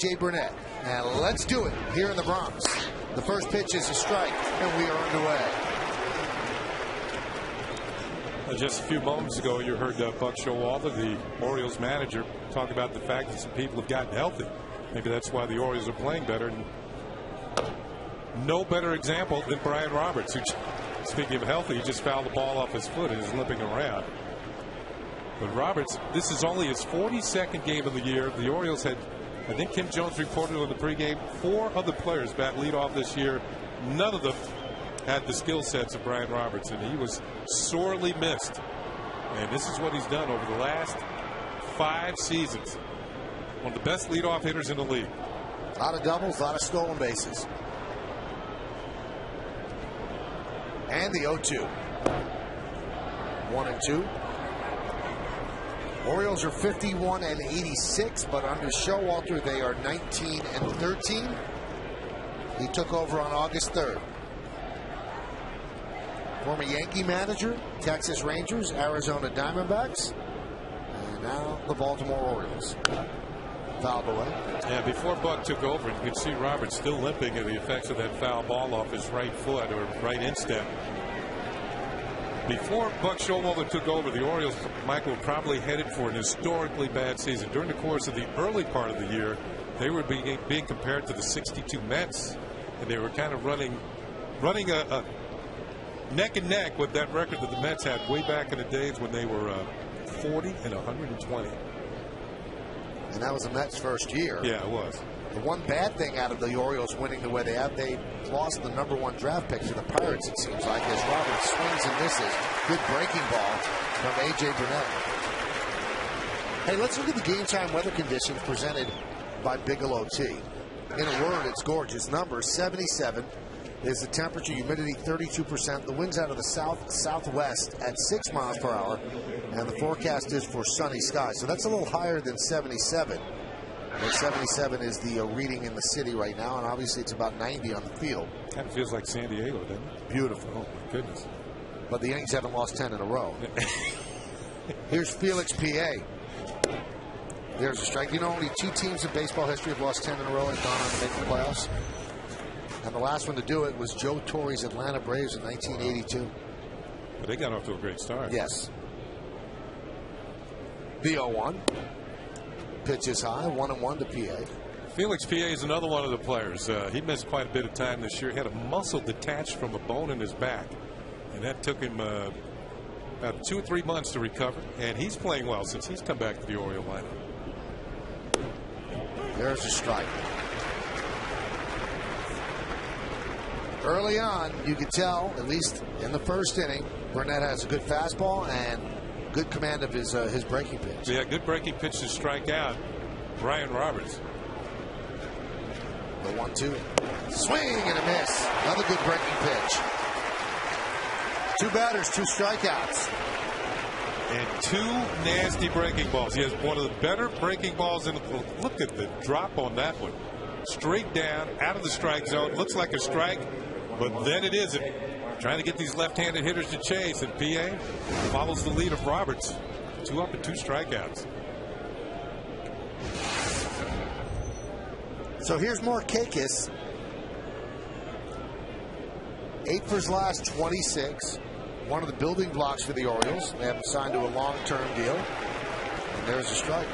A.J. Burnett. And let's do it here in the Bronx. The first pitch is a strike, and we are underway. Just a few moments ago, you heard Buck Showalter, the Orioles manager, talk about the fact that some people have gotten healthy. Maybe that's why the Orioles are playing better. And no better example than Brian Roberts, who, speaking of healthy, he just fouled the ball off his foot and is limping around. But Roberts, this is only his 42nd game of the year. The Orioles had, I think Kim Jones reported on the pregame, 4 other players bat leadoff this year. None of them had the skill sets of Brian Roberts, and he was sorely missed. And this is what he's done over the last 5 seasons. One of the best leadoff hitters in the league. A lot of doubles, a lot of stolen bases. And the 0-2. 1-2. Orioles are 51-86, but under Showalter they are 19-13. He took over on August 3rd. Former Yankee manager, Texas Rangers, Arizona Diamondbacks, and now the Baltimore Orioles. Fouled away. Yeah, before Buck took over, you could see Roberts still limping at the effects of that foul ball off his right foot or right instep. Before Buck Showalter took over, the Orioles, Michael, were probably headed for an historically bad season. During the course of the early part of the year, they were being compared to the '62 Mets, and they were kind of running a neck and neck with that record that the Mets had way back in the days when they were 40-120. And that was the Mets' first year. Yeah, it was. The one bad thing out of the Orioles winning the way they have, they lost the #1 draft pick to the Pirates, it seems like, as Roberts swings and misses. Good breaking ball from A.J. Burnett. Hey, let's look at the game time weather conditions presented by Bigelow Tea. In a word, it's gorgeous. Number 77 is the temperature, humidity 32%. The winds out of the southwest at 6 miles per hour, and the forecast is for sunny skies. So that's a little higher than 77. But 77 is the reading in the city right now, and obviously it's about 90 on the field. Kind of feels like San Diego, doesn't it? Beautiful. Oh, my goodness. But the Yankees haven't lost 10 in a row. Here's Felix PA. There's a strike. You know, only 2 teams in baseball history have lost 10 in a row and gone on to make the playoffs. And the last one to do it was Joe Torre's Atlanta Braves in 1982. But they got off to a great start. Yes. The 0-1. Pitch is high, 1-1 to PA. Felix PA is another one of the players. He missed quite a bit of time this year. He had a muscle detached from a bone in his back, and that took him about 2 or 3 months to recover. And he's playing well since he's come back to the Oriole lineup. There's a strike. Early on, you could tell, at least in the first inning, Burnett has a good fastball and good command of his breaking pitch. Yeah, good breaking pitch to strike out Brian Roberts. The 1-2. Swing and a miss. Another good breaking pitch. 2 batters, 2 strikeouts. And 2 nasty breaking balls. He has one of the better breaking balls in the field. Look at the drop on that one. Straight down, out of the strike zone. Looks like a strike, but then it isn't. Trying to get these left-handed hitters to chase, and PA follows the lead of Roberts. 2 up and 2 strikeouts. So here's Markakis. 8 for his last 26. One of the building blocks for the Orioles. They have him signed to a long-term deal. And there's a strike.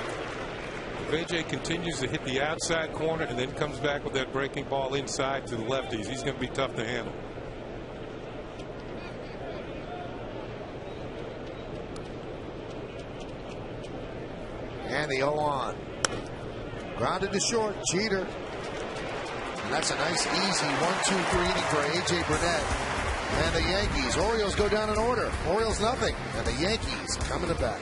If AJ continues to hit the outside corner and then comes back with that breaking ball inside to the lefties, he's going to be tough to handle. And the 0-1. Grounded to short. Cheater. And that's a nice, easy 1-2-3 inning for A.J. Burnett. And the Yankees. Orioles go down in order. Orioles nothing. And the Yankees coming to bat.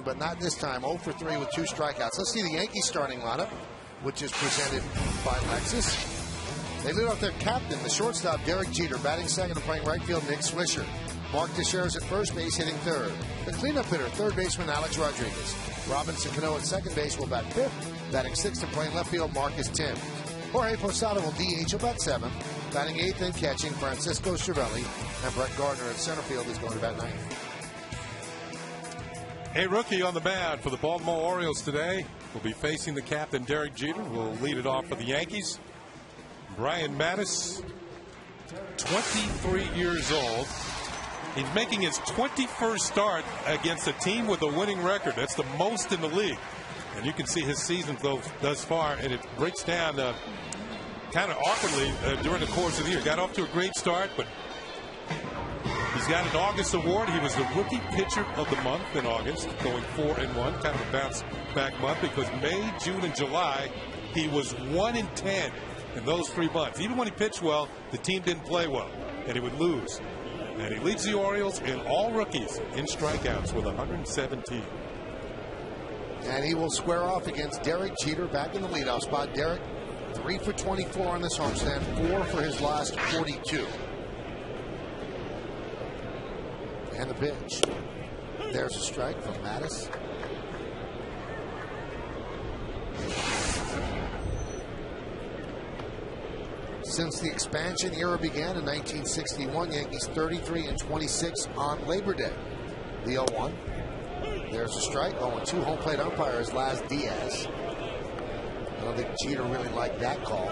but not this time. 0 for 3 with 2 strikeouts. Let's see the Yankees starting lineup, which is presented by Lexus. They lead off their captain, the shortstop, Derek Jeter, batting second and playing right field, Nick Swisher. Mark Teixeira's at first base, hitting third. The cleanup hitter, third baseman, Alex Rodriguez. Robinson Cano at second base will bat fifth. Batting sixth and playing left field, Marcus Tim. Jorge Posada will DH, will bat seventh. Batting eighth and catching, Francisco Cervelli. And Brett Gardner at center field is going to bat ninth. A rookie on the mound for the Baltimore Orioles today will be facing the captain, Derek Jeter. Will lead it off for the Yankees. Brian Mattis, 23 years old. He's making his 21st start against a team with a winning record. That's the most in the league. And you can see his season thus far, and it breaks down kind of awkwardly during the course of the year. Got off to a great start, but he's got an August award. He was the rookie pitcher of the month in August, going 4-1, kind of a bounce back month, because May, June, and July, he was 1-10 in those 3 months. Even when he pitched well, the team didn't play well, and he would lose. And he leads the Orioles in all rookies in strikeouts with 117. And he will square off against Derek Jeter back in the leadoff spot. Derek, 3 for 24 on this homestand, 4 for his last 42. And the pitch. There's a strike from Mattis. Since the expansion era began in 1961, Yankees 33-26 on Labor Day. The 0-1. There's a strike. 0-2. Home plate umpire is Laz Diaz. I don't think Jeter really liked that call.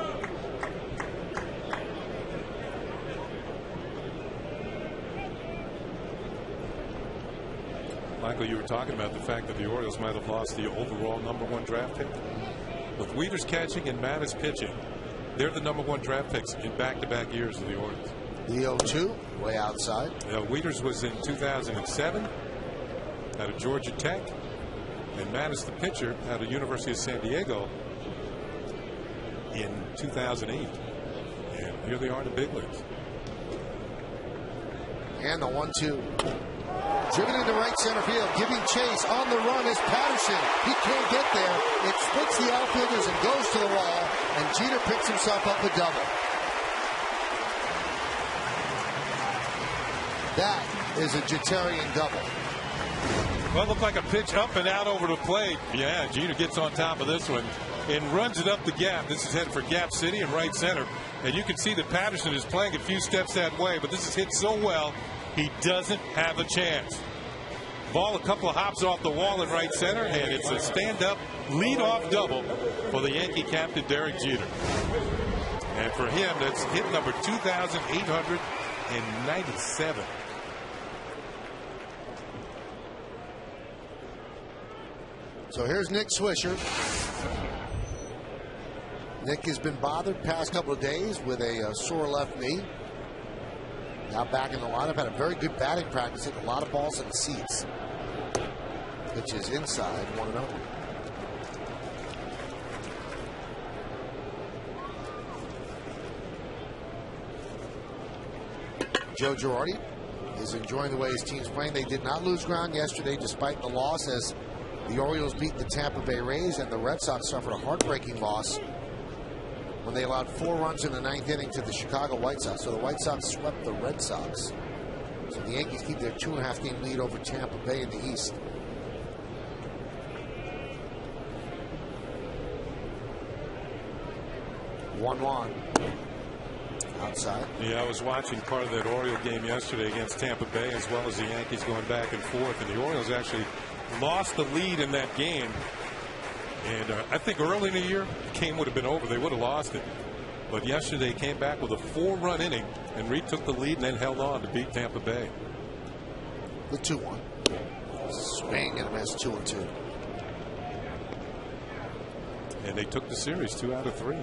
Michael, you were talking about the fact that the Orioles might have lost the overall #1 draft pick. With Wieters catching and Mattis pitching, they're the #1 draft picks in back-to-back years of the Orioles. The 0-2, way outside. Wieters was in 2007 out of Georgia Tech, and Mattis, the pitcher, out of University of San Diego in 2008. And here they are in the big leagues. And the 1-2. Driven into right center field, giving chase on the run is Patterson. He can't get there. It splits the outfielders and goes to the wall, and Jeter picks himself up a double. That is a Jeterian double. Well, it looked like a pitch up and out over the plate. Yeah, Jeter gets on top of this one and runs it up the gap. This is headed for Gap City and right center. And you can see that Patterson is playing a few steps that way, but this is hit so well, he doesn't have a chance. Ball a couple of hops off the wall in right center, and it's a stand-up lead-off double for the Yankee captain, Derek Jeter. And for him, that's hit number 2,897. So here's Nick Swisher. Nick has been bothered past couple of days with a sore left knee. Now back in the lineup, had a very good batting practice, hit a lot of balls in the seats. Pitch is inside, 1-0. Joe Girardi is enjoying the way his team's playing. They did not lose ground yesterday despite the loss, as the Orioles beat the Tampa Bay Rays, and the Red Sox suffered a heartbreaking loss when they allowed 4 runs in the 9th inning to the Chicago White Sox. So the White Sox swept the Red Sox. So the Yankees keep their 2.5 game lead over Tampa Bay in the East. One outside. Yeah, I was watching part of that Oriole game yesterday against Tampa Bay, as well as the Yankees going back and forth, and the Orioles actually lost the lead in that game. And I think early in the year, the game would have been over. They would have lost it. But yesterday came back with a 4-run inning and retook the lead and then held on to beat Tampa Bay. The 2-1. Swing and a miss, 2-2. And they took the series 2 out of 3.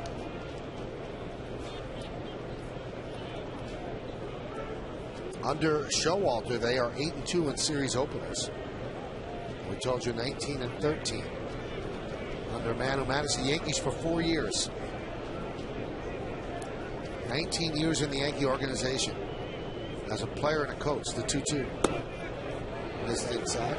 Under Showalter, they are 8-2 in series openers. We told you 19-13. Under Manu Mattis, the Yankees for 4 years. 19 years in the Yankee organization as a player and a coach. The 2-2. This is inside.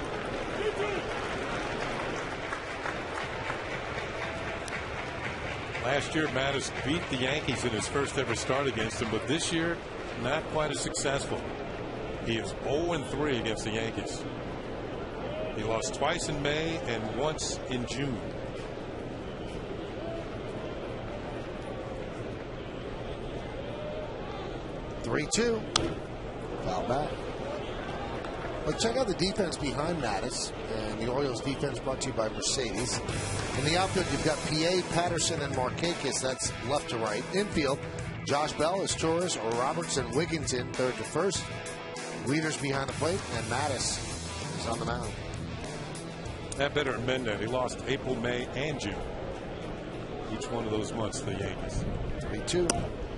Last year, Mattis beat the Yankees in his first ever start against them, but this year, not quite as successful. He is 0-3 against the Yankees. He lost twice in May and once in June. Three-two. Foul back. But check out the defense behind Mattis. And the Orioles defense brought to you by Mercedes. In the outfield, you've got PA, Patterson, and Markakis. That's left to right. Infield, Josh Bell, Torres, Robertson, Wigginton, third to first. Readers behind the plate, and Mattis is on the mound. That better amend that. He lost April, May, and June. Each one of those months, the Yankees. 3-2.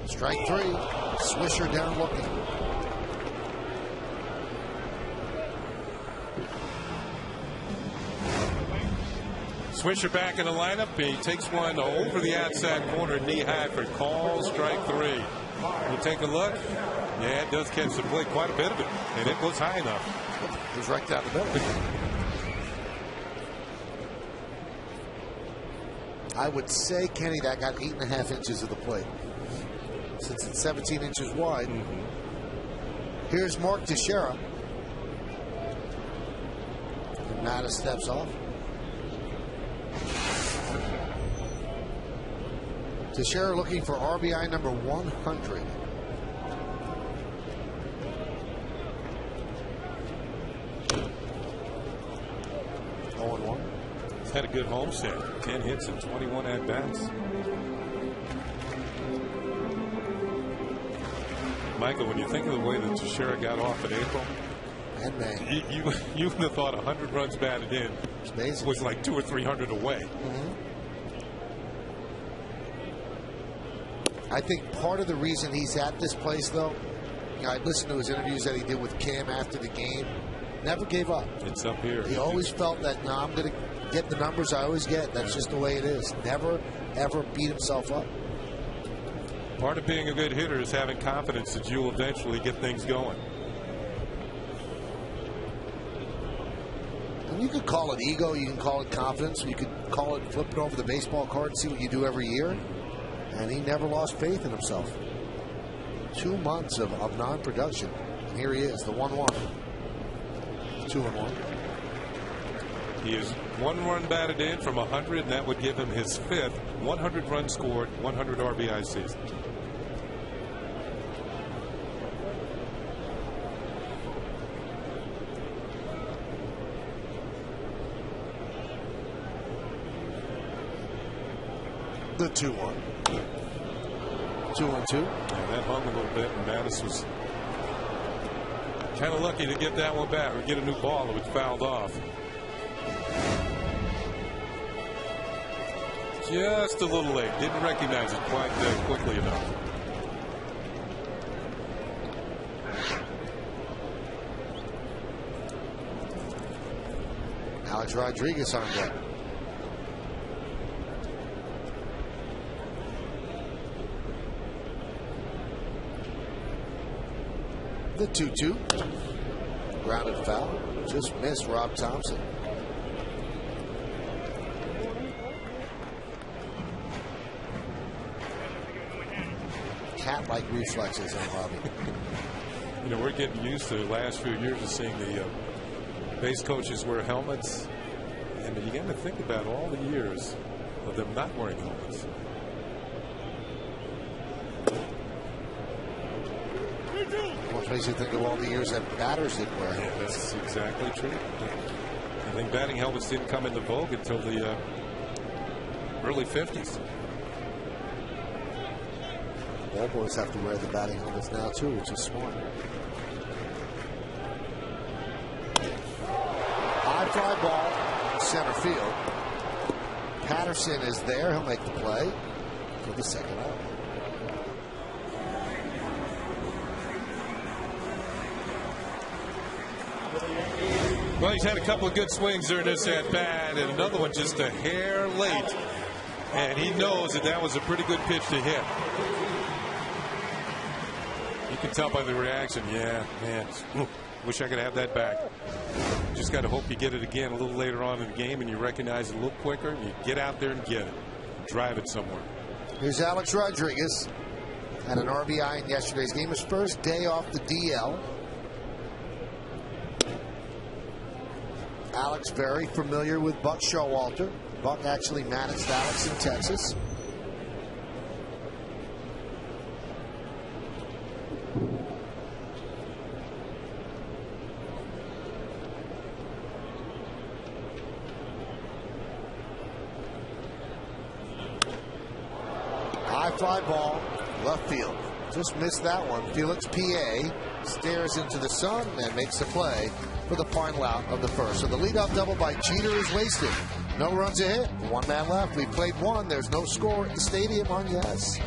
Strike three. Swisher down looking. Swisher back in the lineup. He takes one over the outside corner, knee high for call, strike three. We'll take a look. Yeah, it does catch the plate, quite a bit of it, and it was high enough. It was right down the middle. I would say, Kenny, that got 8.5 inches of the plate. Since it's 17 inches wide. Here's Mark Teixeira. And Mattis steps off. Teixeira looking for RBI number 100. He's had a good homestand. 10 hits and 21 at-bats. Michael, when you think of the way that Teixeira got off in April, and May, you would have thought 100 runs batted in was like 200 or 300 away. I think part of the reason he's at this place, though, I listened to his interviews that he did with Cam after the game. Never gave up. It's up here. He always felt that, no, I'm going to get the numbers I always get. That's just the way it is. Never, ever beat himself up. Part of being a good hitter is having confidence that you'll eventually get things going. And you could call it ego. You can call it confidence. You could call it flipping over the baseball card and see what you do every year. And he never lost faith in himself. 2 months of non-production. And here he is, the 1-1. 2-1. He is 1 run batted in from 100, and that would give him his 5th 100 runs scored, 100 RBI season. The 2-1. 2-2. And that hung a little bit, and Mattis was kind of lucky to get that one back or get a new ball that was fouled off. Just a little late. Didn't recognize it quite quickly enough. Alex Rodriguez on deck. The 2-2. Grounded foul. Just missed Rob Thompson. Cat-like reflexes on Robbie. You know, we're getting used to the last few years of seeing the base coaches wear helmets. And you got to think about all the years of them not wearing helmets. What makes you think of all the years that batters didn't wear helmets? That's exactly true. I think batting helmets didn't come into vogue until the early 50s. Ball boys have to wear the batting helmets now too, which is smart. High fly ball, center field. Patterson is there. He'll make the play for the second out. Well, he's had a couple of good swings during this at bat, and another one just a hair late. And he knows that that was a pretty good pitch to hit. You can tell by the reaction. Yeah, man, wish I could have that back. Just got to hope you get it again a little later on in the game and you recognize it a little quicker and you get out there and get it. Drive it somewhere. Here's Alex Rodriguez. Had an RBI in yesterday's game. His first day off the DL. Alex very familiar with Buck Showalter. Buck actually managed Alex in Texas. High fly ball, left field. Just missed that one. Felix P.A. stares into the sun and makes the play for the final out of the first. So the leadoff double by Jeter is wasted. No runs a hit. One man left. We played one. There's no score at the stadium on yes.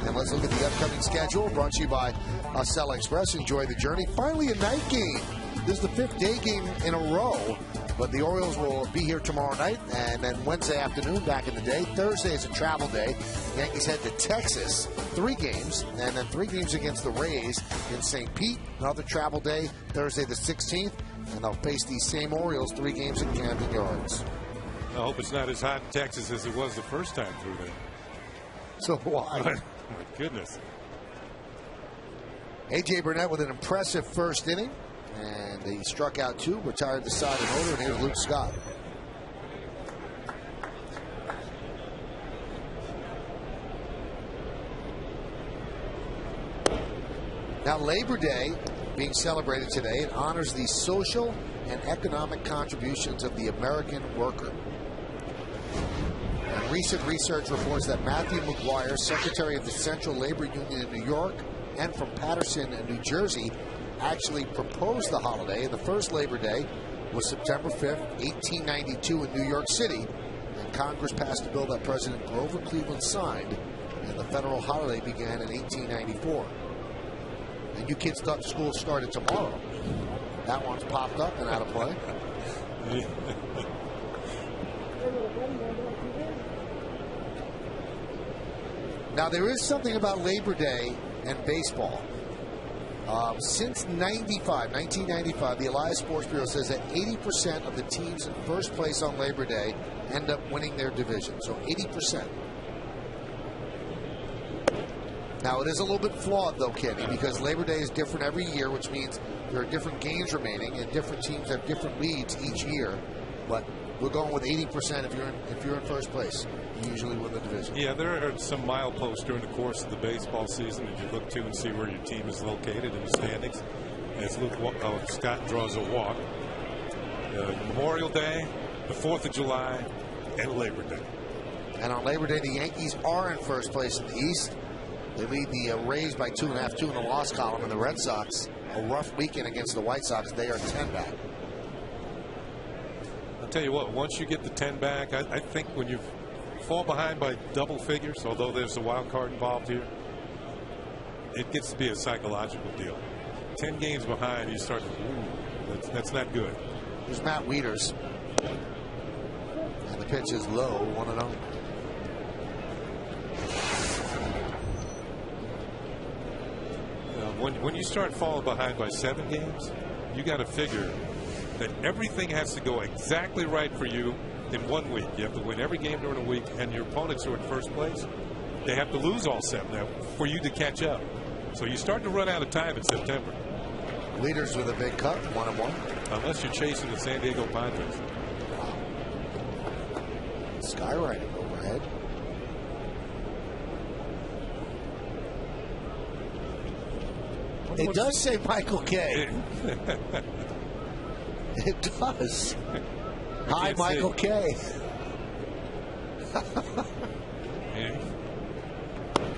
And let's look at the upcoming schedule, brought to you by Cell Express. Enjoy the journey. Finally, a night game. This is the 5th day game in a row. But the Orioles will be here tomorrow night, and then Wednesday afternoon back in the day. Thursday is a travel day. Yankees head to Texas, 3 games, and then 3 games against the Rays in St. Pete. Another travel day, Thursday the 16th, and they'll face these same Orioles 3 games at Camden Yards. I hope it's not as hot in Texas as it was the first time through there. So why? My goodness. A.J. Burnett with an impressive first inning. And he struck out 2, retired the side in order, and here's Luke Scott. Now, Labor Day being celebrated today. It honors the social and economic contributions of the American worker. And recent research reports that Matthew McGuire, Secretary of the Central Labor Union in New York, and from Paterson in New Jersey, actually proposed the holiday. And the first Labor Day was September 5th, 1892 in New York City. And Congress passed a bill that President Grover Cleveland signed. And the federal holiday began in 1894. And you kids thought school started tomorrow. That one's popped up and out of play. Now, there is something about Labor Day and baseball. Since 1995, the Elias Sports Bureau says that 80% of the teams in first place on Labor Day end up winning their division. So 80%. Now, it is a little bit flawed, though, Kenny, because Labor Day is different every year, which means there are different games remaining, and different teams have different leads each year. But we're going with 80% if you're in first place. You usually win the division. Yeah, there are some mileposts during the course of the baseball season that you look to and see where your team is located in the standings. As Scott draws a walk. Memorial Day, the 4th of July, and Labor Day. And on Labor Day, the Yankees are in first place in the East. They lead the Rays by 2.5, 2 in the loss column. And the Red Sox, a rough weekend against the White Sox, they are 10 back. I'll tell you what, once you get the 10 back, I think when you fall behind by double figures, although there's a wild card involved here, it gets to be a psychological deal. 10 games behind, you start, ooh, that's not good. Here's Matt Wieters. And the pitch is low, 1-0. When you start falling behind by 7 games, you got to figure that everything has to go exactly right for you in 1 week. You have to win every game during a week, and your opponents who are in first place, they have to lose all 7 now for you to catch up. So you start to run out of time in September. Leaders with a big cut, 1-1. Unless you're chasing the San Diego Padres. Skywriting overhead. It does say Michael K. It does. Hi, Michael K.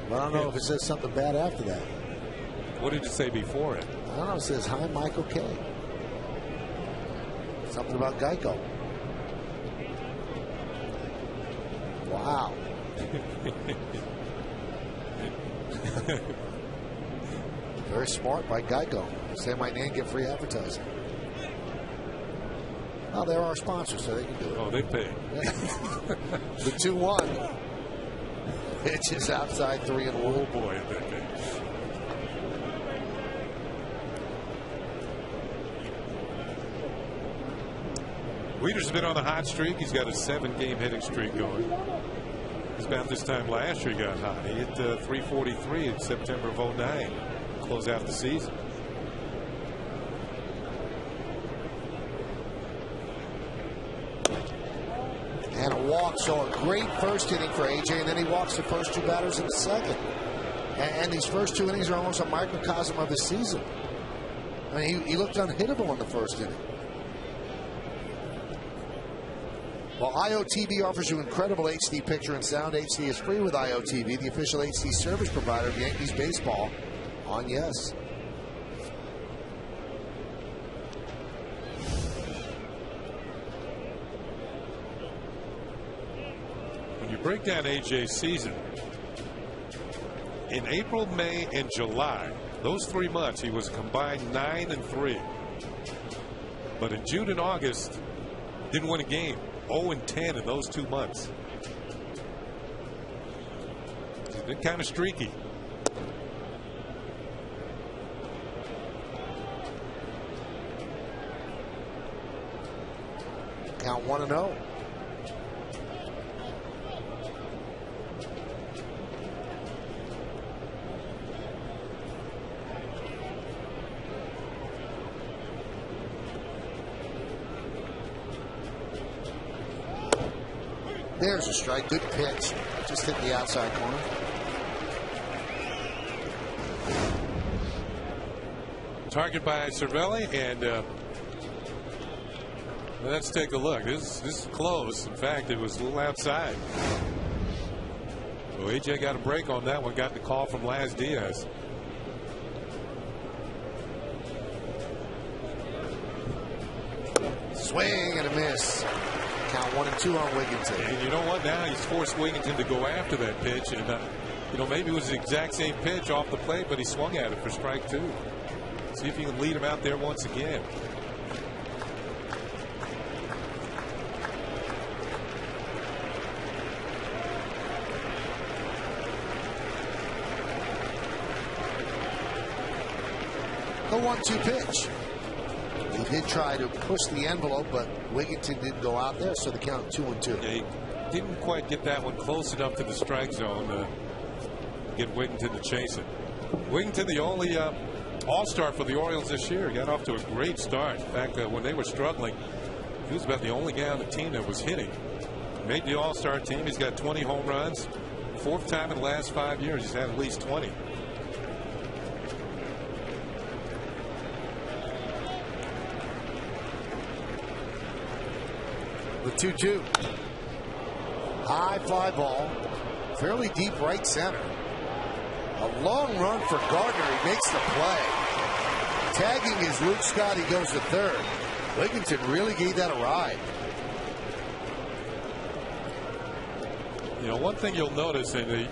Well, I don't know if it says something bad after that. What did it say before it? I don't know. It says, hi, Michael K. Something about Geico. Wow. Very smart by Geico. Say my name, get free advertising. Well, they're our sponsors, so they can do it. Oh, they pay. The 2-1. Pitch is outside 3-1. Oh, boy. Wieters has been on a hot streak. He's got a 7-game hitting streak going. It's about this time last year he got hot. He hit 343 in September of 09. Close out the season. And a walk, so a great first inning for AJ, and then he walks the first 2 batters in the second. And these first 2 innings are almost a microcosm of the season. I mean, he looked unhittable in the first inning. Well, IOTV offers you incredible HD picture and sound. HD is free with IOTV, the official HD service provider of Yankees baseball on Yes. When you break down AJ's season, in April, May, and July, those 3 months, he was combined 9-3. But in June and August, didn't win a game. 0-10 in those 2 months. He's been kind of streaky. Count 1-0. There's a strike. Good pitch. Just hit the outside corner. Target by Cervelli, and let's take a look. This is close. In fact, it was a little outside. So AJ got a break on that one. Got the call from Laz Diaz. Swing and a miss. Count 1-2 on Wigginton. And you know what? Now he's forced Wigginton to go after that pitch, and you know, maybe it was the exact same pitch off the plate, but he swung at it for strike 2. See if you can lead him out there once again. The 1-2 pitch. He did try to push the envelope, but Wigginton didn't go out there, so the count 2-2. Yeah, he didn't quite get that one close enough to the strike zone to get Wigginton to chase it. Wigginton, the only all-star for the Orioles this year. Got off to a great start. In fact, when they were struggling, he was about the only guy on the team that was hitting. Made the all-star team. He's got 20 home runs. 4th time in the last 5 years he's had at least 20. The 2-2. High fly ball. Fairly deep right center. A long run for Gardner. He makes the play. Tagging is Luke Scott. He goes to third. Wigginton really gave that a ride. You know, one thing you'll notice, and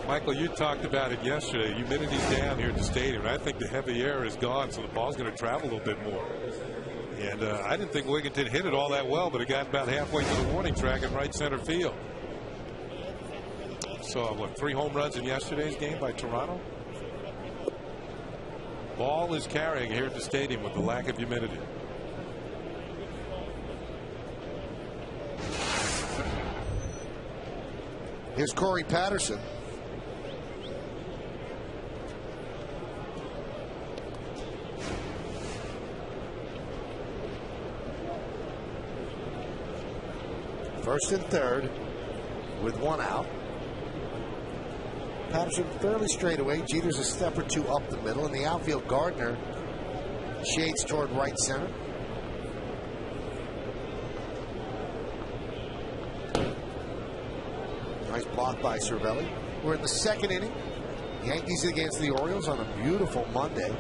Michael, you talked about it yesterday, humidity's down here at the stadium, and I think the heavy air is gone, so the ball's going to travel a little bit more. And I didn't think Wigginton hit it all that well, but it got about halfway to the warning track in right center field. Saw, what, 3 home runs in yesterday's game by Toronto? Ball is carrying here at the stadium with the lack of humidity. Here's Corey Patterson. First and third with 1 out. Patterson fairly straight away. Jeter's a step or 2 up the middle. In the outfield, Gardner shades toward right center. Nice block by Cervelli. We're in the 2nd inning. Yankees against the Orioles on a beautiful Monday.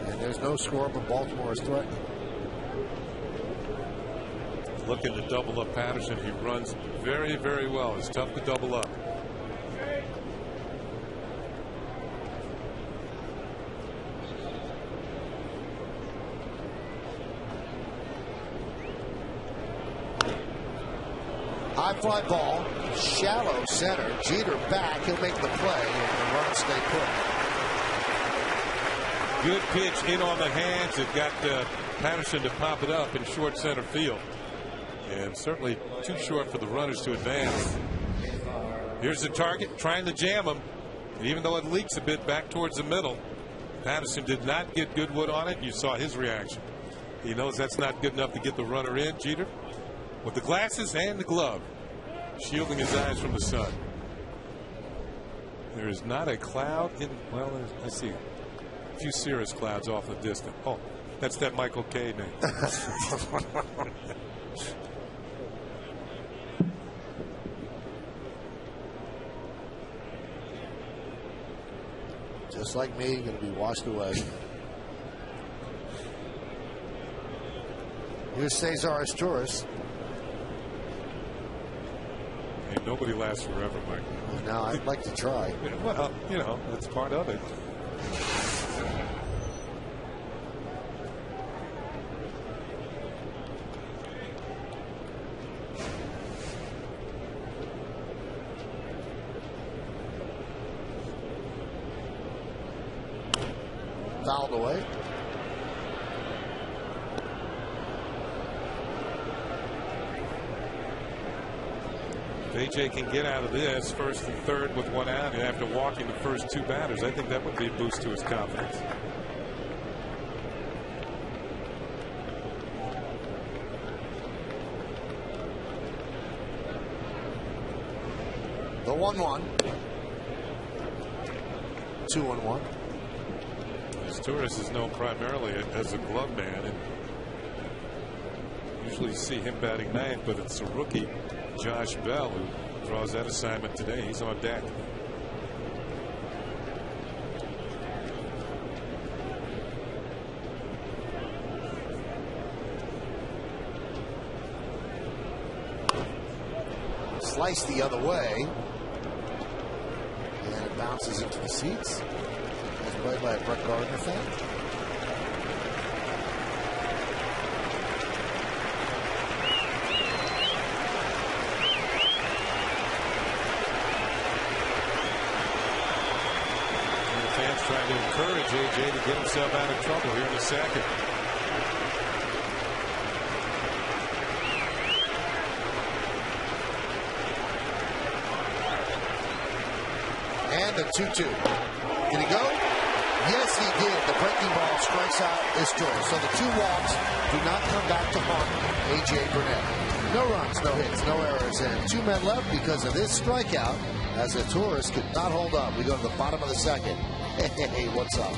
And there's no score, but Baltimore is threatening. Looking to double up Patterson. He runs very, very well. It's tough to double up. High fly ball, shallow center. Jeter back. He'll make the play, and the run stay put. Good pitch in on the hands. It got Patterson to pop it up in short center field. And certainly too short for the runners to advance. Here's the target, trying to jam him. Even though it leaks a bit back towards the middle, Patterson did not get good wood on it. You saw his reaction. He knows that's not good enough to get the runner in. Jeter with the glasses and the glove, shielding his eyes from the sun. There is not a cloud in, well, I see a few cirrus clouds off in the distance. Oh, that's that Michael K name. Just like me, going to be washed away. Here's Cesar Asturias. Hey, nobody lasts forever, Mike. Now, I'd like to try. Well, you know, that's part of it. Fouled away. If AJ can get out of this 1st and 3rd with 1 out, and after walking the first 2 batters, I think that would be a boost to his confidence. The 1-1. 2-1. Asturias is known primarily as a glove man, and usually see him batting 9th, but it's a rookie, Josh Bell, who draws that assignment today. He's on deck. Slice the other way, and it bounces into the seats. As played by a Brett Gardner fan. And the fans trying to encourage AJ to get himself out of trouble here in the 2nd. And a 2-2. Did he go? Yes, he did. The breaking ball strikes out Asturias. So the 2 walks do not come back to haunt A.J. Burnett. No runs, no hits, no errors, and 2 men left because of this strikeout as Asturias could not hold up. We go to the bottom of the 2nd. Hey, what's up?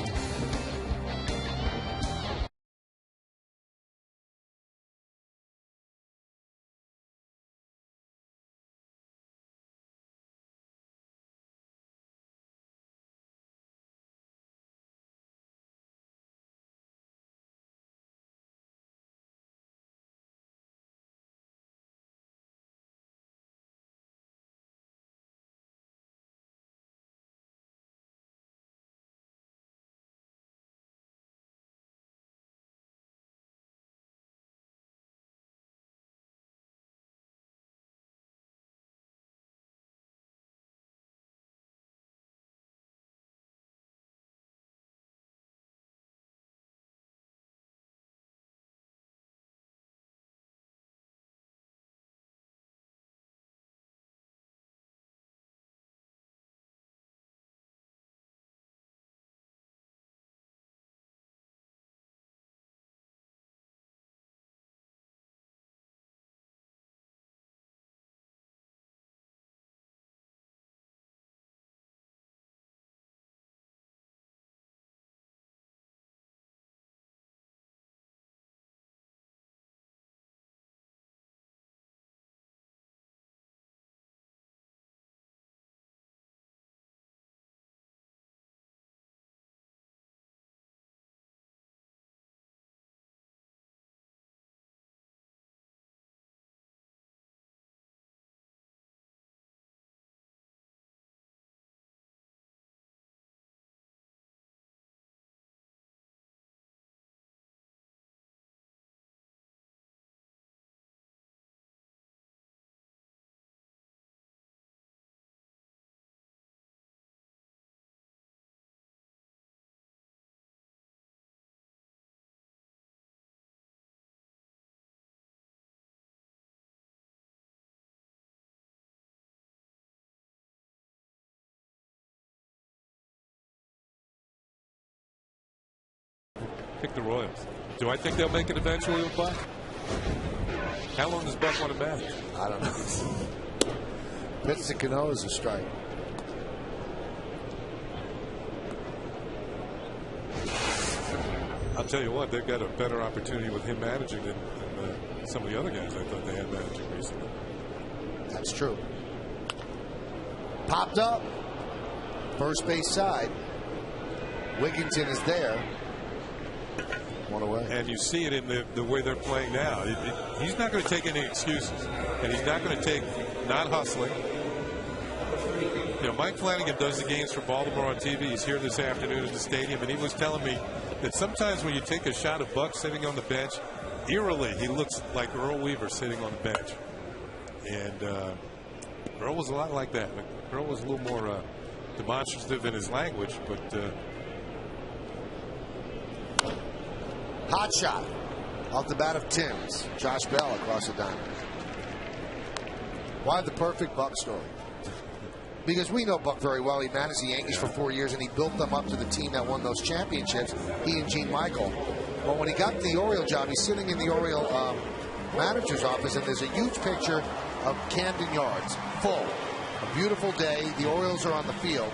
pick the Royals. Do I think they'll make it eventually with Buck? How long does Buck want to manage? I don't know. Pitch to Cano is a strike. I'll tell you what, they've got a better opportunity with him managing than some of the other guys I thought they had managing recently. That's true. Popped up. First base side. Wigginton is there. One away. And you see it in the way they're playing now. He's not going to take any excuses. And he's not going to take not hustling. You know, Mike Flanagan does the games for Baltimore on TV. He's here this afternoon at the stadium, and he was telling me that sometimes when you take a shot of Buck sitting on the bench, eerily, he looks like Earl Weaver sitting on the bench. And Earl was a lot like that. Earl was a little more demonstrative in his language, but hot shot off the bat of Timms. Josh Bell across the diamond. Why the perfect Buck story? Because we know Buck very well. He managed the Yankees for 4 years, and he built them up to the team that won those championships, he and Gene Michael. But when he got the Oriole job, he's sitting in the Oriole manager's office, and there's a huge picture of Camden Yards, full. A beautiful day. The Orioles are on the field,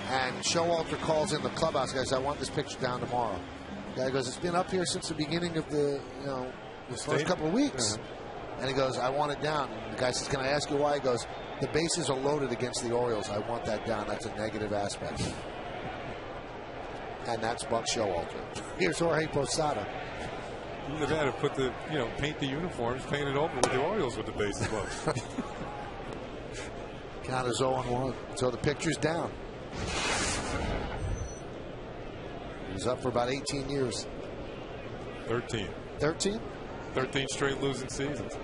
and Showalter calls in the clubhouse. Guys, I want this picture down tomorrow. The guy goes, it's been up here since the beginning of the first couple of weeks. And he goes, I want it down. And the guy says, can I ask you why? He goes, the bases are loaded against the Orioles. I want that down. That's a negative aspect. And that's Buck Showalter. Here's Jorge Posada. You would have had to put the, paint the uniforms, paint it over with the Orioles with the bases loaded. Count is 0-1. So the picture's down. He's up for about 18 years. 13. 13? 13 straight losing seasons.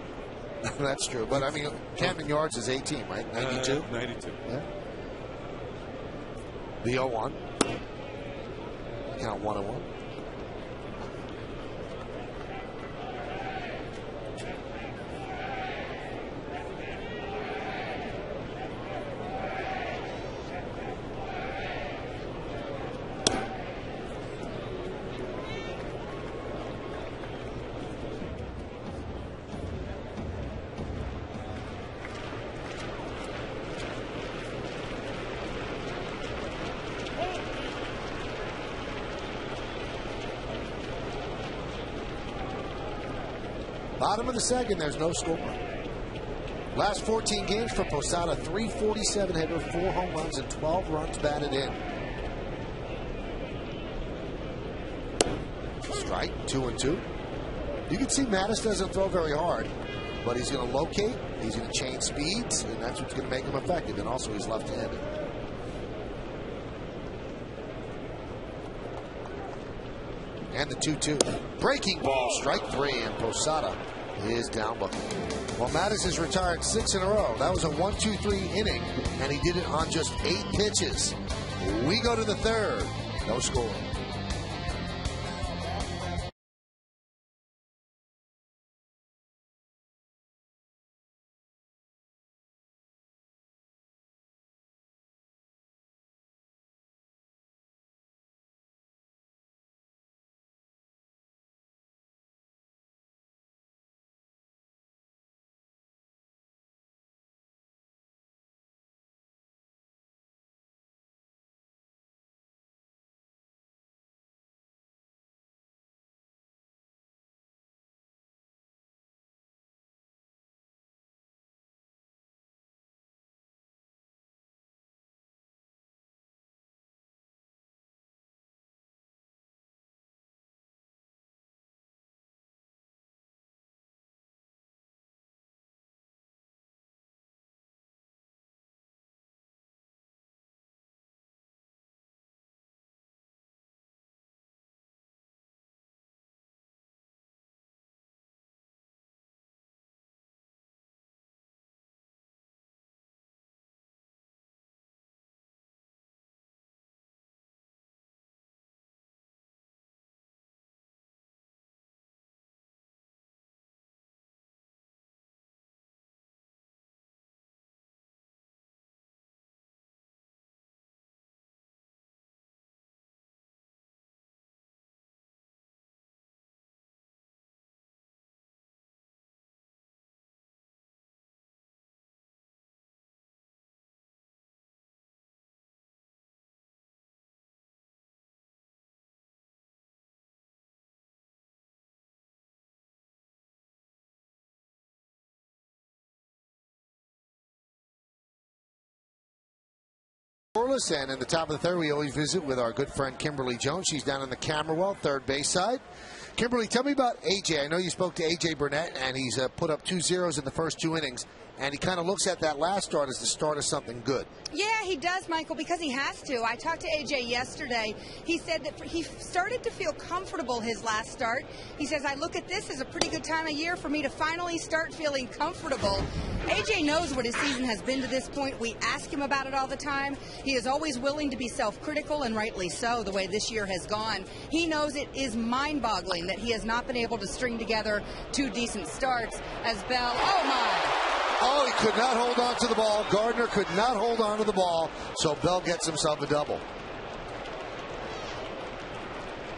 That's true. But, I mean, Camden Yards is 18, right? 92? 92. Yeah. The 0-1. Count 1-1. Bottom of the second, there's no score. Last 14 games for Posada, 347 hitter, 4 home runs, and 12 runs batted in. Strike, 2-2. You can see Mattis doesn't throw very hard, but he's going to locate, he's going to change speeds, and that's what's going to make him effective. And also, he's left-handed. And the 2-2. Breaking ball, strike 3, and Posada is down looking. Well, Mattis has retired 6 in a row. That was a 1-2-3 inning, and he did it on just 8 pitches. We go to the third. No score. scoreless, and in the top of the third, we always visit with our good friend Kimberly Jones. She's down in the camera well, third base side. Kimberly, tell me about AJ. I know you spoke to AJ Burnett, and he's put up 2 zeros in the first 2 innings, and he kind of looks at that last start as the start of something good. Yeah, he does, Michael, because he has to. I talked to AJ yesterday. He said that he started to feel comfortable his last start. He says, I look at this as a pretty good time of year for me to finally start feeling comfortable. AJ knows what his season has been to this point. We ask him about it all the time. He is always willing to be self-critical, and rightly so, the way this year has gone. He knows it is mind-boggling that he has not been able to string together 2 decent starts as Bell, oh my! Oh, he could not hold on to the ball. Gardner could not hold on to the ball, so Bell gets himself a double.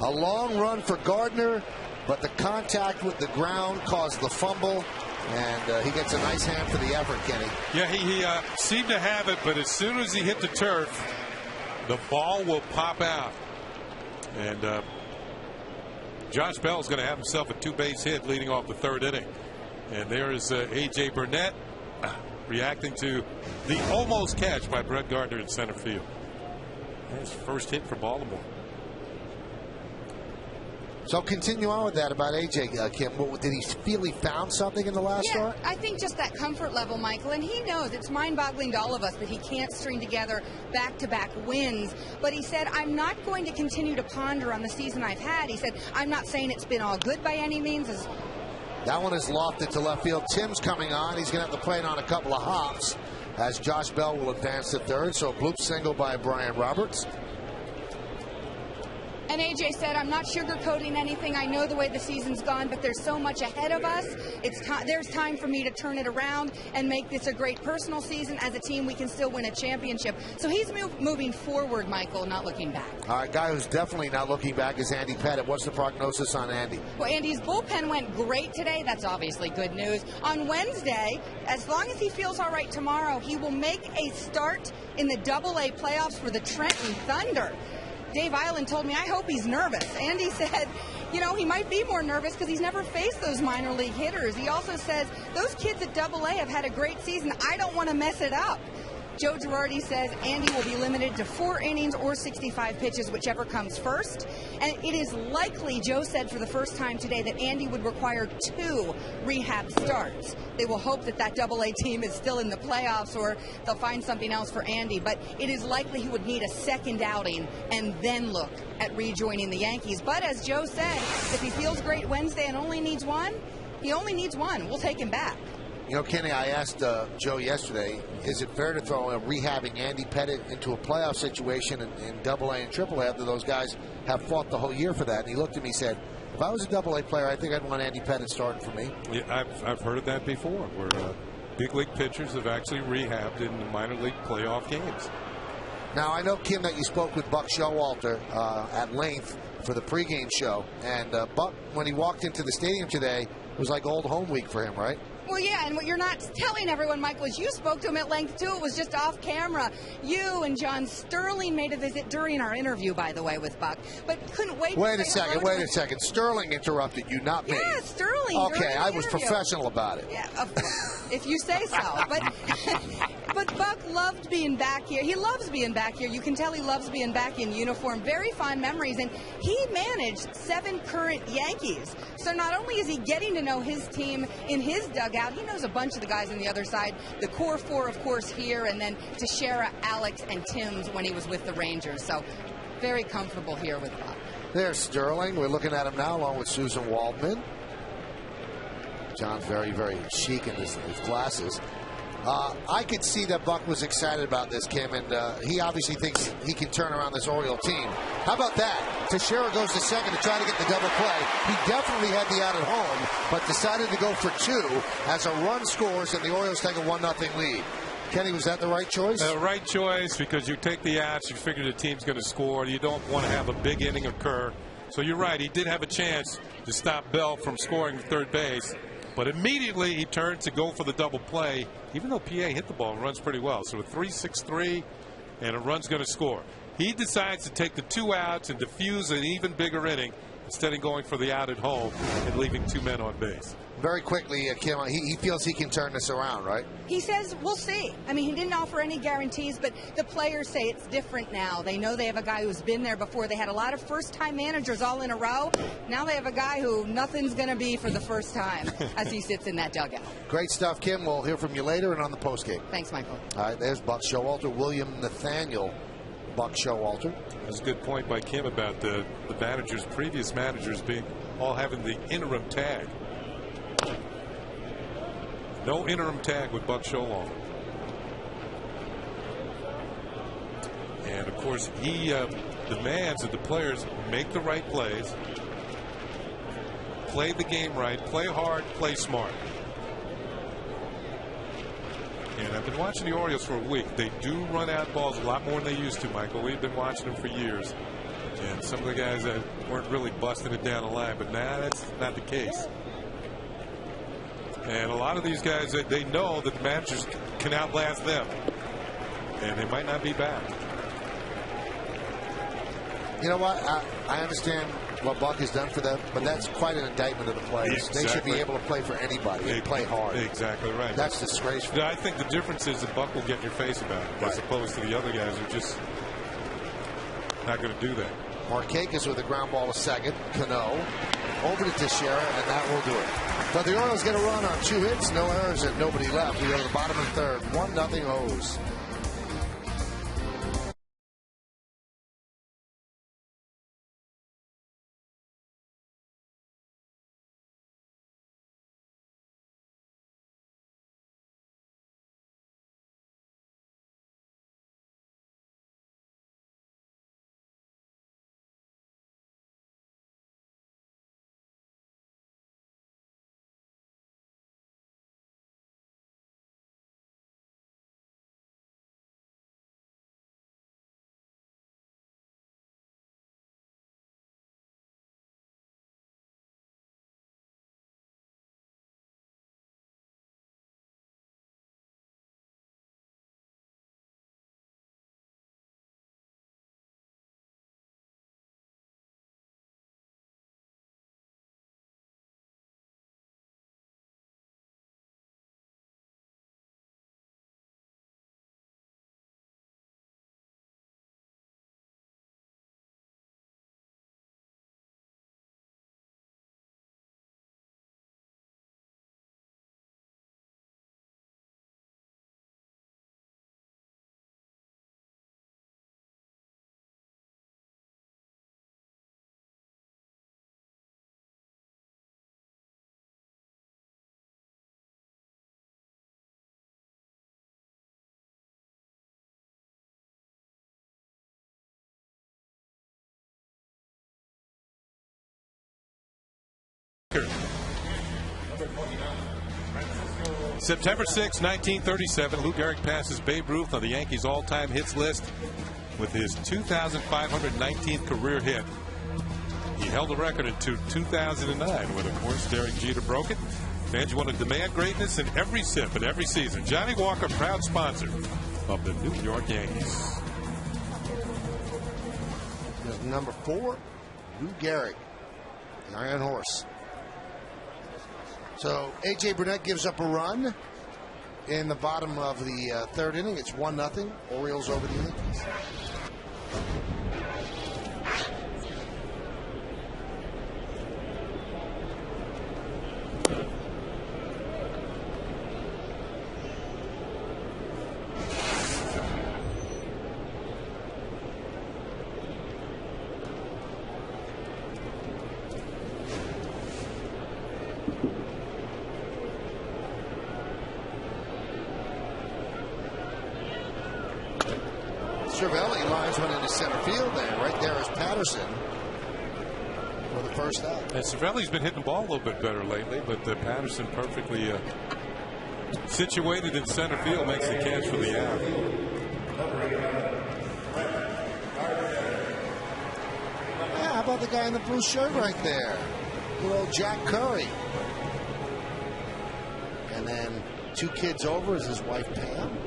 A long run for Gardner, but the contact with the ground caused the fumble, and he gets a nice hand for the effort, Kenny. Yeah, he seemed to have it, but as soon as he hit the turf, the ball will pop out. And Josh Bell's going to have himself a 2-base hit leading off the 3rd inning. And there is A.J. Burnett reacting to the almost catch by Brett Gardner in center field. His first hit for Baltimore. So continue on with that about AJ, Kim. Did he feel he found something in the last start? I think just that comfort level, Michael, and he knows it's mind-boggling to all of us that he can't string together back-to-back wins. But he said, I'm not going to continue to ponder on the season I've had. He said, I'm not saying it's been all good by any means. That one is lofted to left field. Tim's coming on. He's going to have to play it on a couple of hops as Josh Bell will advance to third. So a bloop single by Brian Roberts. And AJ said, I'm not sugarcoating anything. I know the way the season's gone, but there's so much ahead of us. There's time for me to turn it around and make this a great personal season. As a team, we can still win a championship. So he's moving forward, Michael, not looking back. All right, guy who's definitely not looking back is Andy Pettitte. What's the prognosis on Andy? Well, Andy's bullpen went great today. That's obviously good news. On Wednesday, as long as he feels all right tomorrow, he will make a start in the AA playoffs for the Trenton Thunder. Dave Island told me, I hope he's nervous. Andy said, you know, he might be more nervous because he's never faced those minor league hitters. He also says, those kids at AA have had a great season. I don't want to mess it up. Joe Girardi says Andy will be limited to 4 innings or 65 pitches, whichever comes first. And it is likely, Joe said for the first time today, that Andy would require 2 rehab starts. They will hope that that AA team is still in the playoffs or they'll find something else for Andy. But it is likely he would need a second outing and then look at rejoining the Yankees. But as Joe said, if he feels great Wednesday and only needs 1, he only needs 1. We'll take him back. You know, Kenny, I asked Joe yesterday, is it fair to throw a rehabbing Andy Pettitte into a playoff situation in AA and AAA after those guys have fought the whole year for that? And he looked at me and said, if I was a AA player, I think I'd want Andy Pettitte starting for me. Yeah, I've heard of that before, where big league pitchers have actually rehabbed in the minor league playoff games. Now, I know, Kim, that you spoke with Buck Showalter at length for the pregame show. And Buck, when he walked into the stadium today, it was like old home week for him, right? Well, yeah, and what you're not telling everyone, Michael, is you spoke to him at length, too. It was just off camera. You and John Sterling made a visit during our interview, by the way, with Buck, but couldn't wait to Wait a second. Sterling interrupted you, not me. Yeah, Sterling. Okay, I was professional about it. Yeah, if you say so. But Buck loved being back here. He loves being back here. You can tell he loves being back in uniform. Very fond memories. And he managed 7 current Yankees. So not only is he getting to know his team in his dugout, he knows a bunch of the guys on the other side. The core 4, of course, here, and then Teixeira, Alex, and Timms when he was with the Rangers. So very comfortable here with Buck. There's Sterling. We're looking at him now along with Susan Waldman. John's very, very chic in his glasses. I could see that Buck was excited about this, Kim, and he obviously thinks he can turn around this Oriole team. How about that? Teixeira goes to second to try to get the double play. He definitely had the out at home, but decided to go for 2 as a run scores and the Orioles take a 1-0 lead. Kenny, was that the right choice? Right choice, because you take the outs, you figure the team's going to score. You don't want to have a big inning occur. So you're right, he did have a chance to stop Bell from scoring third base. But immediately he turned to go for the double play, even though PA hit the ball and runs pretty well. So a 3-6-3, and a run's going to score. He decides to take the 2 outs and diffuse an even bigger inning instead of going for the out at home and leaving 2 men on base. Very quickly, Kim, he feels he can turn this around, right? He says, we'll see. I mean, he didn't offer any guarantees, but the players say it's different now. They know they have a guy who's been there before. They had a lot of first-time managers all in a row. Now they have a guy who nothing's going to be for the first time as he sits in that dugout. Great stuff, Kim. We'll hear from you later and on the postgame. Thanks, Michael. All right, there's Buck Showalter, William Nathaniel Buck Showalter. That's a good point by Kim about the managers, previous managers all having the interim tag. No interim tag with Buck Showalter. And of course, he demands that the players make the right plays, play the game right, play hard, play smart. And I've been watching the Orioles for a week. They do run out balls a lot more than they used to, Michael. We've been watching them for years. And some of the guys that weren't really busting it down the line, but now that's not the case. And a lot of these guys, they know that the managers can outlast them. And they might not be back. You know what? I understand what Buck has done for them, but that's quite an indictment of the players. Exactly. They should be able to play for anybody and play hard. Exactly right. That's disgraceful. I think the difference is that Buck will get in your face about it, as opposed to the other guys who are just not going to do that. Markakis with a ground ball to second. Cano over to Teixeira, and that will do it. But the Orioles get a run on 2 hits, no errors, and nobody left. We go to the bottom of the third. 1-0 O's. September 6, 1937, Lou Gehrig passes Babe Ruth on the Yankees all-time hits list with his 2,519th career hit. He held the record until 2009 when, of course, Derek Jeter broke it. Fans want to demand greatness in every sip and every season. Johnny Walker, proud sponsor of the New York Yankees. There's number 4, Lou Gehrig, the Iron Horse. So A.J. Burnett gives up a run in the bottom of the third inning. It's 1-0. Orioles over the Yankees. Cervelli lines one into center field there. Right there is Patterson for the first out. And Cervelli's been hitting the ball a little bit better lately, but Patterson perfectly situated in center field makes the catch for the out. Yeah, how about the guy in the blue shirt right there? Good old Jack Curry. And then 2 kids over is his wife Pam,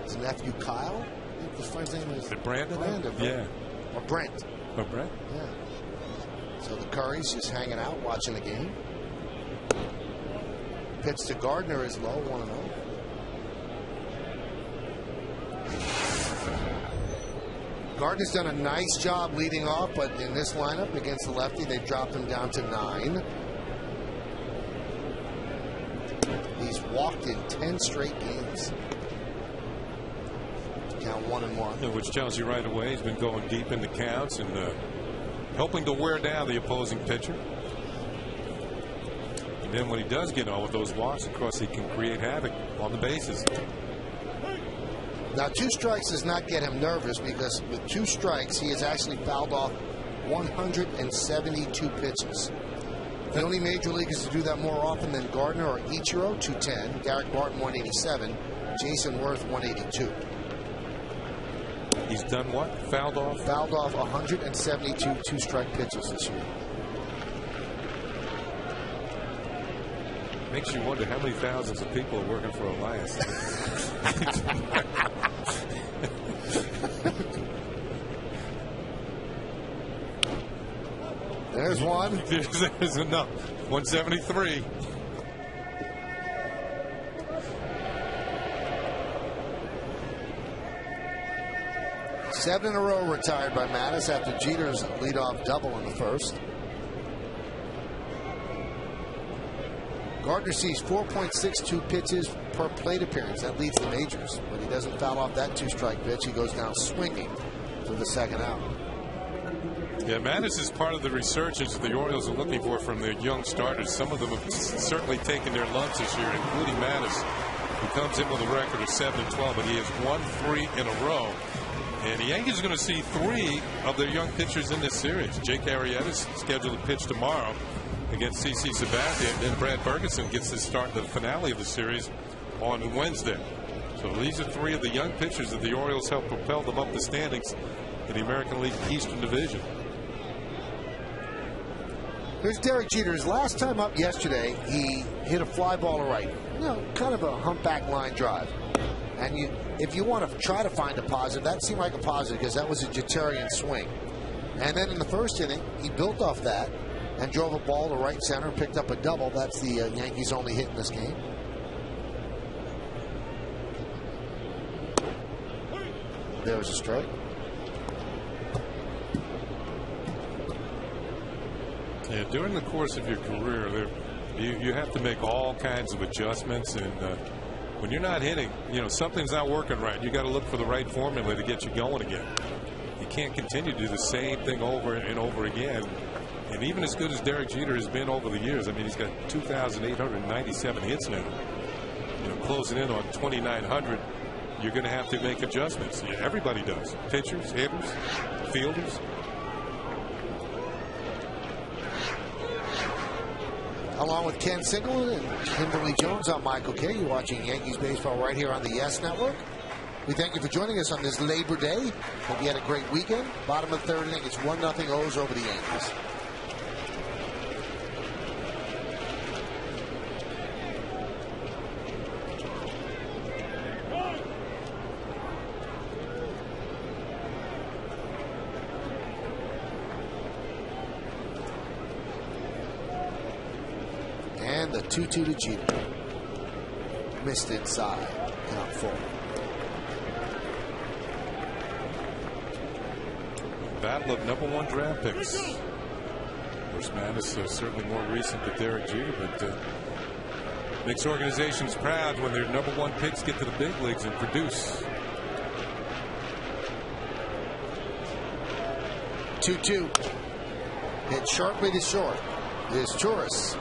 his nephew Kyle. His friend's name is Brandon. Brandon, yeah. Or Brent. Oh, Brent? Yeah. So the Curry's just hanging out, watching the game. Pitch to Gardner is low, 1-0. Gardner's done a nice job leading off, but in this lineup against the lefty, they've dropped him down to 9. He's walked in 10 straight games. Count 1-1. Which tells you right away he's been going deep into counts and helping to wear down the opposing pitcher. And then when he does get on with those walks, of course, he can create havoc on the bases. Now, 2 strikes does not get him nervous, because with 2 strikes, he has actually fouled off 172 pitches. The only major leaguers to do that more often than Gardner are Ichiro, 210, Garrett Barton, 187, Jason Worth, 182. He's done what? Fouled off? Fouled off 172 2-strike pitches this year. Makes you wonder how many thousands of people are working for Elias. There's one. There's enough. 173. Seven in a row retired by Mattis after Jeter's leadoff double in the first. Gardner sees 4.62 pitches per plate appearance. That leads the majors. But he doesn't foul off that 2-strike pitch. He goes down swinging for the second out. Yeah, Mattis is part of the resurgence that the Orioles are looking for from their young starters. Some of them have certainly taken their lumps this year, including Mattis, who comes in with a record of 7-12, but he has won 3 in a row. And the Yankees are going to see 3 of their young pitchers in this series. Jake Arrieta is scheduled to pitch tomorrow against CC Sabathia, and then Brad Ferguson gets to start the finale of the series on Wednesday. So these are 3 of the young pitchers that the Orioles helped propel them up the standings in the American League Eastern Division. Here's Derek Jeter. His last time up yesterday, he hit a fly ball to right. You know, kind of a humpback line drive. And if you want to try to find a positive, that seemed like a positive, because that was a Jeterian swing. And then in the first inning, he built off that and drove a ball to right center, picked up a double. That's the Yankees' only hit in this game. There was a strike. Yeah, during the course of your career, you have to make all kinds of adjustments, and when you're not hitting, you know, something's not working right. You got to look for the right formula to get you going again. You can't continue to do the same thing over and over again. And even as good as Derek Jeter has been over the years, I mean, he's got 2,897 hits now. You know, closing in on 2,900. You're going to have to make adjustments. Yeah, everybody does. Pitchers, hitters, fielders. Along with Ken Singleton and Kimberly Jones, I'm Michael Kay. You're watching Yankees baseball right here on the Yes Network. We thank you for joining us on this Labor Day. Hope you had a great weekend. Bottom of the third inning, it's 1-0 O's over the Yankees. And the 2-2 to Jeter. Missed inside. Count 4. Battle of #1 draft picks. Of course, Mattis is certainly more recent than Derek Jeter, but makes organizations proud when their #1 picks get to the big leagues and produce. 2-2. Hit sharply to short is Torres.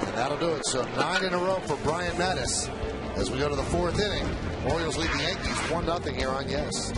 And that'll do it. So 9 in a row for Brian Mattis as we go to the 4th inning. Orioles lead the Yankees 1-0 here on Yes.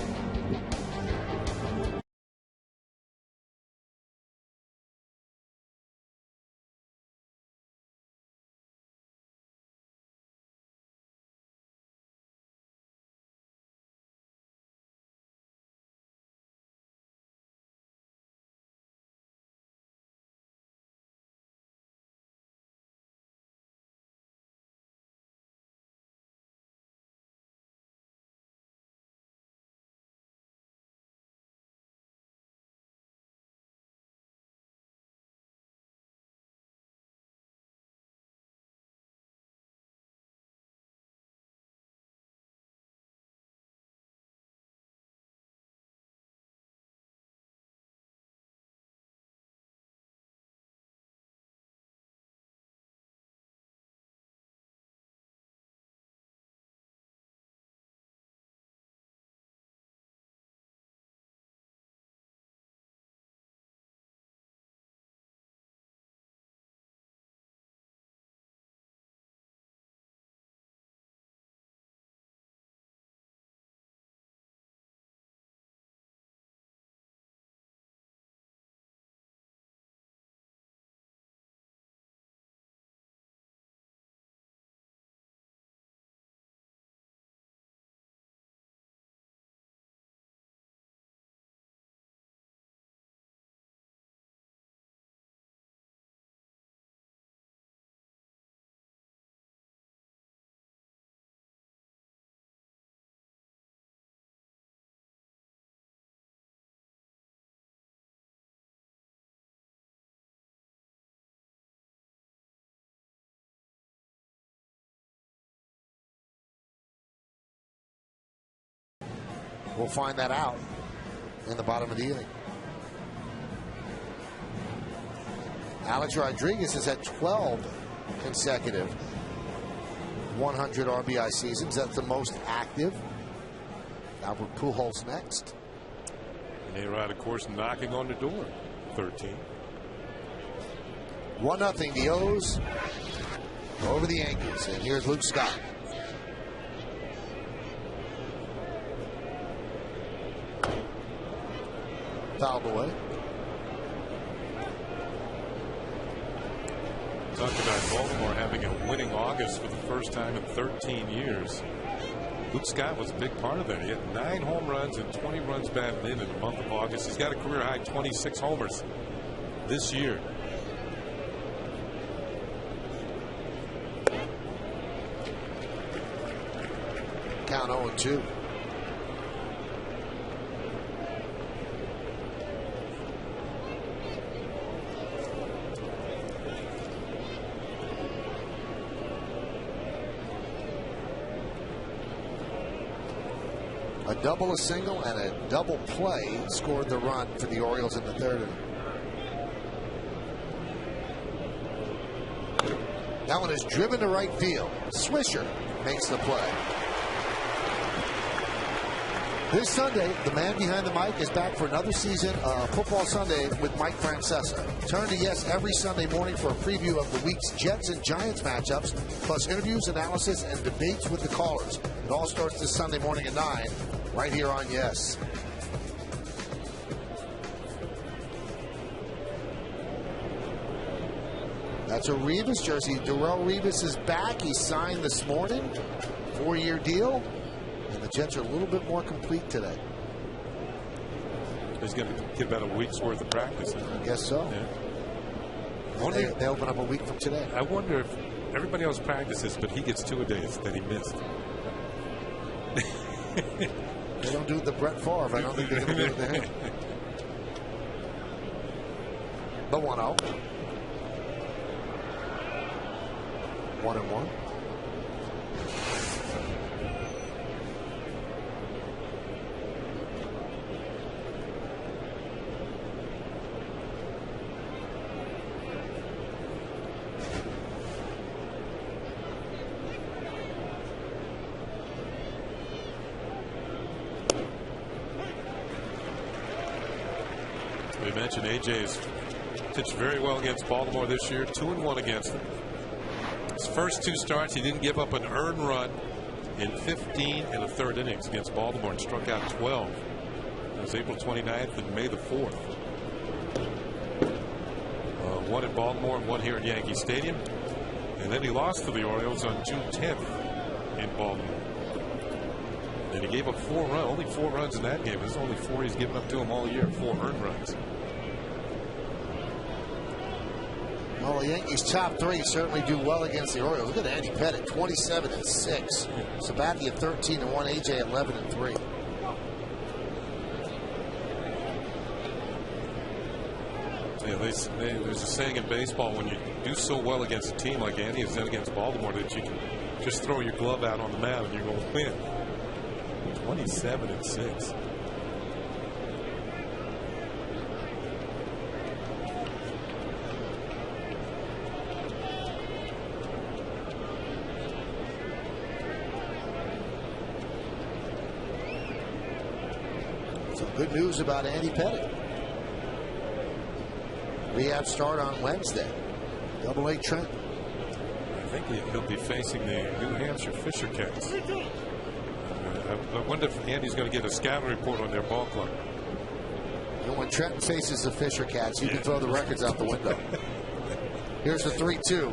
We'll find that out in the bottom of the inning. Alex Rodriguez has had 12 consecutive 100 RBI seasons. That's the most active. Albert Pujols next. And A-Rod, of course, knocking on the door. 13. 1-0 the O's over the Yankees. And here's Luke Scott. Fouled away. Talked about Baltimore having a winning August for the first time in 13 years. Luke Scott was a big part of that. He had 9 home runs and 20 runs batted in the month of August. He's got a career high 26 homers this year. Count 0-2. A double, a single, and a double play scored the run for the Orioles in the third inning. That one is driven to right field. Swisher makes the play. This Sunday, the man behind the mic is back for another season of Football Sunday with Mike Francesa. Turn to Yes every Sunday morning for a preview of the week's Jets and Giants matchups, plus interviews, analysis, and debates with the callers. It all starts this Sunday morning at 9, right here on Yes. That's a Rivas jersey. Darrelle Revis is back. He signed this morning. 4-year deal. And the Jets are a little bit more complete today. He's going to get about a week's worth of practice. I guess so. Yeah. They open up a week from today. I wonder if everybody else practices, but he gets 2 a day that he missed. They don't do it to Brett Favre. I don't think they're going to do it to him. The 1-0. 1-1. We mentioned AJ's pitched very well against Baltimore this year, 2-1 against them. His first 2 starts, he didn't give up an earned run in 15 and a third innings against Baltimore and struck out 12. That was April 29th and May the 4th. 1 in Baltimore and 1 here at Yankee Stadium. And then he lost to the Orioles on June 10th in Baltimore. And he gave up only 4 runs in that game. There's only 4 he's given up to him all year, 4 earned runs. Well, the Yankees' top 3 certainly do well against the Orioles. Look at Andy Pettitte, 27-6. Sabathia, 13-1. AJ, 11-3. Yeah, there's a saying in baseball, when you do so well against a team like Andy has done against Baltimore, that you can just throw your glove out on the mound and you're going to win. 27-6. Some good news about Andy Pettitte. Rehab start on Wednesday. Double-A Trent. I think he'll be facing the New Hampshire Fisher Cats. I wonder if Andy's going to get a scouting report on their ball club. And when Trenton faces the Fisher Cats, you can throw the records out the window. Here's the 3-2.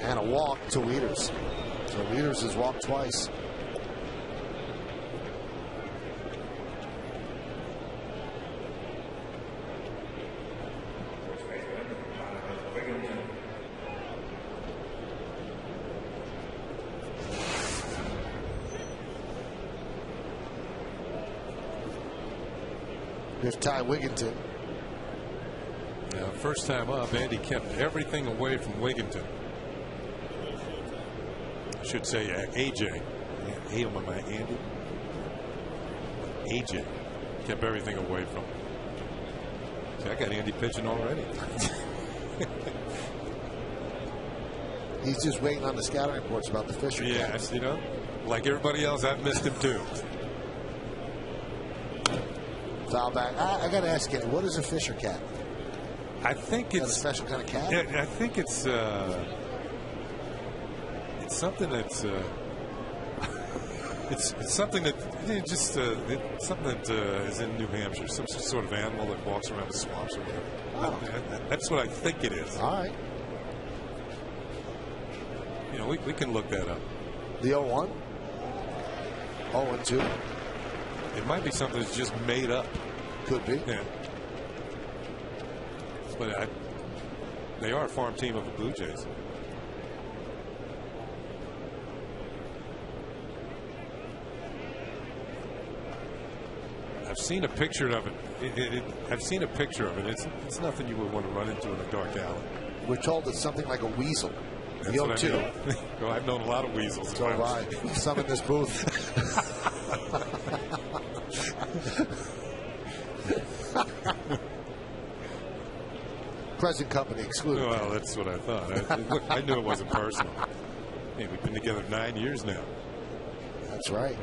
And a walk to Wieters. So Wieters has walked twice. Here's Ty Wigginton. First time up, Andy kept everything away from Wigginton. I should say AJ. Hate him on my Andy. AJ kept everything away from him. See, I got Andy pitching already. He's just waiting on the scouting reports about the Fisher. Yes, you know, like everybody else, I've missed him too. Foul back. I got to ask you, what is a Fisher cat? I think it's a special kind of cat. Yeah, I think it's something that's it's something that just it's something that is in New Hampshire, some sort of animal that walks around the swamps or whatever. Oh. That's what I think it is. All right. You know, we can look that up. The 0-1, 0-2. It might be something that's just made up. Could be. Yeah. But they are a farm team of the Blue Jays. I've seen a picture of it. I've seen a picture of it. It's nothing you would want to run into in a dark alley. We're told it's something like a weasel. That's what I mean. Well, I've known a lot of weasels. So have I. Some in this booth. Present company excluded. Well, that's what I thought. I knew it wasn't personal. Hey, we've been together 9 years now. That's right.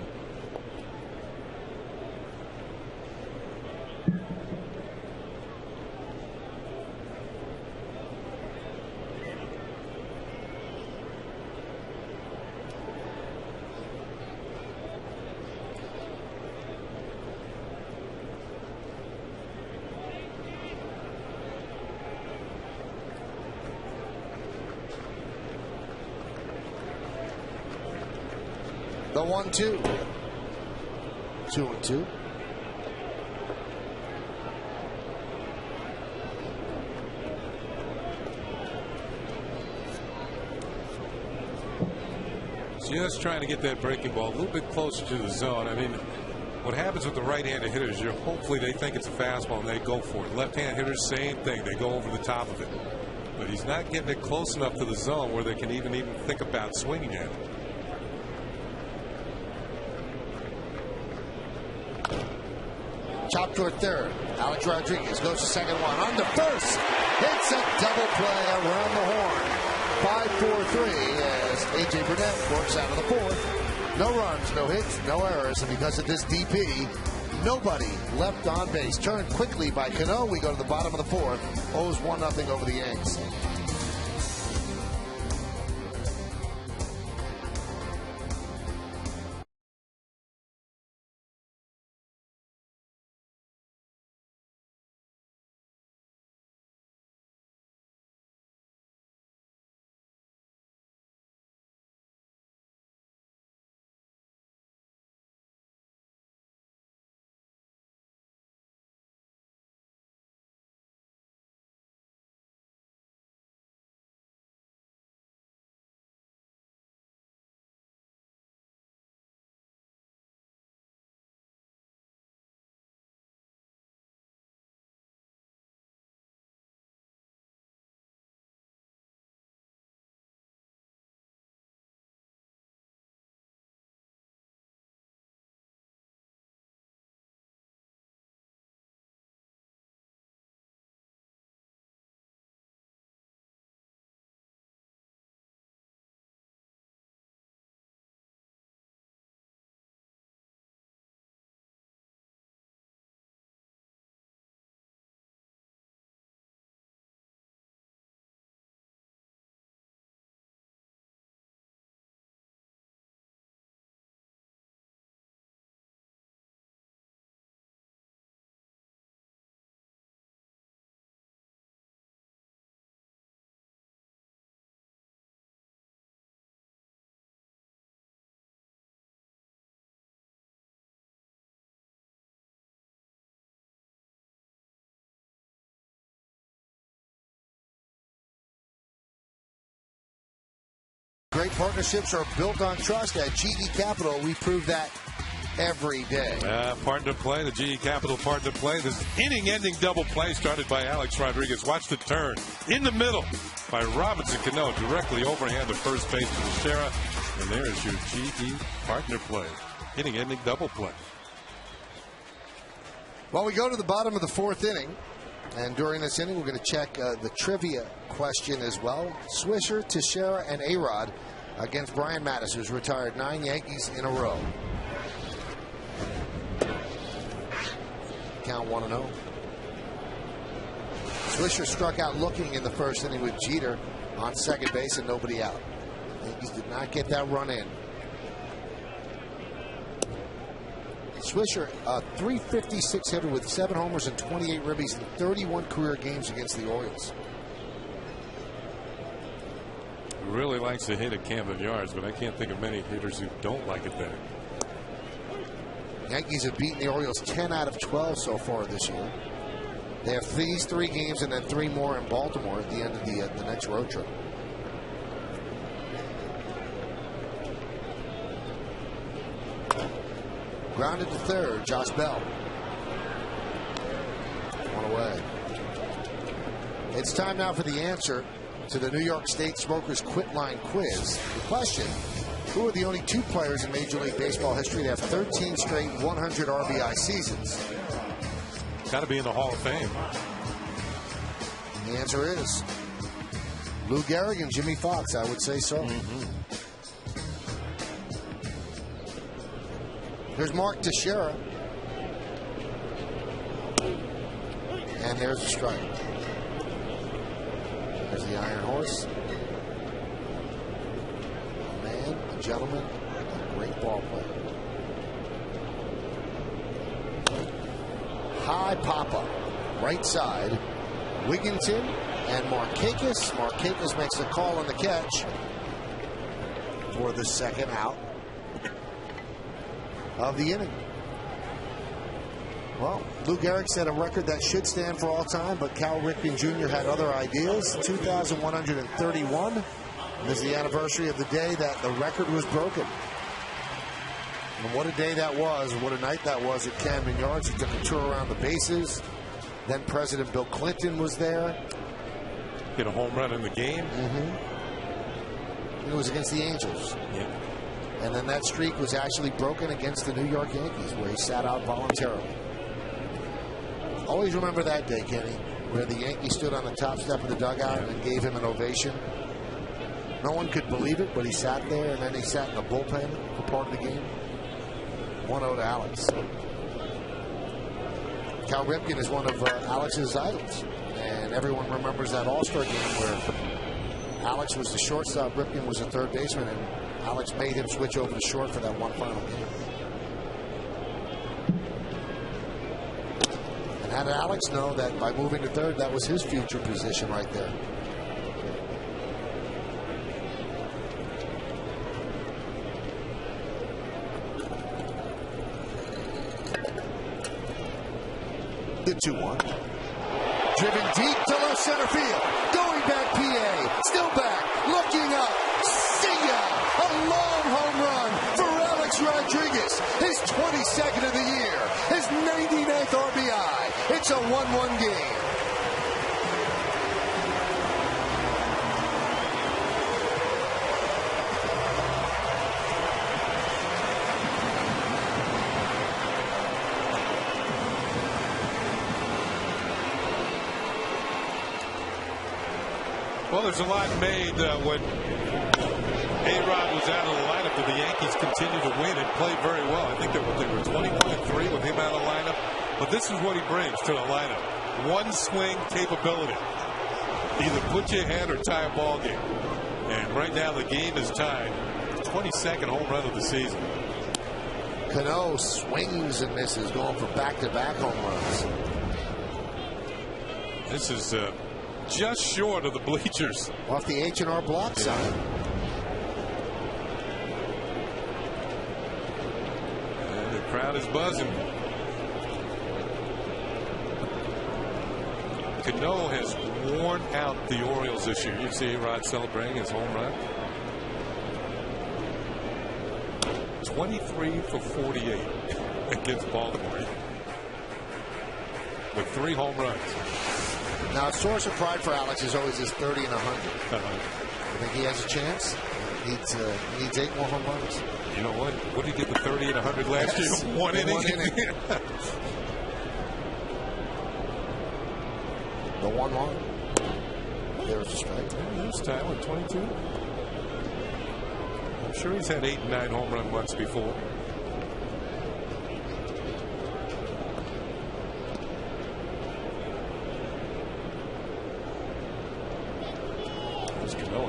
The 1-2. 2-2. Just trying to get that breaking ball a little bit closer to the zone. I mean, what happens with the right-handed hitters, hopefully they think it's a fastball and they go for it. Left-hand hitters, same thing. They go over the top of it. But he's not getting it close enough to the zone where they can even think about swinging at it. Chop toward third. Alex Rodriguez goes to second one. On to first. Hits a double play around the horn. 5-4-3 as A.J. Burnett works out of the fourth. No runs, no hits, no errors. And because of this DP, nobody left on base. Turned quickly by Cano. We go to the bottom of the fourth. O's 1-0 over the Yanks. Great partnerships are built on trust. At GE Capital, we prove that every day. Partner play, the GE Capital partner play. This inning-ending double play started by Alex Rodriguez. Watch the turn in the middle by Robinson Cano, directly overhand to first base to Teixeira. And there is your GE partner play, inning-ending double play. Well, we go to the bottom of the fourth inning. And during this inning, we're going to check the trivia question as well. Swisher, Teixeira, and A-Rod against Brian Mattis, who's retired 9 Yankees in a row. Count 1-0. Swisher struck out looking in the first inning with Jeter on second base and nobody out. Yankees did not get that run in. Swisher, a .356 hitter with 7 homers and 28 ribbies in 31 career games against the Orioles. Really likes to hit at Camden Yards, but I can't think of many hitters who don't like it there. Yankees have beaten the Orioles 10 out of 12 so far this year. They have these 3 games and then 3 more in Baltimore at the end of the next road trip. Grounded to third, Josh Bell. 1 away. It's time now for the answer to the New York State Smokers Quit Line Quiz. The question: who are the only 2 players in Major League Baseball history to have 13 straight 100 RBI seasons? Got to be in the Hall of Fame. And the answer is Lou Gehrig and Jimmy Foxx. I would say so. Here's Mark Teixeira. And there's a strike. There's the Iron Horse. A man, a gentleman, a great ball player. High pop-up. Right side. Wigginton and Markakis. Markakis makes the call on the catch for the second out of the inning. Well, Lou Gehrig set a record that should stand for all time, but Cal Ripken Jr. had other ideas. 2,131 is the anniversary of the day that the record was broken. And what a day that was, and what a night that was at Camden Yards. He took a tour around the bases. Then President Bill Clinton was there. Hit a home run in the game. It was against the Angels. Yeah. And then that streak was actually broken against the New York Yankees, where he sat out voluntarily. Always remember that day, Kenny, where the Yankees stood on the top step of the dugout and gave him an ovation. No one could believe it, but he sat there, and then he sat in the bullpen for part of the game. 1-0 to Alex. Cal Ripken is one of Alex's idols, and everyone remembers that All-Star game where Alex was the shortstop, Ripken was the third baseman, and Alex made him switch over to short for that one final game. And how did Alex know that by moving to third, that was his future position right there? The 2-1. Driven deep to left center field. Going back PA. Still back. Looking up. See ya! A long home run for Alex Rodriguez. His 22nd of the year. His 99th RBI. It's a 1-1 game. Well, there's a lot made when A-Rod was out of the lineup, but the Yankees continued to win and played very well. I think they were 21-3 with him out of the lineup. But this is what he brings to the lineup. One swing capability. Either put you ahead or tie a ball game. And right now the game is tied. 22nd home run of the season. Cano swings and misses, going for back-to-back home runs. This is just short of the bleachers. Off the H&R Block side. And the crowd is buzzing. Cano has worn out the Orioles this year. You see A-Rod celebrating his home run. 23 for 48 against Baltimore with 3 home runs. Now, a source of pride for Alex is always his 30 and 100. I think he has a chance. He needs 8 more home runs. You know what? What did he get the 30 and 100 last year? One inning. The 1-1. There's a strike. Here's Tyler, 22. I'm sure he's had 8 and 9 home run months before.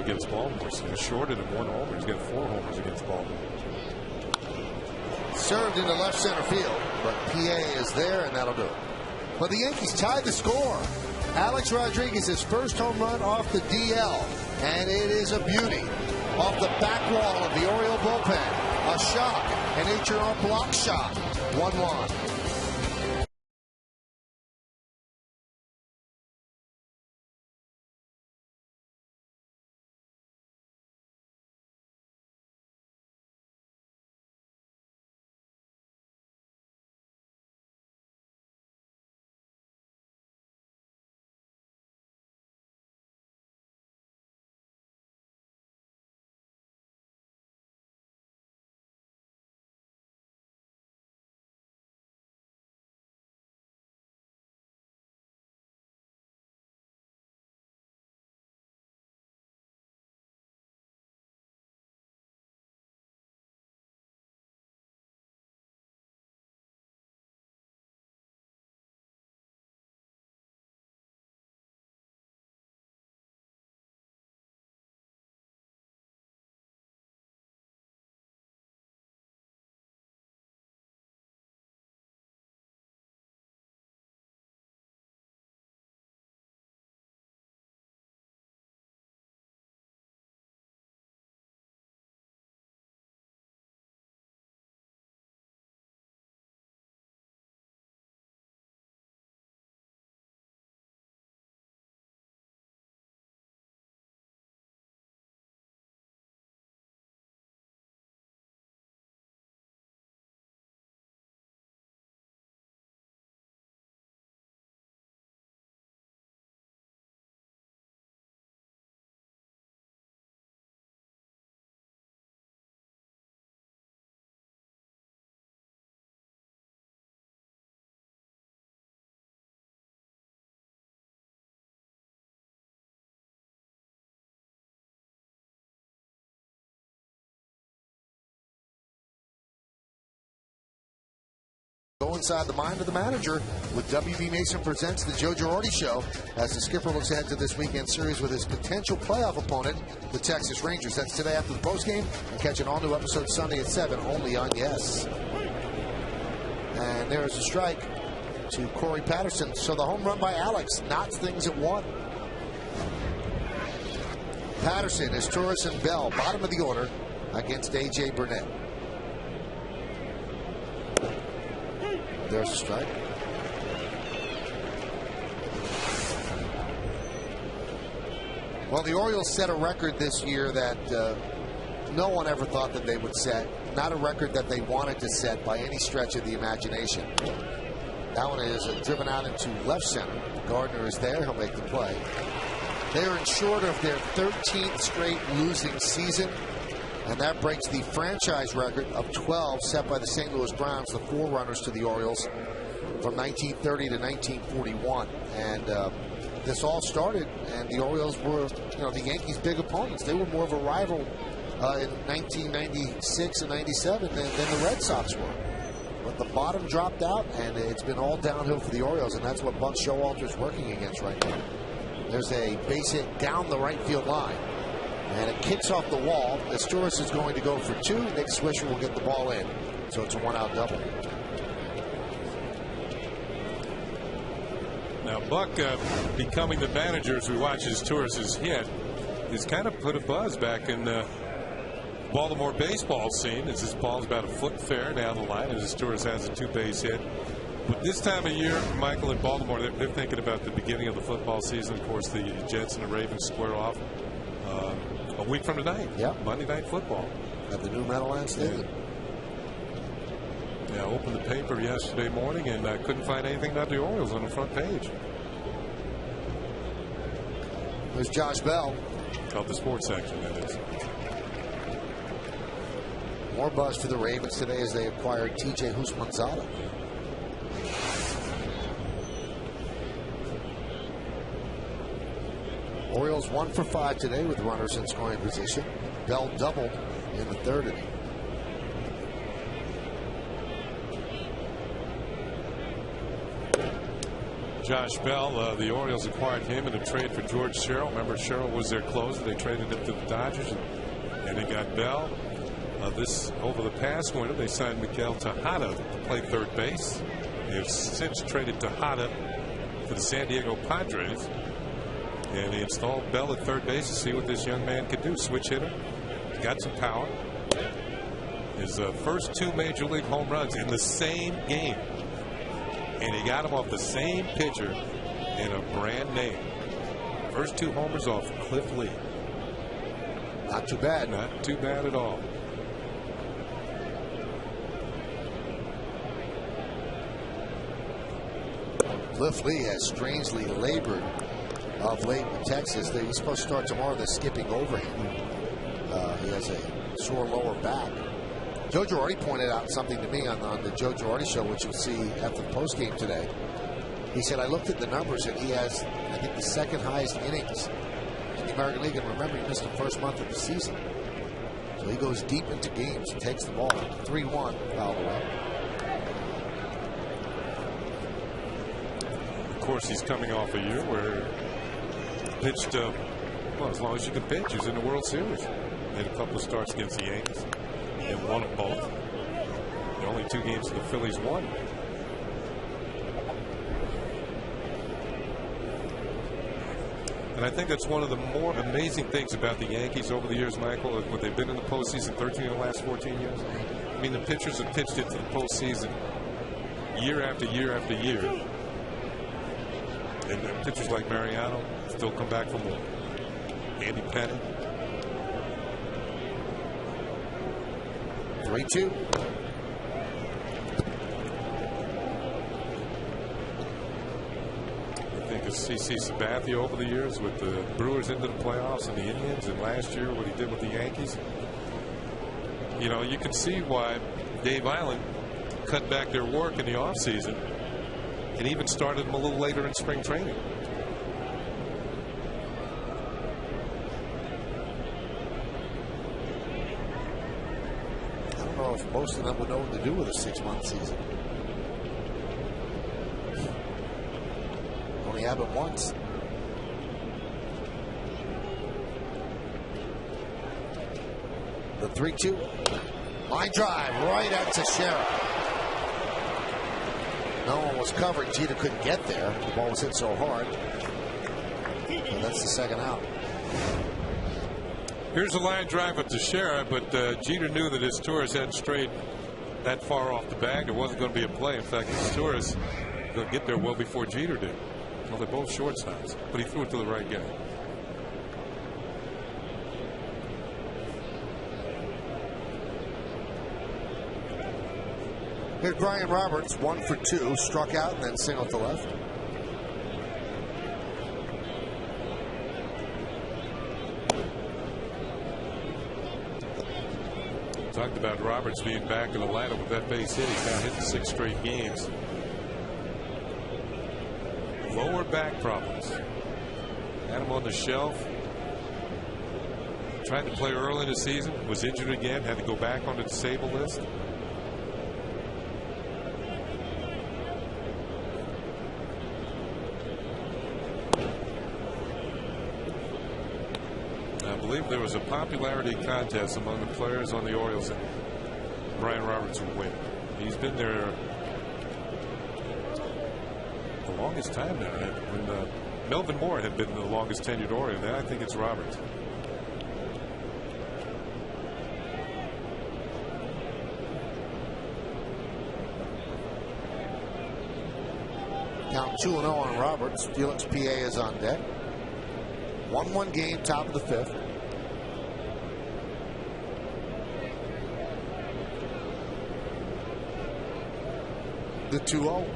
Against Baltimore. He's shorted him 1 homer. He's got 4 homers against Baltimore. Served into left center field, but PA is there, and that'll do it. But the Yankees tied the score. Alex Rodriguez's first home run off the DL, and it is a beauty. Off the back wall of the Oriole bullpen. A shot, an H.R. block shot. 1-1. Go inside the mind of the manager with WB Mason presents the Joe Girardi Show as the skipper looks ahead to this weekend series with his potential playoff opponent, the Texas Rangers. That's today after the postgame. And catch an all-new episode Sunday at 7 only on Yes. And there's a strike to Corey Patterson. So the home run by Alex knots things at 1. Patterson is Torres and Bell, bottom of the order against A.J. Burnett. There's a strike. Well, the Orioles set a record this year that no one ever thought that they would set. Not a record that they wanted to set by any stretch of the imagination. That one is driven out into left center. Gardner is there. He'll make the play. They're insured of their 13th straight losing season. And that breaks the franchise record of 12 set by the St. Louis Browns, the forerunners to the Orioles, from 1930 to 1941. And this all started, and the Orioles were, the Yankees' big opponents. They were more of a rival in 1996 and 97 than the Red Sox were. But the bottom dropped out, and it's been all downhill for the Orioles, and that's what Buck Showalter is working against right now. There's a base hit down the right field line. And it kicks off the wall. Esturris is going to go for 2. Nick Swisher will get the ball in. So it's a 1-out double. Now, Buck becoming the manager as we watch his Esturris' hit has kind of put a buzz back in the Baltimore baseball scene as this ball's about a foot fair down the line as Esturris has a 2-base hit. But this time of year, Michael, in Baltimore, they're thinking about the beginning of the football season. Of course, the Jets and the Ravens square off. A week from tonight, Monday Night Football at the new Meadowlands Stadium. Yeah, I opened the paper yesterday morning and I couldn't find anything about the Orioles on the front page. There's Josh Bell. Of the sports section, that is. More buzz for the Ravens today as they acquired T.J. Houshmandzadeh. Orioles 1 for 5 today with runners in scoring position. Bell doubled in the third inning. Josh Bell, the Orioles acquired him in a trade for George Sherrill. Remember, Sherrill was their closer. They traded him to the Dodgers, and they got Bell. Over the past winter, they signed Miguel Tejada to play third base. They have since traded Tejada to the San Diego Padres, and they installed Bell at third base to see what this young man could do. Switch hitter, he's got some power. His first 2 major league home runs in the same game. And he got him off the same pitcher in a brand name. First 2 homers off Cliff Lee. Not too bad. Not too bad at all. Cliff Lee has strangely labored of late in Texas. He's supposed to start tomorrow. They're skipping over him. He has a sore lower back. Joe Girardi pointed out something to me on the Joe Girardi show, which you'll see after the postgame today. He said, I looked at the numbers, and he has, I think, the second highest innings in the American League. And remember, he missed the first month of the season. So he goes deep into games and takes the ball. 3-1, foul away. Of course, he's coming off a year where he pitched, well, as long as you can pitch. He was in the World Series. Made a couple of starts against the Yankees. And won them both. The only 2 games the Phillies won. And I think that's one of the more amazing things about the Yankees over the years, Michael, when they've been in the postseason 13 of the last 14 years. I mean, the pitchers have pitched into the postseason year after year after year. And pitchers like Mariano still come back for more. Andy Pettit. 3-2. I think of CC Sabathia over the years with the Brewers into the playoffs and the Indians, and last year what he did with the Yankees. You know, you can see why Dave Island cut back their work in the offseason and even started them a little later in spring training. If most of them would know what to do with a 6-month season. Only have it once. The 3-2. Line drive right at Teixeira. No one was covering. Jeter couldn't get there. The ball was hit so hard. And that's the second out. Here's a line drive at Teixeira, but Jeter knew that his Torres hadn't strayed that far off the bag. There wasn't going to be a play. In fact, his Torres going to get there well before Jeter did. Well, they're both shortstops, but he threw it to the right guy. Here's Brian Roberts, 1 for 2, struck out and then singled to left. Talked about Roberts being back in the lineup with that base hit. He's now hit the 6 straight games. Lower back problems. Had him on the shelf. Tried to play early in the season. Was injured again. Had to go back on the disabled list. I believe there was a popularity contest among the players on the Orioles that Brian Roberts would win. He's been there the longest time now. When Melvin Moore had been the longest tenured Oriole, then I think it's Roberts. Count 2-0 on Roberts. Felix PA is on deck. 1-1 game, top of the 5th. The 2-0.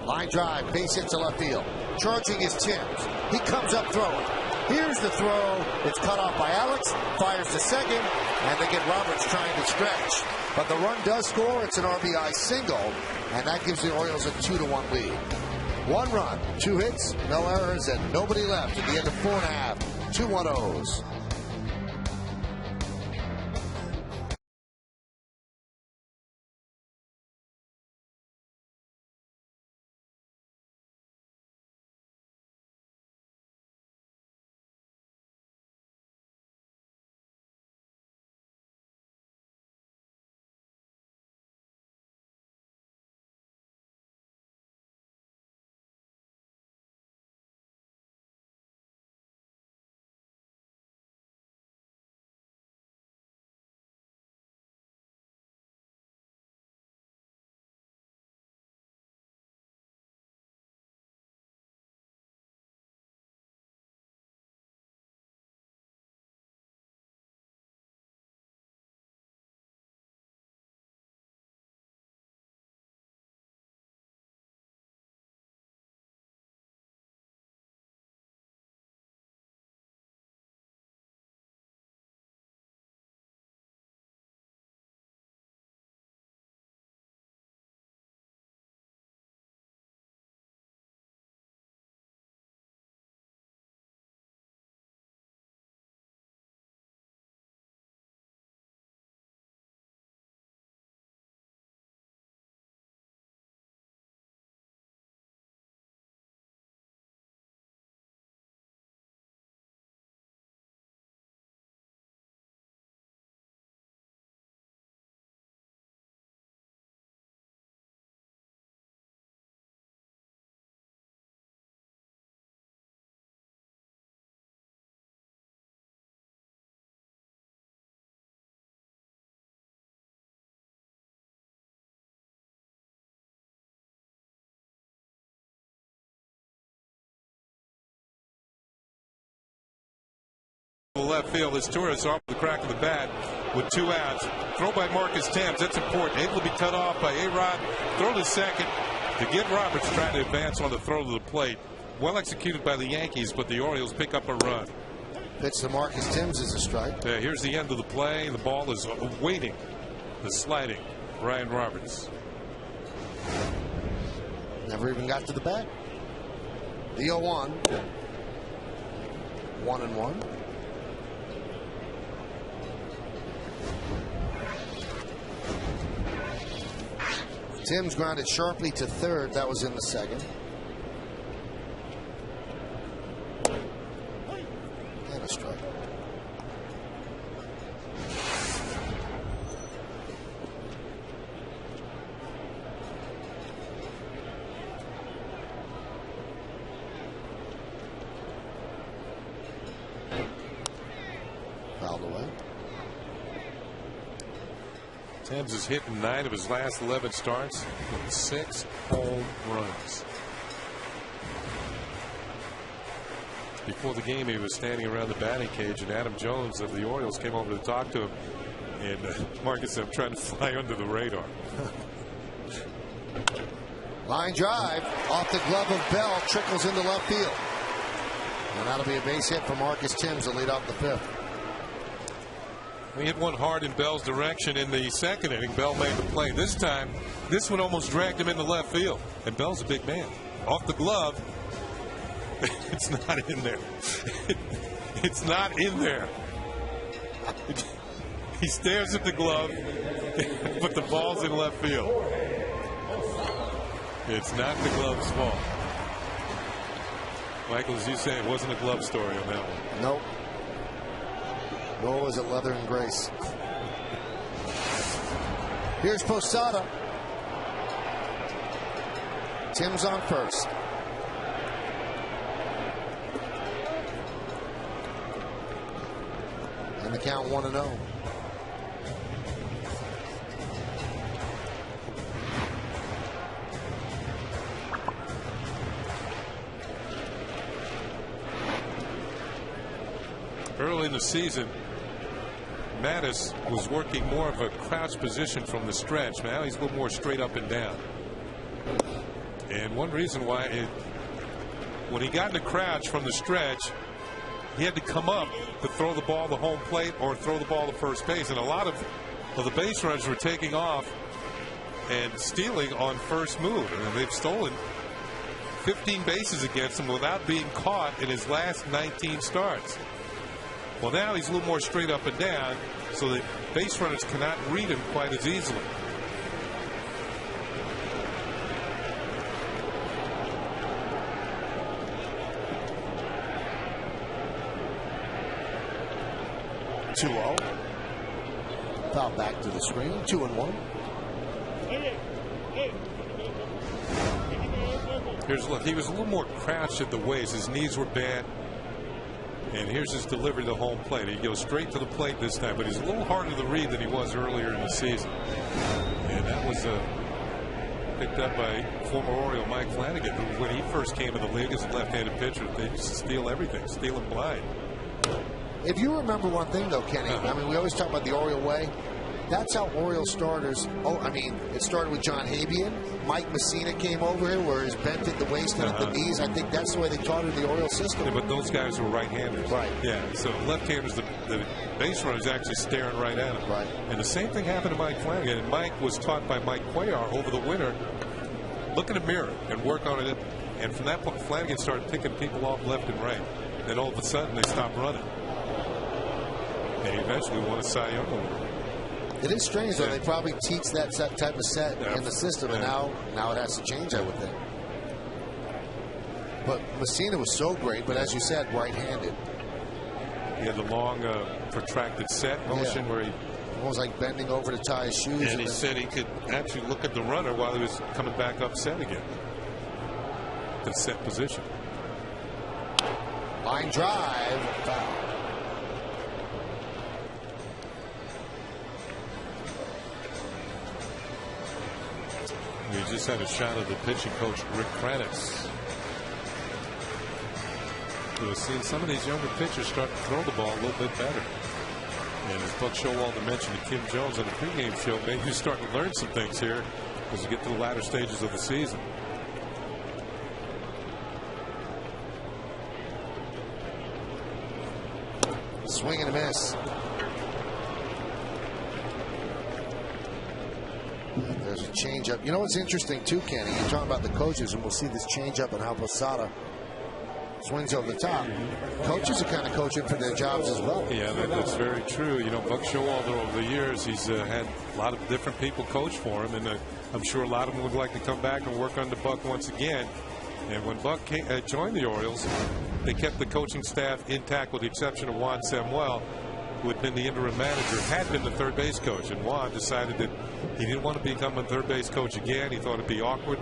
Line drive, base hit to left field. Charging is Timms. He comes up throwing. Here's the throw. It's cut off by Alex. Fires to second. And they get Roberts trying to stretch. But the run does score. It's an RBI single. And that gives the Orioles a 2-1 lead. 1 run, 2 hits, no errors, and nobody left at the end of 4.5. 2 1-0s. Left field as Torres off the crack of the bat with 2 outs. Throw by Marcus Thames. That's important. Able to be cut off by A-Rod. Throw to second to get Roberts trying to advance on the throw to the plate. Well executed by the Yankees, but the Orioles pick up a run. Pitch to Marcus Thames is a strike. Yeah, here's the end of the play. The ball is waiting. The sliding Ryan Roberts. Never even got to the bat. The 0-1. 1-1. Timms grounded sharply to third. That was in the second. And a strike. Fouled away. Thames has hit 9 of his last 11 starts with 6 home runs. Before the game, he was standing around the batting cage, and Adam Jones of the Orioles came over to talk to him. And Marcus said, I'm trying to fly under the radar. Line drive off the glove of Bell, trickles into left field. And that'll be a base hit for Marcus Timms to lead off the 5th. He hit one hard in Bell's direction in the second inning. Bell made the play. This time, this one almost dragged him into left field. And Bell's a big man. Off the glove. It's not in there. It's not in there. He stares at the glove, but the ball's in left field. It's not the glove's fault. Michael, as you say, it wasn't a glove story on that one. Nope. Nor was it leather and grace. Here's Posada. Timms on first. And the count 1-0. Early in the season, Mattis was working more of a crouch position from the stretch. Now he's a little more straight up and down. And one reason why, when he got in the crouch from the stretch, he had to come up to throw the ball to home plate or throw the ball to first base. And a lot of the base runners were taking off and stealing on first move. And they've stolen 15 bases against him without being caught in his last 19 starts. Well, now he's a little more straight up and down, so the base runners cannot read him quite as easily. Foul back to the screen. 2-1. Here's look. He was a little more crouched at the waist. His knees were bent. And here's his delivery to home plate. He goes straight to the plate this time, but he's a little harder to read than he was earlier in the season. And that was picked up by former Oriole Mike Flanagan, who, when he first came in the league as a left-handed pitcher, they used to steal everything, steal him blind. If you remember one thing, though, Kenny, I mean, we always talk about the Oriole way. That's how Oriole starters, it started with John Habian. Mike Messina came over here where he's bent at the waist and at the knees. I think that's the way they taught in the Oriole system. Yeah, but those guys were right-handers. Right. Yeah, so left-handers, the base runner is actually staring right at him. Right. And the same thing happened to Mike Flanagan. And Mike was taught by Mike Cuellar over the winter, look in the mirror and work on it. And from that point, Flanagan started picking people off left and right. Then all of a sudden, they stopped running. And he eventually won a Cy Young Award. It is strange, though. They probably teach that type of set in the system, and now it has to change, I would think. But Messina was so great, but as you said, right-handed. He had the long, protracted set motion where he almost like bending over to tie his shoes. And he said he could actually look at the runner while he was coming back up set again. The set position. Line drive, foul. We just had a shot of the pitching coach, Rick Kranitz. We've seen some of these younger pitchers start to throw the ball a little bit better. And as Buck Showalter mentioned to Kim Jones on the pregame show, maybe you're starting to learn some things here as you get to the latter stages of the season. Swing and a miss. There's a changeup. You know what's interesting too, Kenny? You're talking about the coaches, and we'll see this changeup and how Posada swings over the top. Coaches are kind of coaching for their jobs as well. Yeah, that's very true. You know, Buck Showalter over the years, he's had a lot of different people coach for him, and I'm sure a lot of them would like to come back and work under Buck once again. And when Buck joined the Orioles, they kept the coaching staff intact with the exception of Juan Samuel, who had been the interim manager, had been the third base coach. And Juan decided that he didn't want to become a third base coach again. He thought it'd be awkward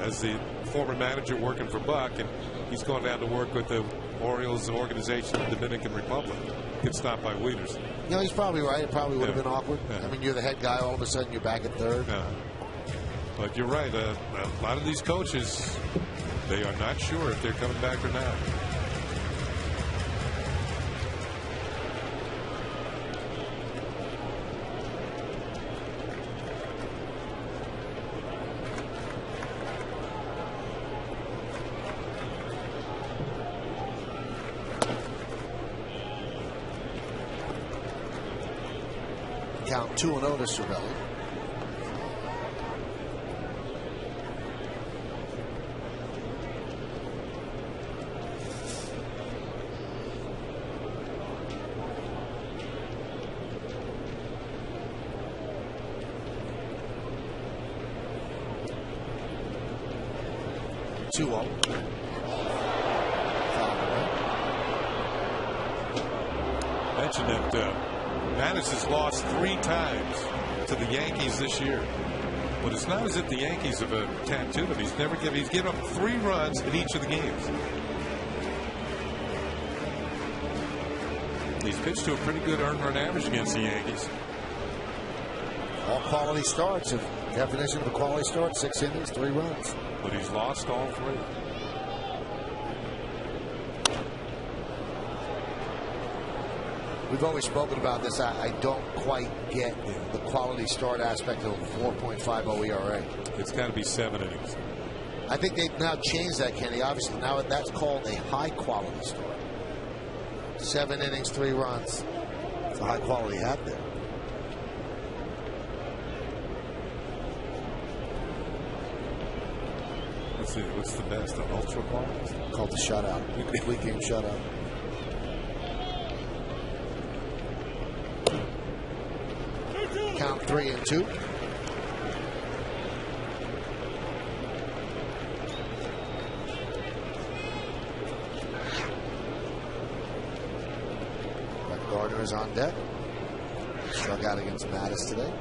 as the former manager working for Buck. And he's gone down to work with the Orioles organization in the Dominican Republic. Get stopped by Wieters. You know, he's probably right. It probably would have been awkward. I mean, you're the head guy. All of a sudden, you're back at third. But you're right. A lot of these coaches, they are not sure if they're coming back or not. Count 2-0 to Cervelli. Mentioned that Manis has lost 3 times to the Yankees this year. But it's not as if the Yankees have tattooed him. He's given up 3 runs in each of the games. He's pitched to a pretty good earned run average against the Yankees. All quality starts. Definition of a quality start: 6 innings, 3 runs. But he's lost all 3. We've always spoken about this. I don't quite get the quality start aspect of 4.50 ERA. It's got to be 7 innings. I think they've now changed that, Kenny. Obviously, now that's called a high quality start. 7 innings, 3 runs. It's a high quality hat there. What's the best? An ultra ball? Called the shutout. Complete game shutout. Count 3-2. Gardner is on deck. Struck out against Mattis today.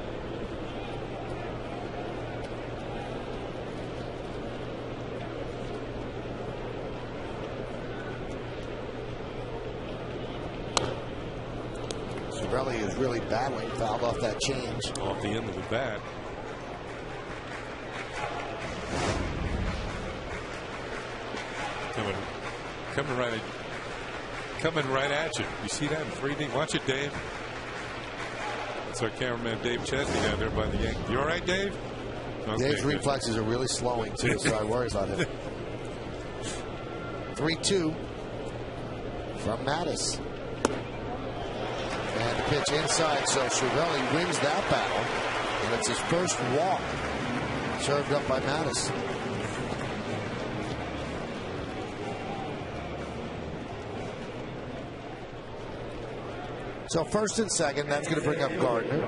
Cervelli is really battling, fouled off that change. Off the end of the bat. Coming right at you. You see that in 3D? Watch it, Dave. That's our cameraman, Dave Chesney, down there by the Yankees. You all right, Dave? Okay, Dave's reflexes are really slowing, too, so I worry about him. 3-2 from Mattis. And the pitch inside, so Cervelli wins that battle. And it's his first walk served up by Mattis. So first and second, that's going to bring up Gardner.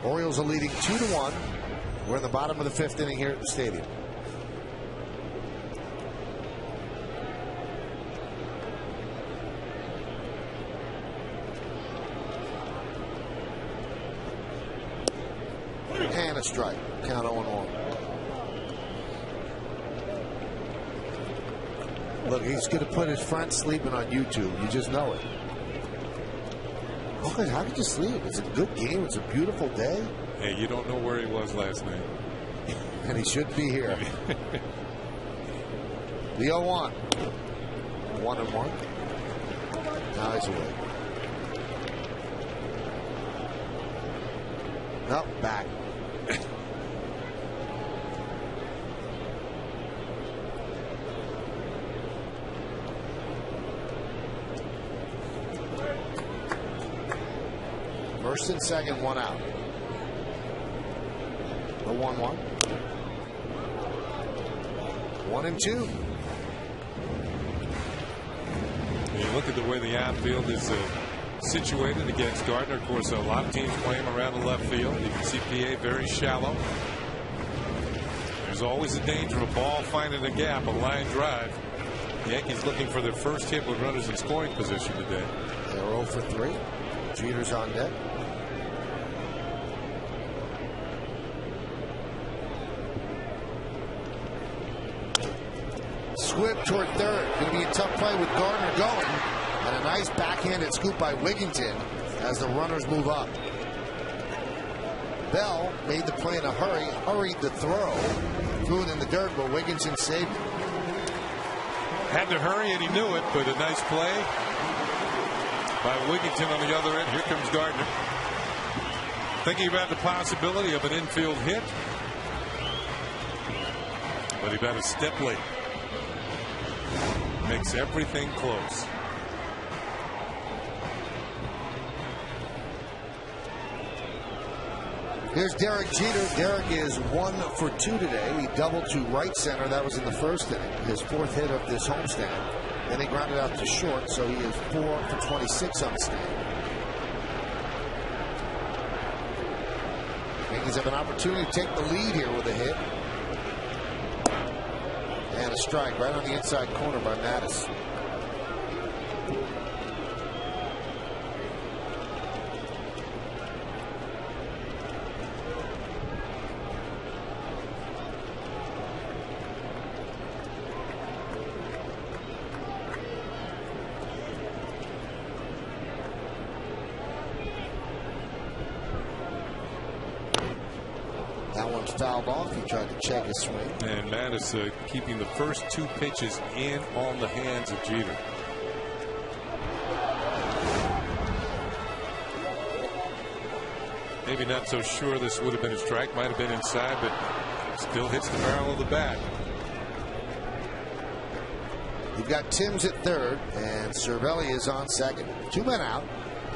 Orioles are leading 2-1. We're in the bottom of the 5th inning here at the stadium. And a strike. Count 0-1. Look, he's going to put his friend sleeping on YouTube. You just know it. Okay, how could you sleep? It's a good game. It's a beautiful day. Hey, you don't know where he was last night. And he should be here. The 0-1. 1-1. Now he's away. Nope, back. First and second, one out. The 1-1. 1-2. You look at the way the outfield is situated against Gardner. Of course, a lot of teams play him around the left field. You can see PA very shallow. There's always a danger of a ball finding a gap, a line drive. The Yankees looking for their first hit with runners in scoring position today. They're 0 for 3. Jeter's on deck. Swift toward third. Going to be a tough play with Gardner going. And a nice backhanded scoop by Wigginton as the runners move up. Bell made the play in a hurry, hurried the throw, threw it in the dirt, but Wigginton saved it. Had to hurry and he knew it, but a nice play by Wigginton on the other end. Here comes Gardner. Thinking about the possibility of an infield hit, but he got a step late. Makes everything close. Here's Derek Jeter. Derek is 1 for 2 today. He doubled to right center. That was in the first inning. His 4th hit of this homestand. Then he grounded out to short, so he is 4 for 26 on the stand. Yankees have an opportunity to take the lead here with a hit. And a strike right on the inside corner by Mattis. That one's fouled off. He tried to check his swing. And Mattis keeping the first 2 pitches in on the hands of Jeter. Maybe not so sure this would have been a strike. Might have been inside, but still hits the barrel of the bat. He You've got Timms at third, and Cervelli is on second. 2 men out.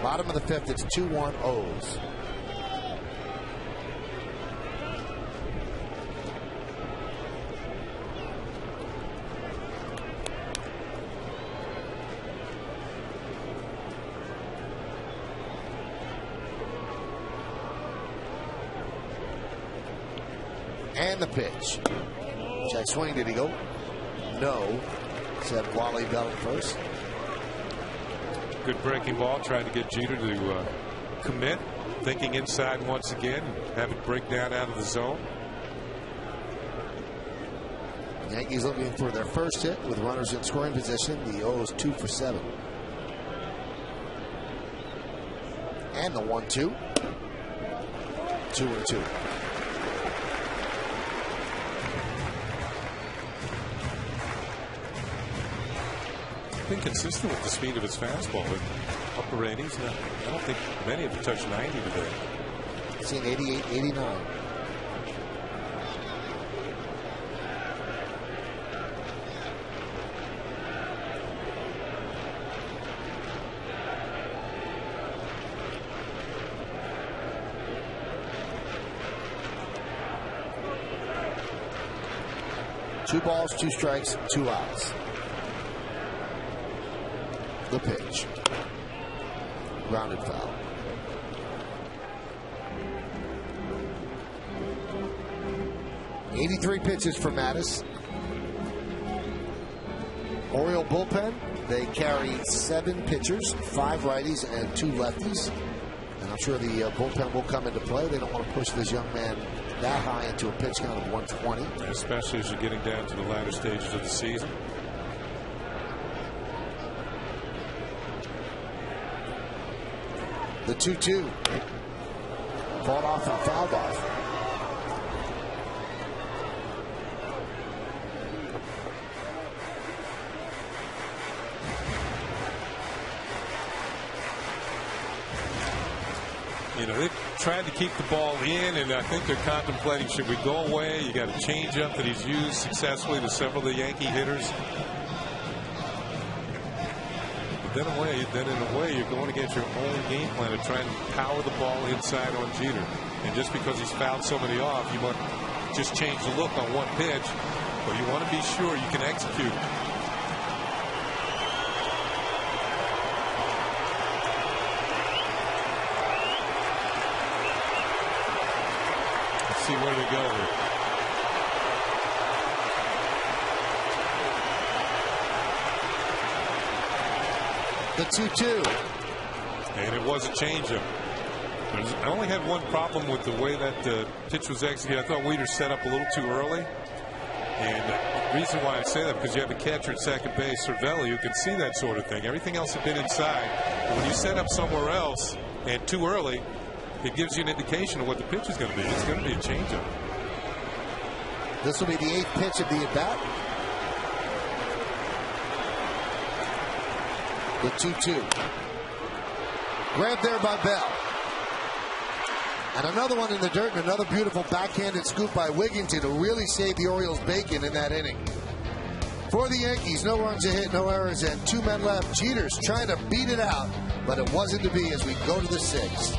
Bottom of the fifth, it's 2-1 O's. And the pitch. Check swing. Did he go? No. Said Wally Bell at first. Good breaking ball. Trying to get Jeter to commit. Thinking inside once again. Have it break down out of the zone. Yankees looking for their first hit with runners in scoring position. The O's 2 for 7. And the 1-2. 2-2. Been consistent with the speed of his fastball with upper 80s. Now, I don't think many of them touched 90 today. Seen 88, 89. Two balls, 2 strikes, 2 outs. The pitch. Grounded foul. '83 pitches for Mattis. Oriole bullpen, they carry 7 pitchers, 5 righties and 2 lefties. And I'm sure the bullpen will come into play. They don't want to push this young man that high into a pitch count of 120. Especially as you're getting down to the latter stages of the season. The 2-2. Fought off and fouled off. You know, they're trying to keep the ball in, and I think they're contemplating, should we go away? You got a changeup that he's used successfully to several of the Yankee hitters. Then in a way, you're going against your own game plan of trying to power the ball inside on Jeter. And just because he's fouled somebody off, you want to just change the look on one pitch, but you want to be sure you can execute. Let's see where they go here. The 2-2. And it was a changeup. I only had one problem with the way that pitch was executed. I thought Weeder set up a little too early. And the reason why I say that, because you have a catcher at second base, Cervelli, who can see that sort of thing. Everything else had been inside. But when you set up somewhere else and too early, it gives you an indication of what the pitch is going to be. It's going to be a changeup. This will be the 8th pitch of the at-bat. The 2-2. Grabbed there by Bell. And another one in the dirt, and another beautiful backhanded scoop by Wigginton to really save the Orioles bacon in that inning. For the Yankees, no runs a hit, no errors, and 2 men left. Jeter's trying to beat it out, but it wasn't to be as we go to the 6th.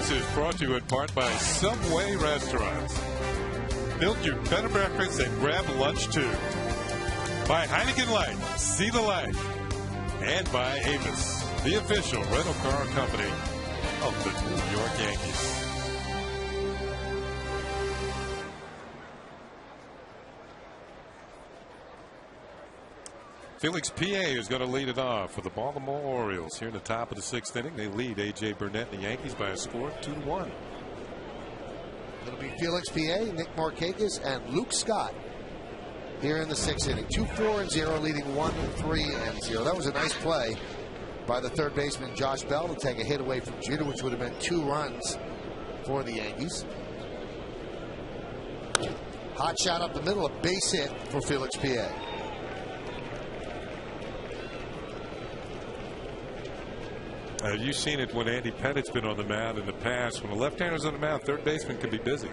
Sports is brought to you in part by Subway Restaurants. Build your better breakfast and grab lunch too. By Heineken Light, see the light. And by Avis, the official rental car company of the New York Yankees. Felix PA is going to lead it off for the Baltimore Orioles here in the top of the 6th inning. They lead A.J. Burnett and the Yankees by a score of 2-1. It'll be Felix PA, Nick Markakis, and Luke Scott here in the 6th inning. 2-4-0, leading 1-3-0. That was a nice play by the third baseman Josh Bell to take a hit away from Jeter, which would have been 2 runs for the Yankees. Hot shot up the middle, a base hit for Felix PA. You've seen it when Andy Pettit's been on the mound in the past. When a left-hander's on the mound, third baseman can be busy.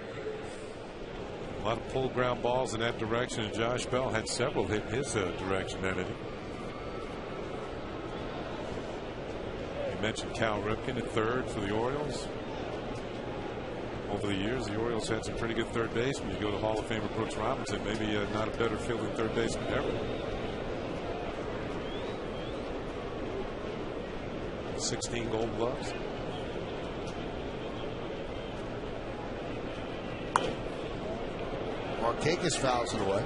A lot of pull ground balls in that direction, and Josh Bell had several hit his direction that inning. You mentioned Cal Ripken at third for the Orioles. Over the years, the Orioles had some pretty good third basemen. You go to Hall of Famer Brooks Robinson, maybe not a better fielding third baseman ever. 16 Gold Gloves. Markakis fouls it away.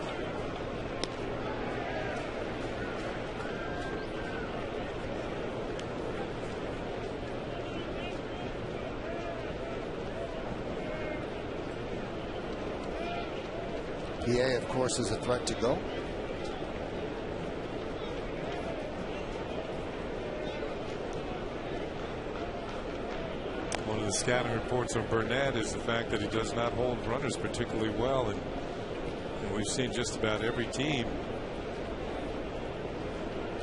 PA, of course, is a threat to go. One of the scouting reports on Burnett is the fact that he does not hold runners particularly well, and we've seen just about every team,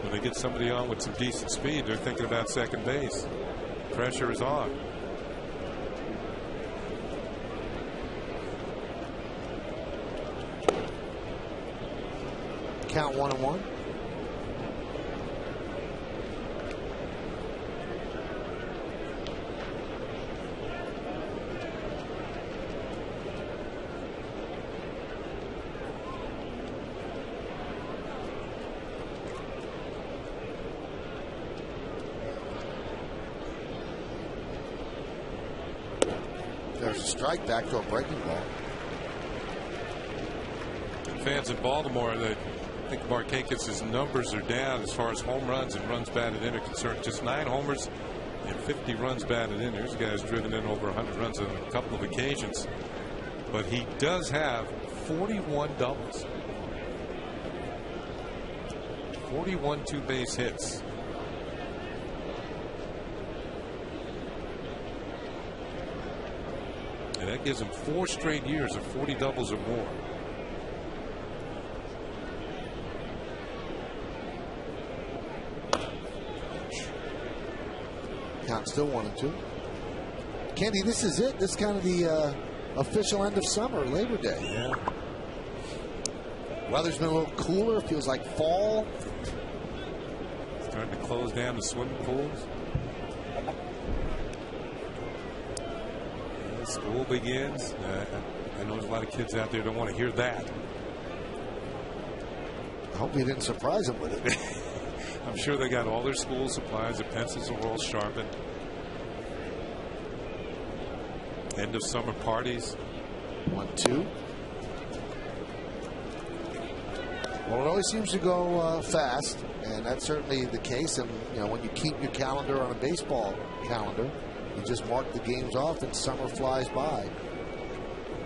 when they get somebody on with some decent speed, they're thinking about second base. Pressure is on. Count 1-1. There's a strike back to a breaking ball. Fans in Baltimore, they think Markakis' numbers are down as far as home runs and runs batted in are concerned. Just 9 homers and 50 runs batted in. There's a guy who's driven in over 100 runs on a couple of occasions. But he does have 41 doubles. 41 two-base hits. And that gives him 4 straight years of 40 doubles or more. Count still 1-2. Candy, this is it. This is kind of the official end of summer, Labor Day. Yeah. Weather's been a little cooler. Feels like fall. Starting to close down the swimming pools. School begins. I know there's a lot of kids out there who don't want to hear that. I hope you didn't surprise them with it. I'm sure they got all their school supplies. Their pencils are all sharpened. End of summer parties. 1-2. Well, it always seems to go fast, and that's certainly the case. And you know, when you keep your calendar on a baseball calendar, you just mark the games off, and summer flies by.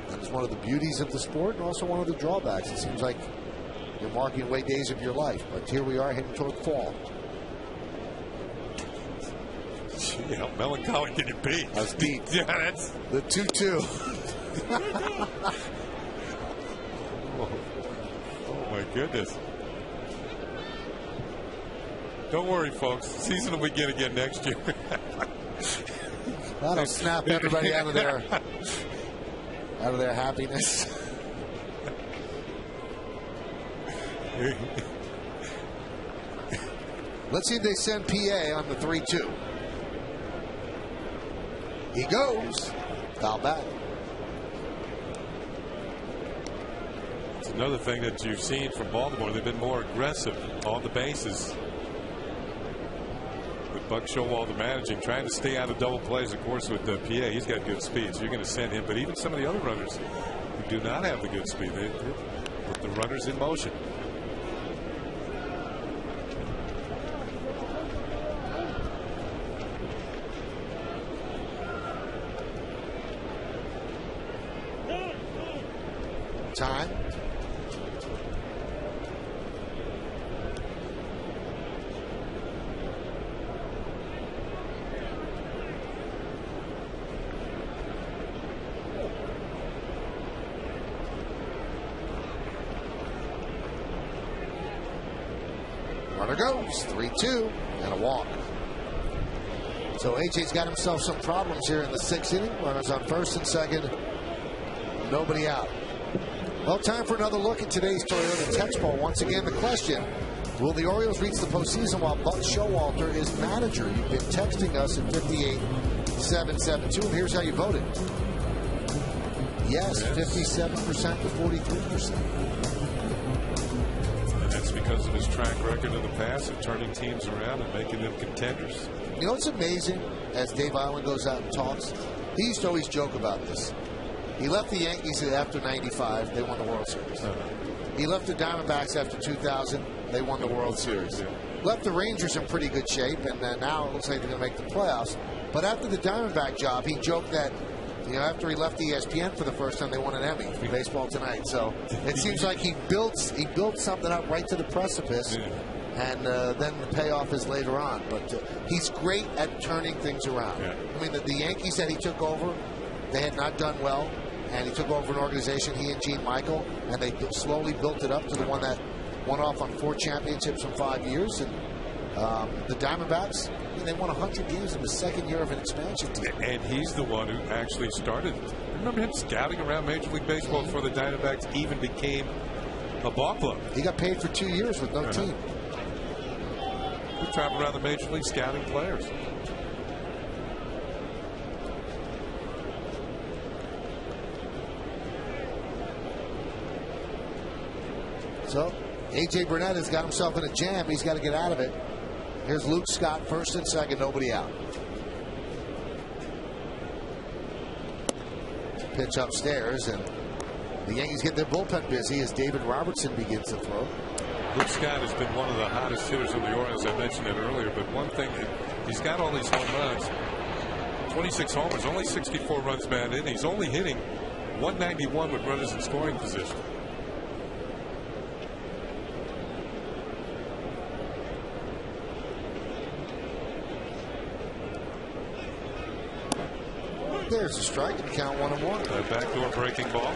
And it's one of the beauties of the sport, and also one of the drawbacks. It seems like you're marking away days of your life, but here we are heading toward fall. Gee, how melancholy can you be? That's deep. Yeah, that's the 2-2. Oh my goodness. Don't worry, folks. The season will begin again next year. That'll snap everybody out of their happiness. Let's see if they send PA on the 3-2. He goes. Foul back. It's another thing that you've seen from Baltimore. They've been more aggressive on the bases. With Buck Showalter managing, trying to stay out of double plays. Of course, with the PA, he's got good speed, so you're going to send him. But even some of the other runners who do not have the good speed, they put the runners in motion. Time. Runner goes. 3-2 and a walk. So AJ's got himself some problems here in the 6th inning. Runners on first and second. Nobody out. Well, time for another look at today's Toyota Text Poll. Once again, the question: will the Orioles reach the postseason while Buck Showalter is manager? You've been texting us at 58772, and here's how you voted. Yes, 57% to 43%. And that's because of his track record in the past of turning teams around and making them contenders. You know what's amazing? As Dave Island goes out and talks, he used to always joke about this. He left the Yankees after '95. They won the World Series. He left the Diamondbacks after 2000. They won the World Series. Left the Rangers in pretty good shape, and now it looks like they're going to make the playoffs. But after the Diamondback job, he joked that, after he left ESPN for the first time, they won an Emmy for Baseball Tonight. So it seems like he built something up right to the precipice, and then the payoff is later on. But he's great at turning things around. I mean, the Yankees that he took over, they had not done well. And he took over an organization, he and Gene Michael, and they slowly built it up to the one that won off on 4 championships in 5 years. And the Diamondbacks, they won 100 games in the 2nd year of an expansion team. And he's the one who actually started. Remember him scouting around Major League Baseball before the Diamondbacks even became a ball club? He got paid for 2 years with no team. He traveled around the Major League scouting players. So, A.J. Burnett has got himself in a jam. He's got to get out of it. Here's Luke Scott, first and second, nobody out. Pitch upstairs, and the Yankees get their bullpen busy as David Robertson begins to throw. Luke Scott has been one of the hottest hitters in the Orioles. I mentioned it earlier, but one thing, he's got all these home runs. 26 homers, only 64 runs batted in. He's only hitting 191 with runners in scoring position. There's a strike and count 1-1. A backdoor breaking ball.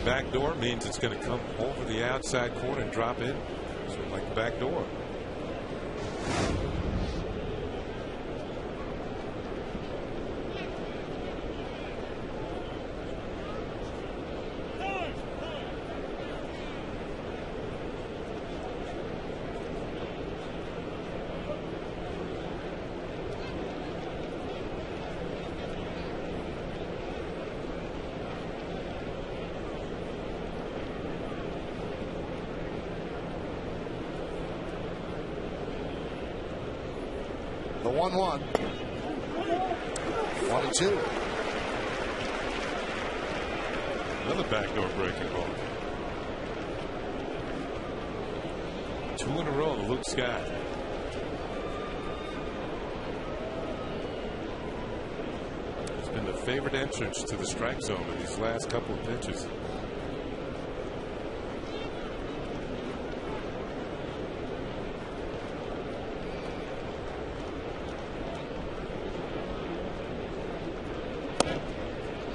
Backdoor means it's going to come over the outside corner and drop in. Sort of like the back door. The 1-1. 1-2. Another backdoor breaking ball. 2 in a row to Luke Scott. It's been the favorite entrance to the strike zone in these last couple of pitches.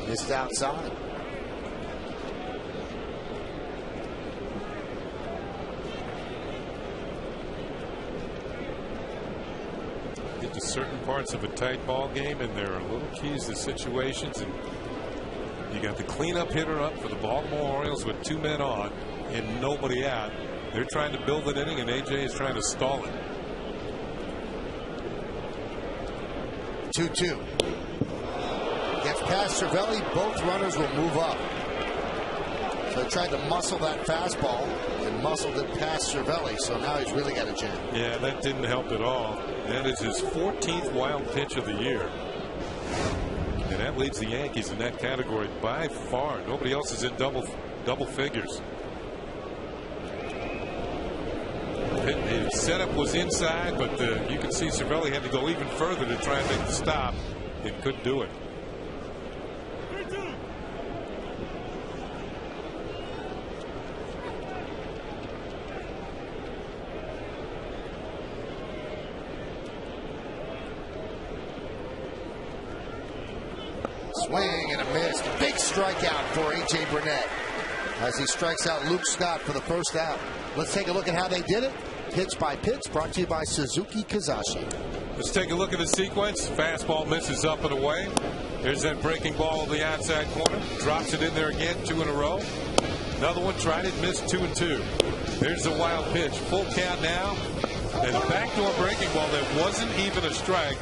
Missed outside. Get to certain parts of a tight ball game, and there are little keys to situations. And you got the cleanup hitter up for the Baltimore Orioles with 2 men on and nobody out. They're trying to build an inning, and AJ is trying to stall it. 2-2. Gets past Cervelli, both runners will move up. So they tried to muscle that fastball and muscled it past Cervelli, so now he's really got a jam. Yeah, that didn't help at all. That is his 14th wild pitch of the year. And that leads the Yankees in that category by far. Nobody else is in double figures. The setup was inside, but you can see Cervelli had to go even further to try and make the stop and couldn't do it. Swing and a miss. Big strikeout for A.J. Burnett as he strikes out Luke Scott for the first out. Let's take a look at how they did it. Pitch by pitch, brought to you by Suzuki Kazashi. Let's take a look at the sequence. Fastball misses up and away. There's that breaking ball on the outside corner. Drops it in there again, 2 in a row. Another one, tried it, missed 2 and 2. There's the wild pitch. Full count now. And a backdoor breaking ball that wasn't even a strike.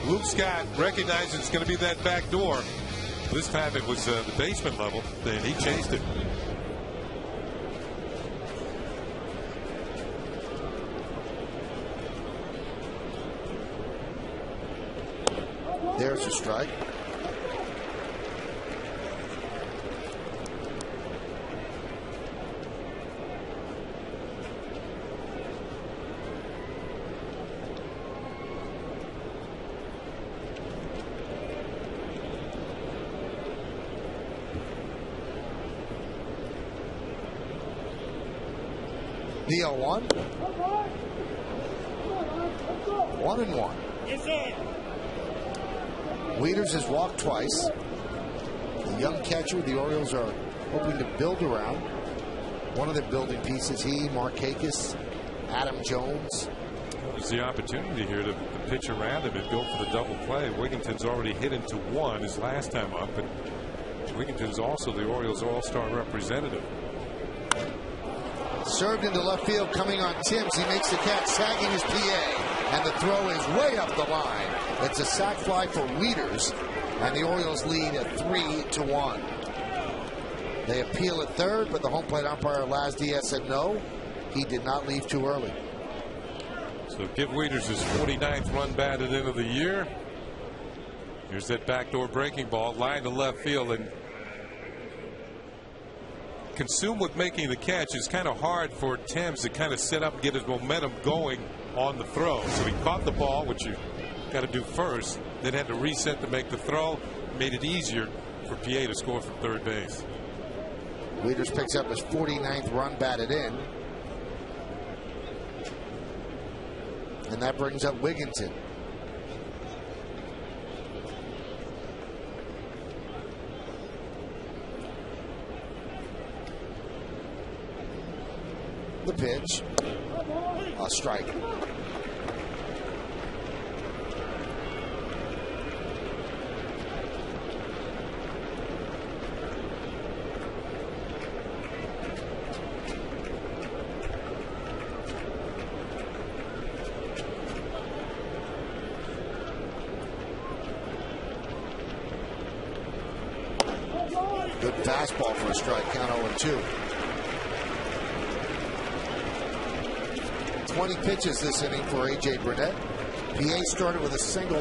Luke Scott recognizes it's going to be that back door. This time it was the basement level, and he chased it. There's a strike. The 0-1. 1-1. Yes, sir. Wieters has walked twice. The young catcher the Orioles are hoping to build around. One of their building pieces, he, Markakis, Adam Jones. There's the opportunity here to pitch around him and go for the double play. Wigginton's already hit into 1 his last time up, and Wigginton's also the Orioles All-Star representative. Served into left field, coming on Timms. He makes the catch, sagging his PA, and the throw is way up the line. It's a sac fly for Wieters, and the Orioles lead at 3-1. They appeal at third, but the home plate umpire Laz Diaz said no. He did not leave too early. So give Wieters his 49th run batted in of the year. Here's that backdoor breaking ball, line to left field, and consumed with making the catch. It's kind of hard for Timms to kind of set up and get his momentum going on the throw. So he caught the ball, which you got to do first, then had to reset to make the throw. Made it easier for PA to score from third base. Wieters picks up his 49th run batted in. And that brings up Wigginton. The pitch. A strike. Good fastball for a strike, count 0-2. 20 pitches this inning for A.J. Burnett. PA started with a single,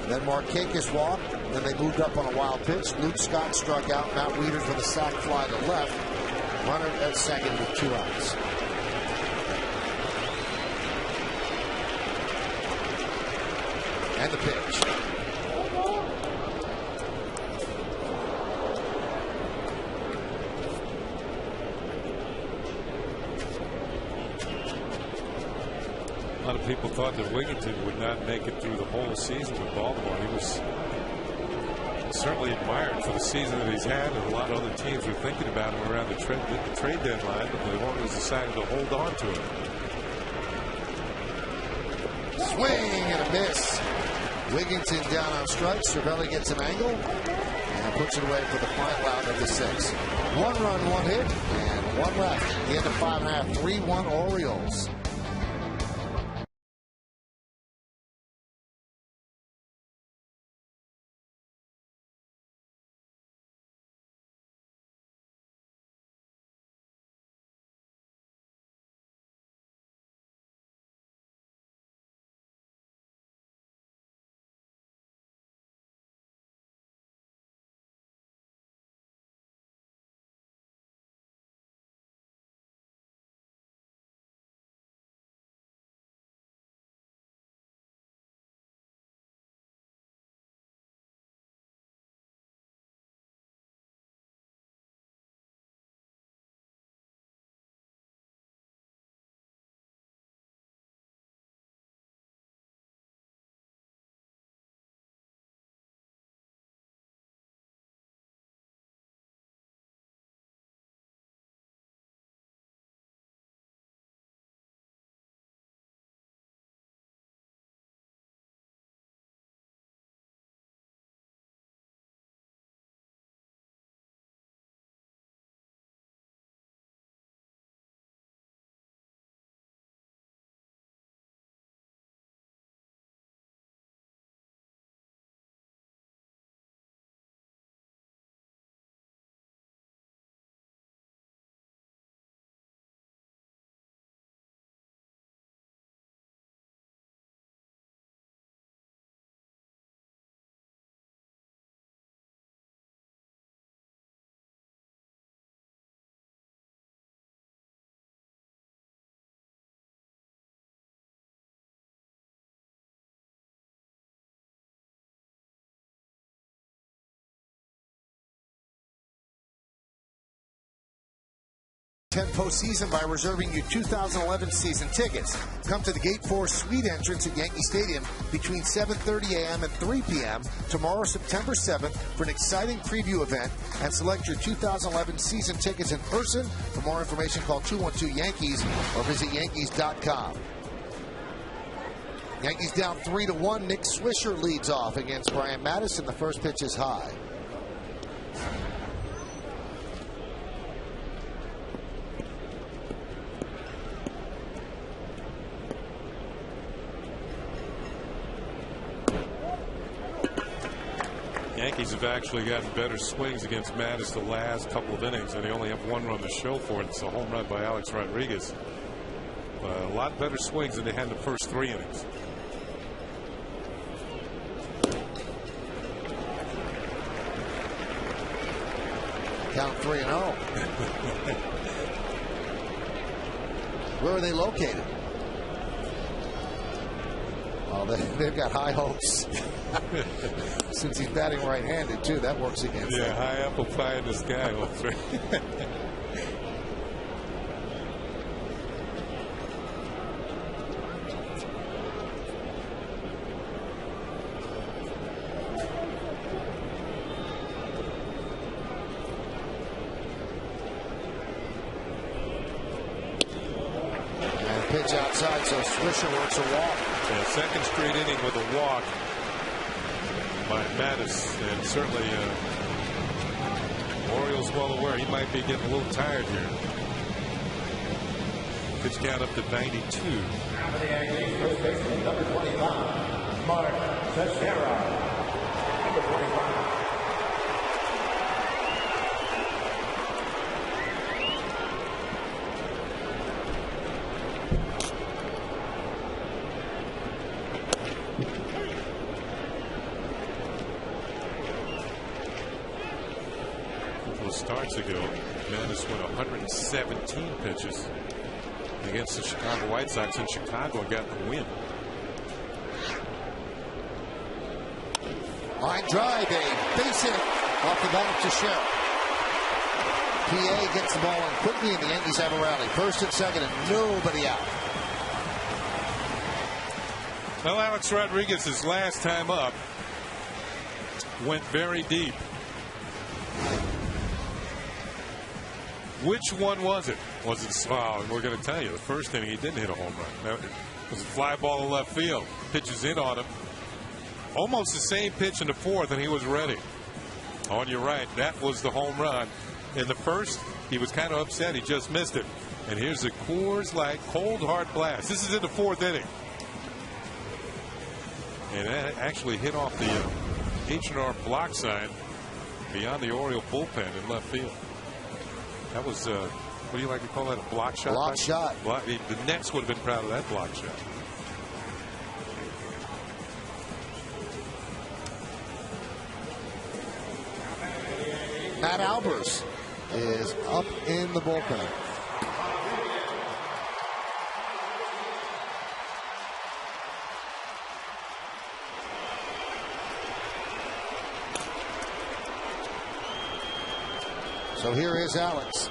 then Markakis walked, then they moved up on a wild pitch. Luke Scott struck out, Matt Wieters with a sac fly to left. Runner at second with 2 outs. And the pitch. A lot of people thought that Wigginton would not make it through the whole season with Baltimore. He was certainly admired for the season that he's had, and a lot of other teams were thinking about him around the trade deadline, but the Orioles decided to hold on to him. Swing and a miss. Wigginton down on strikes. Cervelli gets an angle and puts it away for the final out of the 6th. 1 run, 1 hit, and 1 left. The end of 5.5, 3-1 Orioles. attend postseason by reserving your 2011 season tickets. Come to the Gate 4 suite entrance at Yankee Stadium between 7:30 a.m. and 3 p.m. tomorrow, September 7th, for an exciting preview event, and select your 2011 season tickets in person. For more information, call 212-YANKEES or visit Yankees.com. Yankees down 3-1. Nick Swisher leads off against Brian Madison. The first pitch is high. Yankees have actually gotten better swings against Mattis the last couple of innings, and they only have one run to show for it. It's a home run by Alex Rodriguez. A lot better swings than they had in the first 3 innings. Count 3-0. Where are they located? Oh, they've got high hopes. Since he's batting right-handed, too, that works against them. Yeah, high apple pie in the sky. And pitch outside, so Swisher works a walk. Yeah, second straight inning with a walk by Mattis, and certainly Orioles well aware he might be getting a little tired here. Pitch count up to 92. Now for the Yankees, first baseman, number 25, Mark Teixeira. Number 25. Starts ago, Mattis went 117 pitches against the Chicago White Sox in Chicago and got the win. Line drive, a base hit off the bat of Teixeira. PA gets the ball in quickly, and the Yankees have a rally. First and second, and nobody out. Well, Alex Rodriguez's last time up went very deep. Which one was it? Was it? Oh, we're going to tell you. The first inning, he didn't hit a home run. It was a fly ball in left field. Pitches in on him. Almost the same pitch in the fourth, and he was ready. On your right, that was the home run. In the first, he was kind of upset. He just missed it. And here's the Coors Light cold hard blast. This is in the fourth inning. And that actually hit off the H&R block sign beyond the Oriole bullpen in left field. That was, what do you like to call that, a block shot? Block shot. The Nets would have been proud of that block shot. Matt Albers is up in the bullpen. So here is Alex.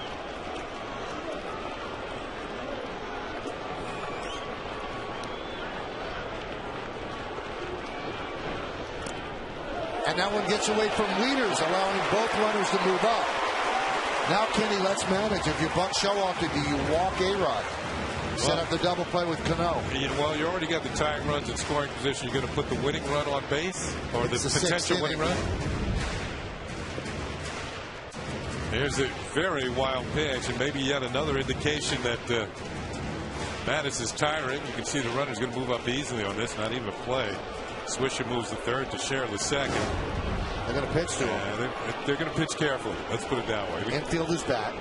And that one gets away from Wieters, allowing both runners to move up. Now, Kenny, let's manage. If you buck Showalter, do you walk A-Rod? Set up the double play with Cano. Well, you already got the tying runs in scoring position. You're going to put the winning run on base, or the potential winning run? Here's a very wild pitch, and maybe yet another indication that Mattis is tiring. You can see the runner's going to move up easily on this, not even a play. Swisher moves the third to Share the second. They're going to pitch to him. They're going to pitch carefully. Let's put it that way. Infielder's back,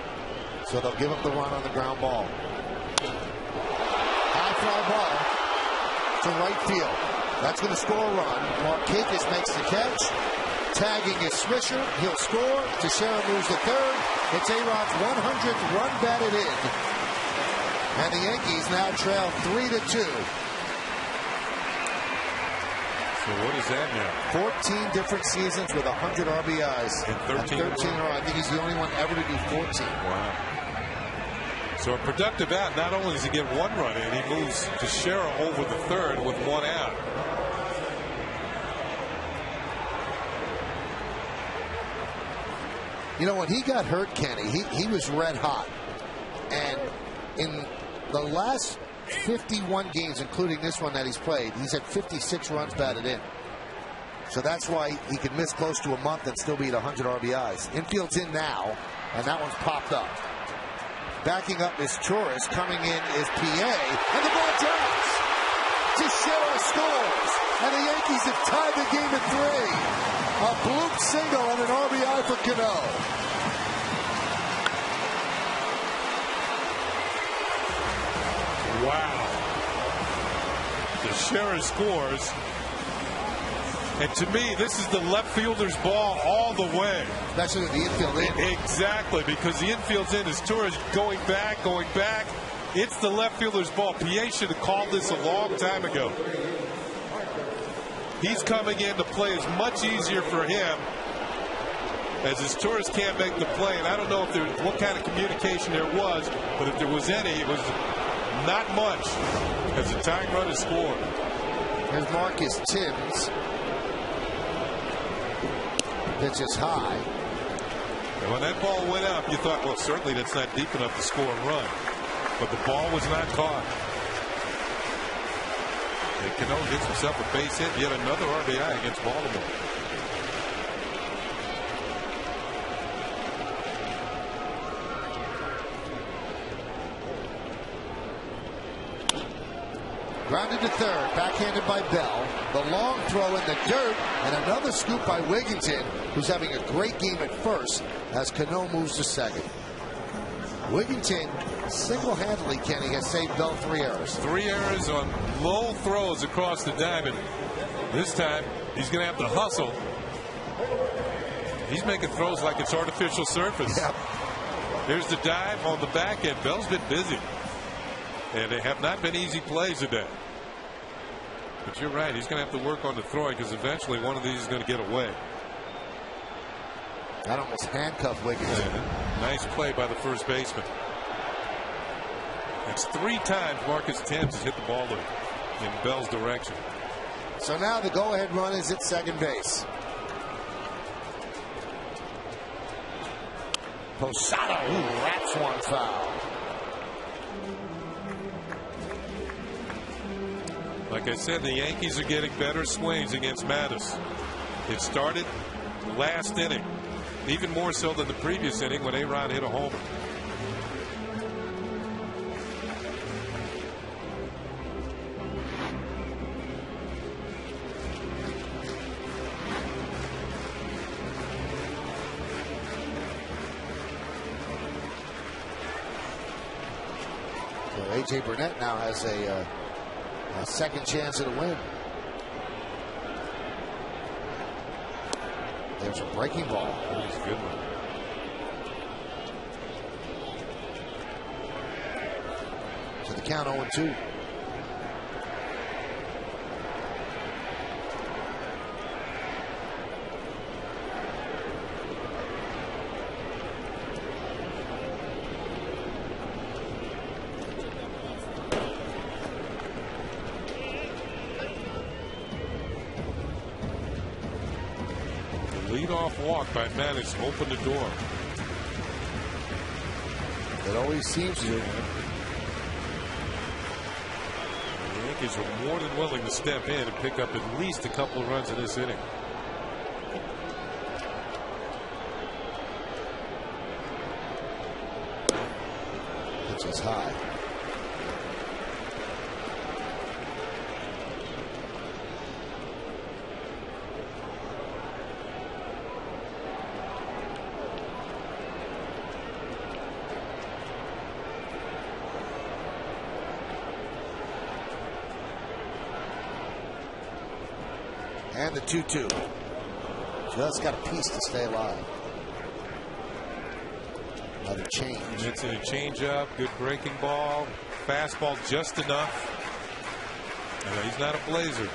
so they'll give up the run on the ground ball. High fly ball to right field. That's going to score a run. Markakis makes the catch. Tagging is Swisher. He'll score. Teixeira moves the third. It's A-Rod's 100th run batted in. And the Yankees now trail 3-2. So what is that now? 14 different seasons with 100 RBIs. And 13 I think he's the only one ever to do 14. Wow. So a productive out. Not only does he get one run in, he moves Teixeira over the third with one out. You know, when he got hurt, Kenny, he was red hot. And in the last 51 games, including this one that he's played, he's had 56 runs batted in. So that's why he can miss close to a month and still be at 100 RBIs. Infield's in now, and that one's popped up. Backing up is Torres. Coming in is PA, and the ball drops. Teixeira scores, and the Yankees have tied the game at 3. A bloop single and an RBI for Cano. Wow. Teixeira scores. And to me, this is the left fielder's ball all the way. Especially with the infield in. Exactly, because the infield's in. As Torres going back. It's the left fielder's ball. PA should have called this a long time ago. He's coming in to play is much easier for him, as his Torres can't make the play. And I don't know if there what kind of communication there was, but if there was any, it was not much, as the tying run is scored. Here's Marcus Timms. Pitch is high. And when that ball went up, you thought, well, certainly that's not deep enough to score a run. But the ball was not caught. And Cano gets himself a base hit, yet another RBI against Baltimore. Grounded to third, backhanded by Bell. The long throw in the dirt, and another scoop by Wigginton, who's having a great game at first as Cano moves to second. Wigginton single-handedly, Kenny, has saved Bell 3 errors. 3 errors on low throws across the diamond. This time, he's going to have to hustle. He's making throws like it's artificial surface. Yep. Here's the dive on the back end. Bell's been busy. And they have not been easy plays today. But you're right. He's going to have to work on the throwing, because eventually one of these is going to get away. That almost handcuffed Wigginton. Yeah. Nice play by the first baseman. It's 3 times Marcus Timms has hit the ball in Bell's direction. So now the go-ahead run is at second base. Posada, wraps one foul. Like I said, the Yankees are getting better swings against Mattis. It started last inning, even more so than the previous inning when A-Rod hit a homer. So A.J. Burnett now has a second chance at a win. There's a breaking ball. That was a good one. To the count 0-2. Leadoff walk by Mattis opened the door. It always seems to. The Yankees are more than willing to step in and pick up at least a couple of runs in this inning. Pitch is high. And the 2-2. Just got a piece to stay alive. Another change. And it's a change-up, good breaking ball, fastball just enough. He's not a blazer.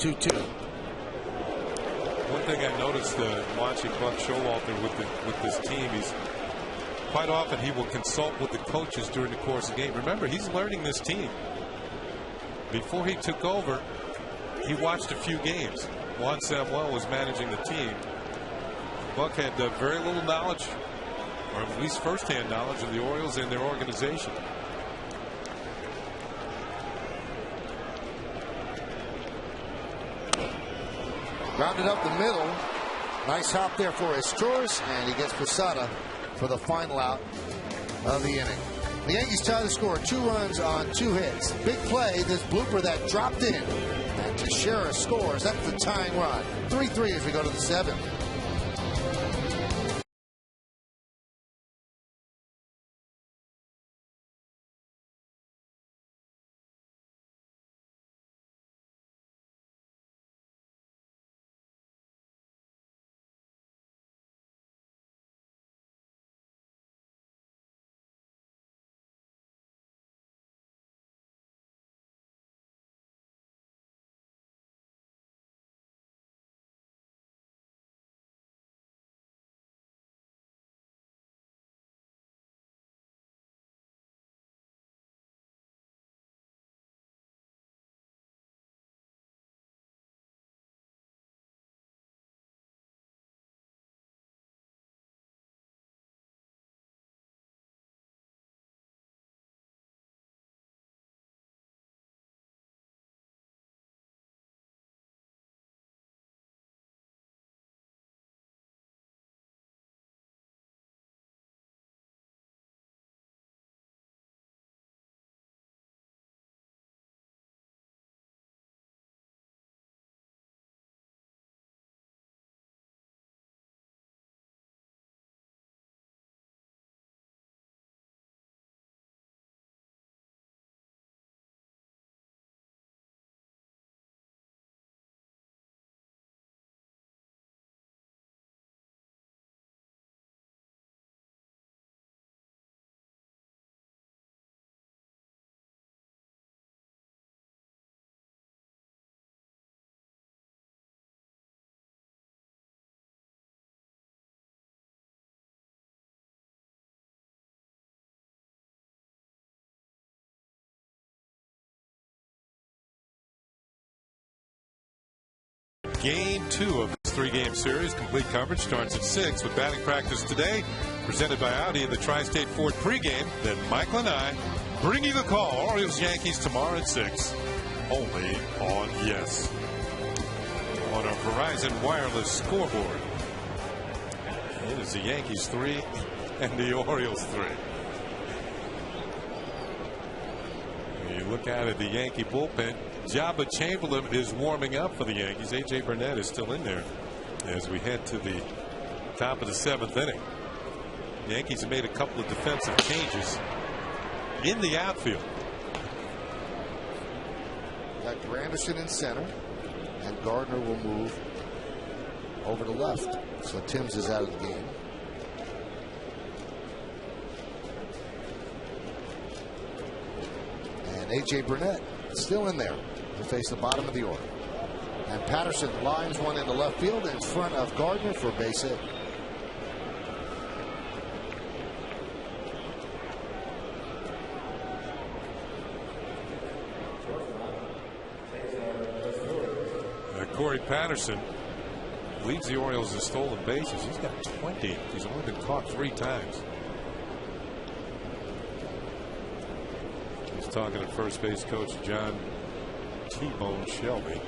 2-2. One thing I noticed watching Buck Showalter with this team, he's quite often he will consult with the coaches during the course of the game. Remember, he's learning this team. Before he took over, he watched a few games. Juan Samuel was managing the team. Buck had very little knowledge, or at least firsthand knowledge, of the Orioles and their organization. Grounded up the middle. Nice hop there for Astures, and he gets Posada for the final out of the inning. The Yankees tie the score, 2 runs on 2 hits. Big play, this blooper that dropped in. And Teixeira scores. That's the tying run. 3-3 as we go to the 7th. Game 2 of this 3-game series. Complete coverage starts at 6 with batting practice today. Presented by Audi in the Tri-State Ford pregame. Then Michael and I bring you the call. Orioles Yankees tomorrow at 6. Only on Yes. On our Verizon Wireless scoreboard. It is the Yankees 3 and the Orioles 3. When you look out at the Yankee bullpen, Jabba Chamberlain is warming up for the Yankees. A.J. Burnett is still in there as we head to the top of the 7th inning. The Yankees have made a couple of defensive changes in the outfield. Got Granderson in center, and Gardner will move over to left. So Timms is out of the game. And A.J. Burnett still in there to face the bottom of the order. And Patterson lines one into left field in front of Gardner for a base hit. Corey Patterson leads the Orioles in stolen bases. He's got 20. He's only been caught 3 times. He's talking to first base coach John T-Bone Shelby.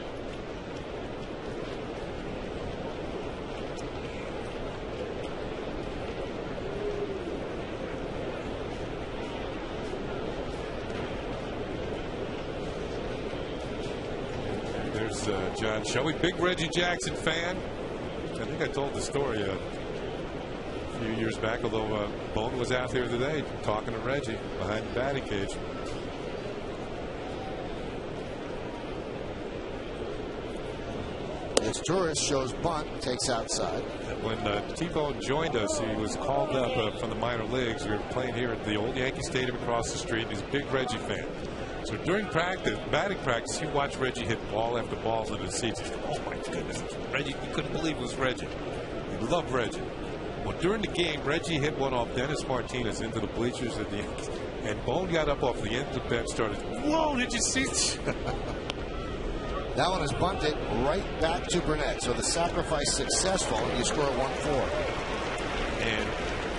There's John Shelby, big Reggie Jackson fan. I think I told the story a few years back, although Bone was out there today talking to Reggie behind the batting cage. This tourist shows bunt, takes outside. And when T-Bone joined us, he was called up from the minor leagues. We were playing here at the old Yankee Stadium across the street. He's a big Reggie fan. So during practice, batting practice, you watch Reggie hit ball after balls into the seats. Oh my goodness, Reggie! You couldn't believe it was Reggie. You love Reggie. Well, during the game, Reggie hit one off Dennis Martinez into the bleachers at the end, and Bone got up off the end of the bench, started. Whoa! Did you see? That one is bunted right back to Burnett. So the sacrifice successful, and you score 1-4. And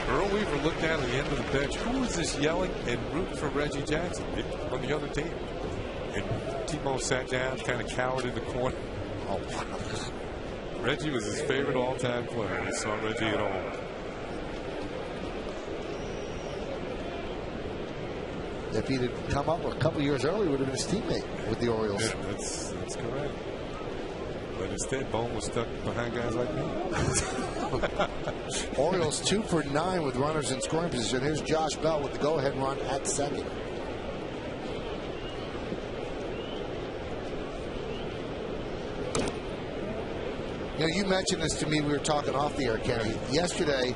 Earl Weaver looked down at the end of the bench. Who is this yelling and rooting for Reggie Jackson on the other team? And T-Bone sat down, kind of cowered in the corner. Oh, wow. Reggie was his favorite all-time player. He saw Reggie at home. If he'd come up a couple years earlier, he would have been his teammate with the Orioles. Yeah, that's correct. But instead, Bone was stuck behind guys like me. Orioles 2 for 9 with runners in scoring position. Here's Josh Bell with the go-ahead run at second. You know, you mentioned this to me. We were talking off the air, Kenny. Yesterday,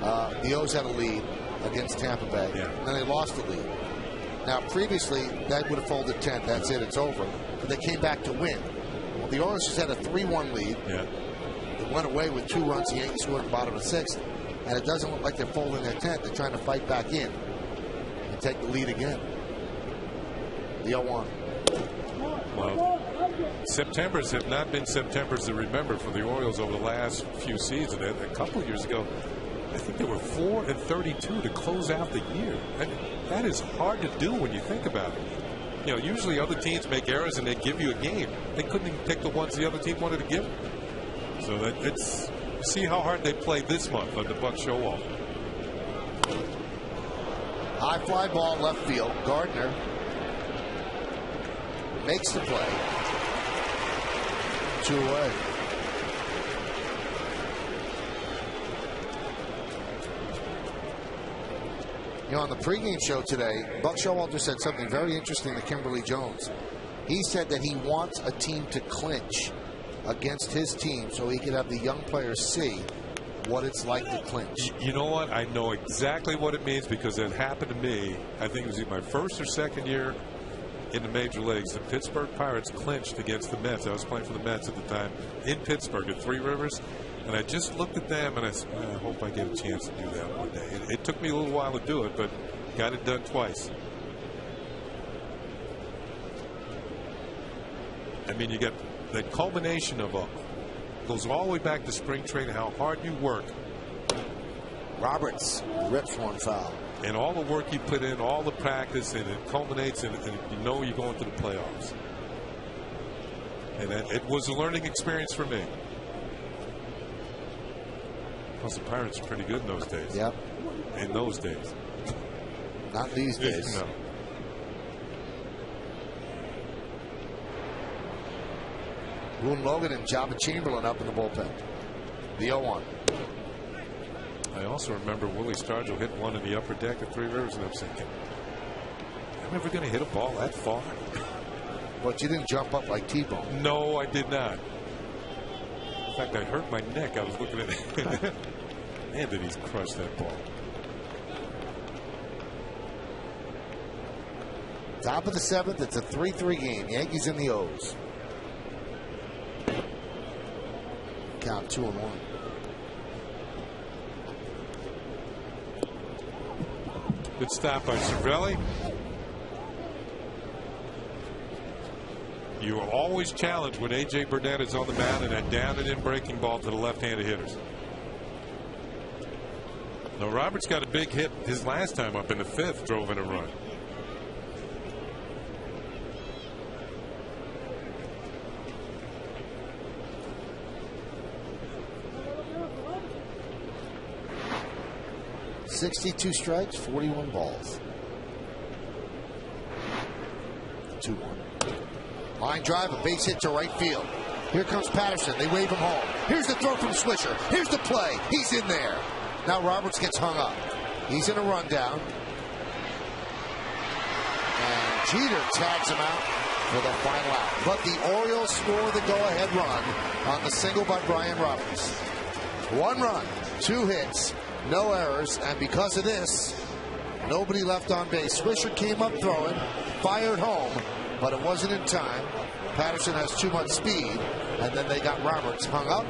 the O's had a lead against Tampa Bay. Yeah. And then they lost the lead. Now, previously, that would have folded 10. That's it. It's over. But they came back to win. Well, the Orioles just had a 3-1 lead. Yeah. It went away with 2 runs. The Yankees scored at the bottom of the 6th. And it doesn't look like they're folding their 10th. They're trying to fight back in and take the lead again. The 0-1. Well, Septembers have not been Septembers to remember for the Orioles over the last few seasons. A couple of years ago, I think they were 4-32 to close out the year. That is hard to do when you think about it. You know, usually other teams make errors and they give you a game. They couldn't even pick the ones the other team wanted to give them. So it's see how hard they played this month under Buck Showalter. High fly ball left field. Gardner makes the play. 2 away. You know, on the pregame show today, Buck Showalter said something very interesting to Kimberly Jones. He said that he wants a team to clinch against his team so he could have the young players see what it's like to clinch. You know what? I know exactly what it means because it happened to me. I think it was in my first or second year in the major leagues. The Pittsburgh Pirates clinched against the Mets. I was playing for the Mets at the time in Pittsburgh at Three Rivers. And I just looked at them and I said, I hope I get a chance to do that one day. It took me a little while to do it, but got it done twice. I mean, you get the culmination of goes all the way back to spring training, how hard you work. Roberts rips one foul. And all the work you put in, all the practice, and it culminates, and you know you're going to the playoffs. And it was a learning experience for me. Plus, the Pirates are pretty good in those days. Yep. In those days. Not these days. No. Boone Logan and Jabba Chamberlain up in the bullpen. The 0-1. I also remember Willie Stargell hit one in the upper deck at Three Rivers, and I'm thinking, am I ever going to hit a ball that far? But you didn't jump up like T-Bone. No, I did not. In fact, I hurt my neck. I was looking at it. Man, did he crush that ball. Top of the 7th. It's a 3-3 game. Yankees and the O's. Count 2-1. Good stop by Cervelli. You are always challenged when A.J. Burnett is on the mound and that down and in breaking ball to the left-handed hitters. Now, Roberts got a big hit his last time up in the 5th, drove in a run. .62 strikes, 41 balls. 2-1. Line drive, a base hit to right field. Here comes Patterson. They wave him home. Here's the throw from Swisher. Here's the play. He's in there. Now Roberts gets hung up. He's in a rundown. And Jeter tags him out for the final out. But the Orioles score the go-ahead run on the single by Brian Roberts. 1 run, 2 hits, no errors, and because of this, nobody left on base. Swisher came up throwing, fired home, but it wasn't in time. Patterson has too much speed, and then they got Roberts hung up,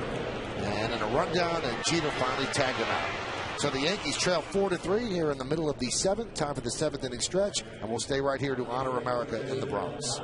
and in a rundown, and Jeter finally tagged him out. So the Yankees trail 4-3 here in the middle of the 7th. Time for the 7th inning stretch, and we'll stay right here to honor America in the Bronx.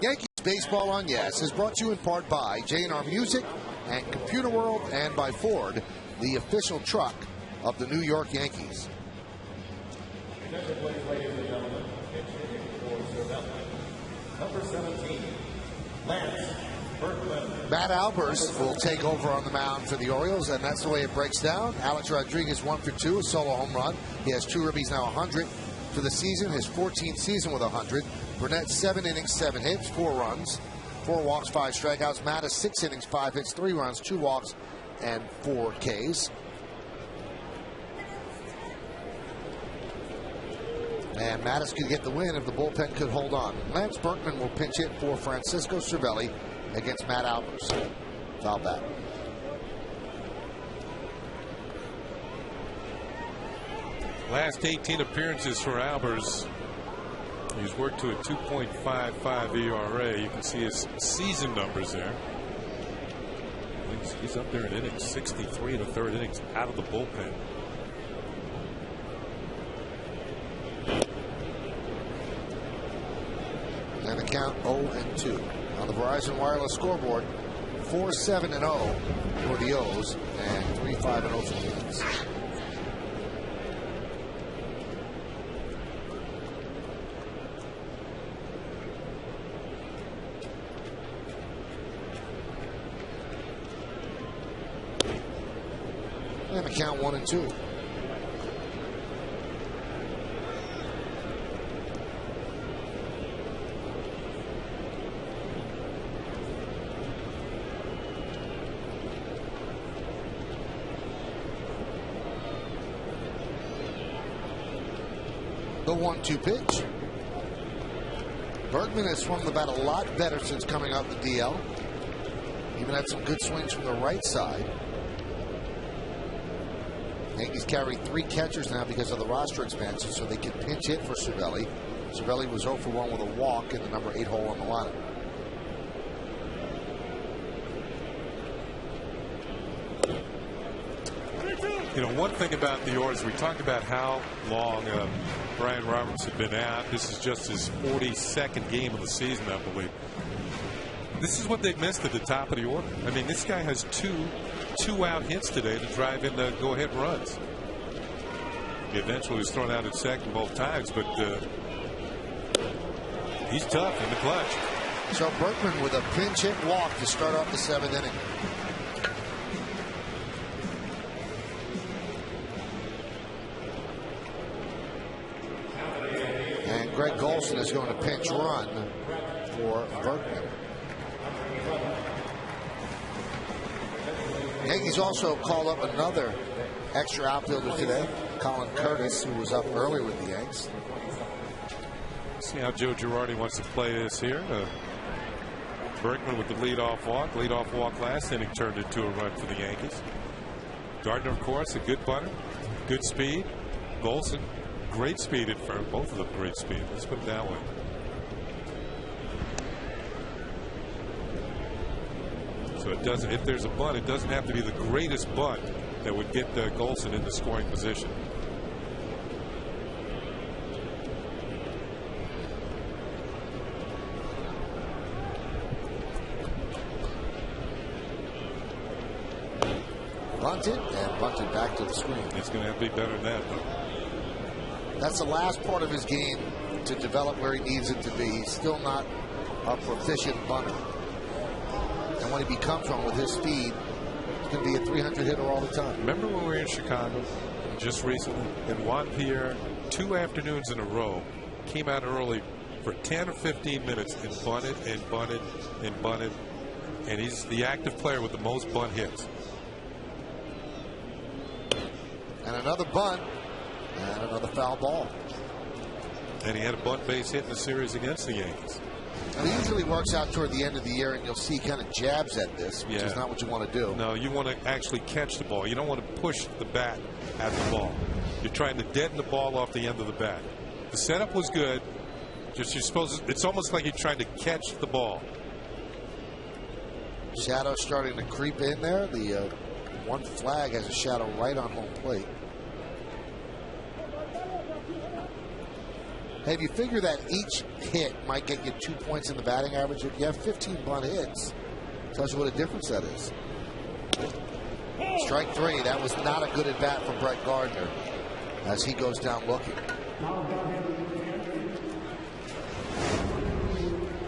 Yankees Baseball on Yes is brought to you in part by J&R Music and Computer World, and by Ford, the official truck of the New York Yankees. Number 17, Lance Berkman. Matt Albers will take over on the mound for the Orioles, and that's the way it breaks down. Alex Rodriguez 1 for 2, a solo home run. He has 2 ribbies, now 100 for the season, his 14th season with 100. Burnett 7 innings, 7 hits, 4 runs, 4 walks, 5 strikeouts. Mattis 6 innings, 5 hits, 3 runs, 2 walks, and 4 Ks. And Mattis could get the win if the bullpen could hold on. Lance Berkman will pinch hit for Francisco Cervelli against Matt Albers. Foul back. Last 18 appearances for Albers. He's worked to a 2.55 ERA. You can see his season numbers there. He's up there in innings, 63 in the 3rd innings out of the bullpen. And the count 0-2 on the Verizon Wireless scoreboard. 4-7-0 for the O's and 3-5-0 for the Yankees. And the count 1-2. The 1-2 pitch. Bergman has swung the bat a lot better since coming out the DL. Even had some good swings from the right side. Yankees carry 3 catchers now because of the roster expansion, so they can pinch hit for Cervelli. Cervelli was 0 for 1 with a walk in the number 8 hole on the lineup. You know, one thing about the Orioles, we talked about how long Brian Roberts had been out. This is just his 42nd game of the season, I believe. This is what they've missed at the top of the order. I mean, this guy has two out hits today to drive in the go-ahead runs. He eventually was thrown out at second both times, but he's tough in the clutch. So Bergman with a pinch hit walk to start off the 7th inning. And Greg Golson is going to pinch run for Bergman. Yankees also called up another extra outfielder today, Colin Curtis, who was up early with the Yanks. See how Joe Girardi wants to play this here. Bergman with the leadoff walk. Leadoff walk last inning turned into a run for the Yankees. Gardner, of course, a good bunter, good speed. Golson, great speed at first. Both of them great speed. Let's put it that way. So it doesn't. If there's a bunt, it doesn't have to be the greatest bunt that would get Golson in the scoring position. Bunted and bunted back to the screen. It's going to have to be better than that, though. That's the last part of his game to develop where he needs it to be. He's still not a proficient bunter. And when he becomes one with his speed, it's going to be a 300 hitter all the time. Remember when we were in Chicago just recently, and Juan Pierre, 2 afternoons in a row, came out early for 10 or 15 minutes and bunted and bunted and bunted, and he's the active player with the most bunt hits. And another bunt and another foul ball. And he had a bunt base hit in the series against the Yankees. And it usually works out toward the end of the year, and you'll see kind of jabs at this, which is not what you want to do. No, you want to actually catch the ball. You don't want to push the bat at the ball. You're trying to deaden the ball off the end of the bat. The setup was good. Just you're supposed to, it's almost like you're trying to catch the ball. Shadow starting to creep in there. The one flag has a shadow right on home plate. Hey, if you figure that each hit might get you 2 points in the batting average, if you have 15 bunt hits, tells you what a difference that is. Strike 3. That was not a good at bat for Brett Gardner as he goes down looking.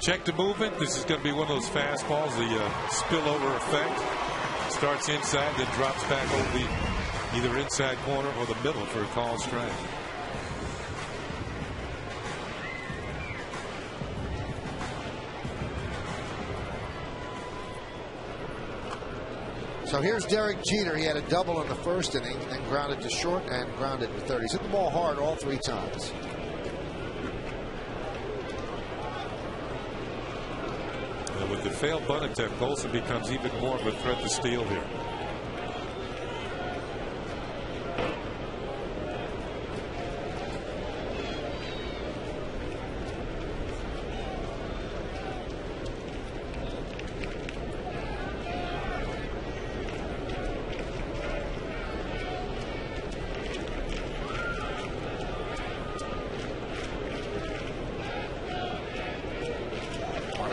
Check the movement. This is going to be one of those fastballs, the spillover effect. Starts inside, then drops back over the either inside corner or the middle for a call strike. So here's Derek Jeter. He had a double in the first inning, then grounded to short and grounded to third. He's hit the ball hard all 3 times. And with the failed bunt attempt, Golson becomes even more of a threat to steal here.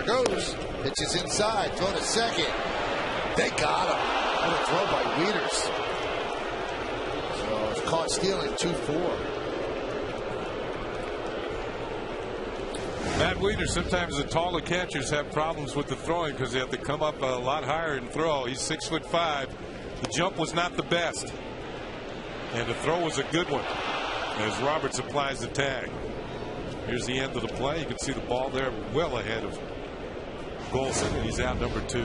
Goes. Pitches inside. Throw to second. They got him. What a throw by Wieters. So it's caught stealing 2-4. Matt Wieters, sometimes the taller catchers have problems with the throwing because they have to come up a lot higher and throw. He's 6'5". The jump was not the best. And the throw was a good one as Roberts applies the tag. Here's the end of the play. You can see the ball there well ahead of Golson, and he's out number 2.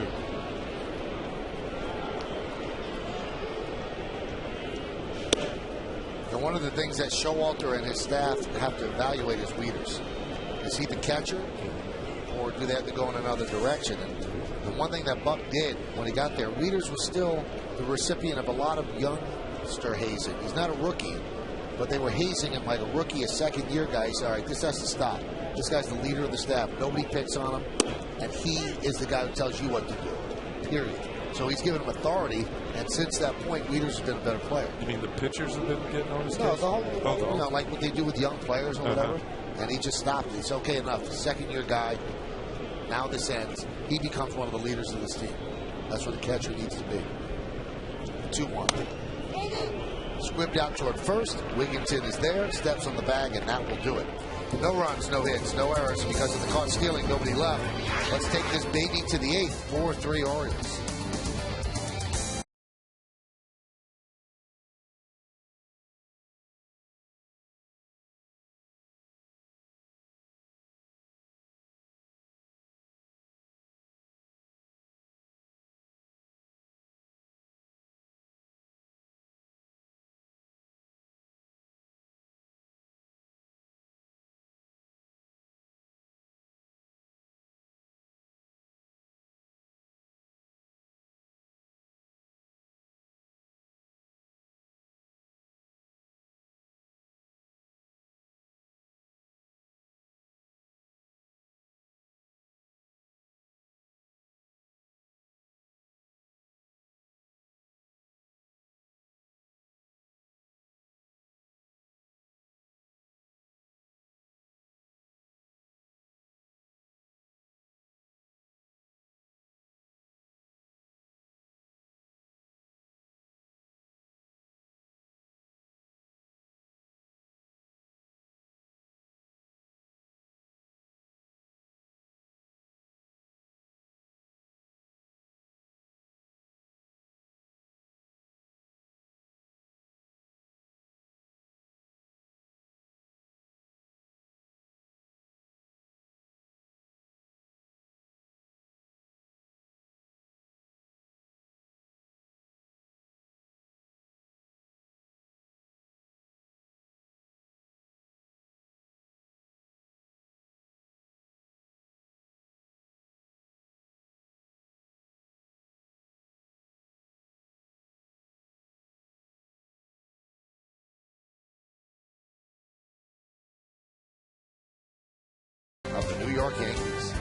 And one of the things that Showalter and his staff have to evaluate is Wieters. Is he the catcher, or do they have to go in another direction? And the one thing that Buck did when he got there, Wieters was still the recipient of a lot of youngster hazing. He's not a rookie, but they were hazing him like a rookie, a second-year guy. He said, all right, this has to stop. This guy's the leader of the staff. Nobody picks on him, and he is the guy who tells you what to do, period. So he's given him authority, and since that point, Wieters has been a better player. You mean the pitchers have been getting on his No, case? the whole, you know, like what they do with young players or whatever. And he just stopped it. It's okay enough. The second-year guy, now this ends. He becomes one of the leaders of this team. That's what the catcher needs to be. 2-1. Squibbed out toward first. Wigginton is there, steps on the bag, and that will do it. No runs, no hits, no errors because of the caught stealing. Nobody left. Let's take this baby to the 8th. 4-3 Orioles. Of the New York Yankees.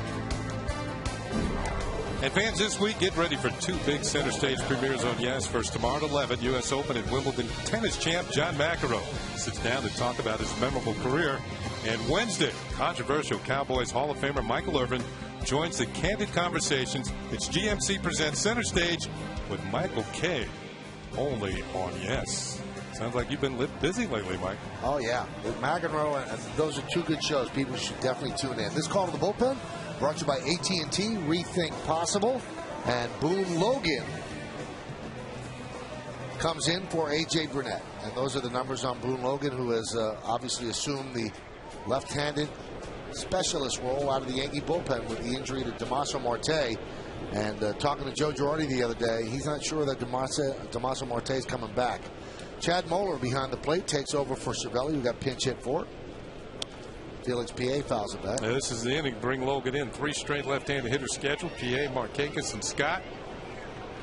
And fans, this week, get ready for two big center stage premieres on Yes. First, tomorrow at 11, U.S. Open and Wimbledon tennis champ John McEnroe sits down to talk about his memorable career. And Wednesday, controversial Cowboys Hall of Famer Michael Irvin joins the Candid Conversations. It's GMC Presents Center Stage with Michael K. Only on Yes. Sounds like you've been busy lately, Mike. Oh, yeah. With McEnroe, and those are two good shows. People should definitely tune in. This call to the bullpen brought to you by AT&T, Rethink Possible. And Boone Logan comes in for A.J. Burnett. And those are the numbers on Boone Logan, who has obviously assumed the left-handed specialist role out of the Yankee bullpen with the injury to Damaso Marte. And talking to Joe Girardi the other day, he's not sure that Damaso Marte is coming back. Chad Moeller behind the plate takes over for Cervelli, who got pinch hit for it. Felix P.A. fouls it back. Now, this is the inning. Bring Logan in. 3 straight left-handed hitters scheduled. P.A., Markakis, and Scott.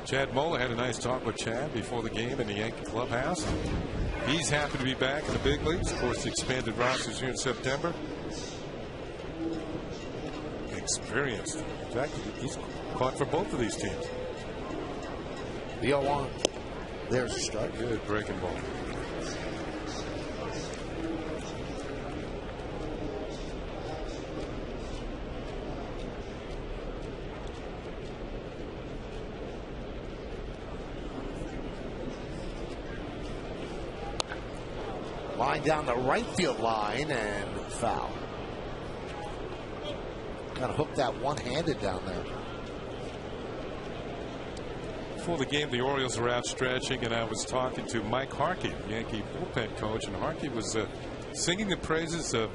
Chad Moeller had a nice talk with Chad before the game in the Yankee clubhouse. He's happy to be back in the big leagues. Of course, the expanded rosters here in September. Experienced. In fact, he's caught for both of these teams. The 0-1. There's a strike. Good breaking ball. Line down the right field line and foul. Kind of hooked that one-handed down there. Before the game, the Orioles were out stretching, and I was talking to Mike Harkey, Yankee bullpen coach, and Harkey was singing the praises of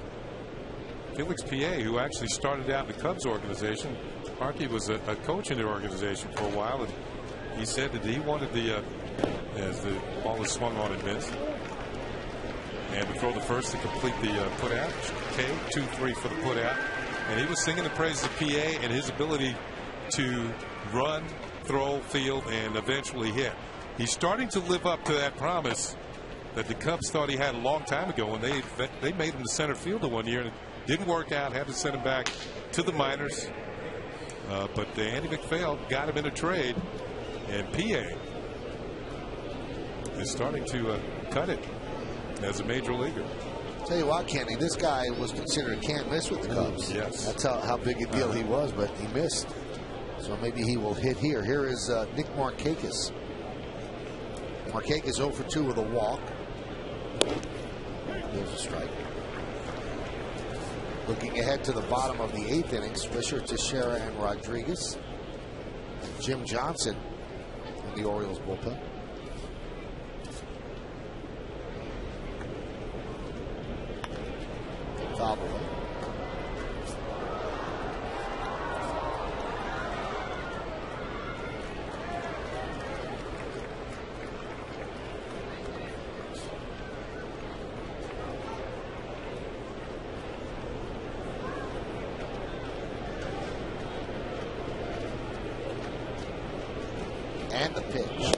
Felix P.A., who actually started out in the Cubs organization. Harkey was a coach in their organization for a while, and he said that he wanted as the ball was swung on and missed, and to throw the first to complete the put out. K 2-3 for the put out, and he was singing the praises of PA and his ability to run, throw, field, and eventually hit. He's starting to live up to that promise that the Cubs thought he had a long time ago when they made him the center fielder one year, and it didn't work out. Had to send him back to the minors, but Andy McPhail got him in a trade, and PA is starting to cut it as a major leaguer. Tell you what, Kenny, this guy was considered a can't miss with the Cubs. Yes. That's how big a deal he was, but he missed. So maybe he will hit here. Here is Nick Markakis. Markakis 0 for 2 with a walk. There's a strike. Looking ahead to the bottom of the 8th inning, Swisher, Teixeira, and Rodriguez. Jim Johnson in the Orioles bullpen. Foul away. And the pitch.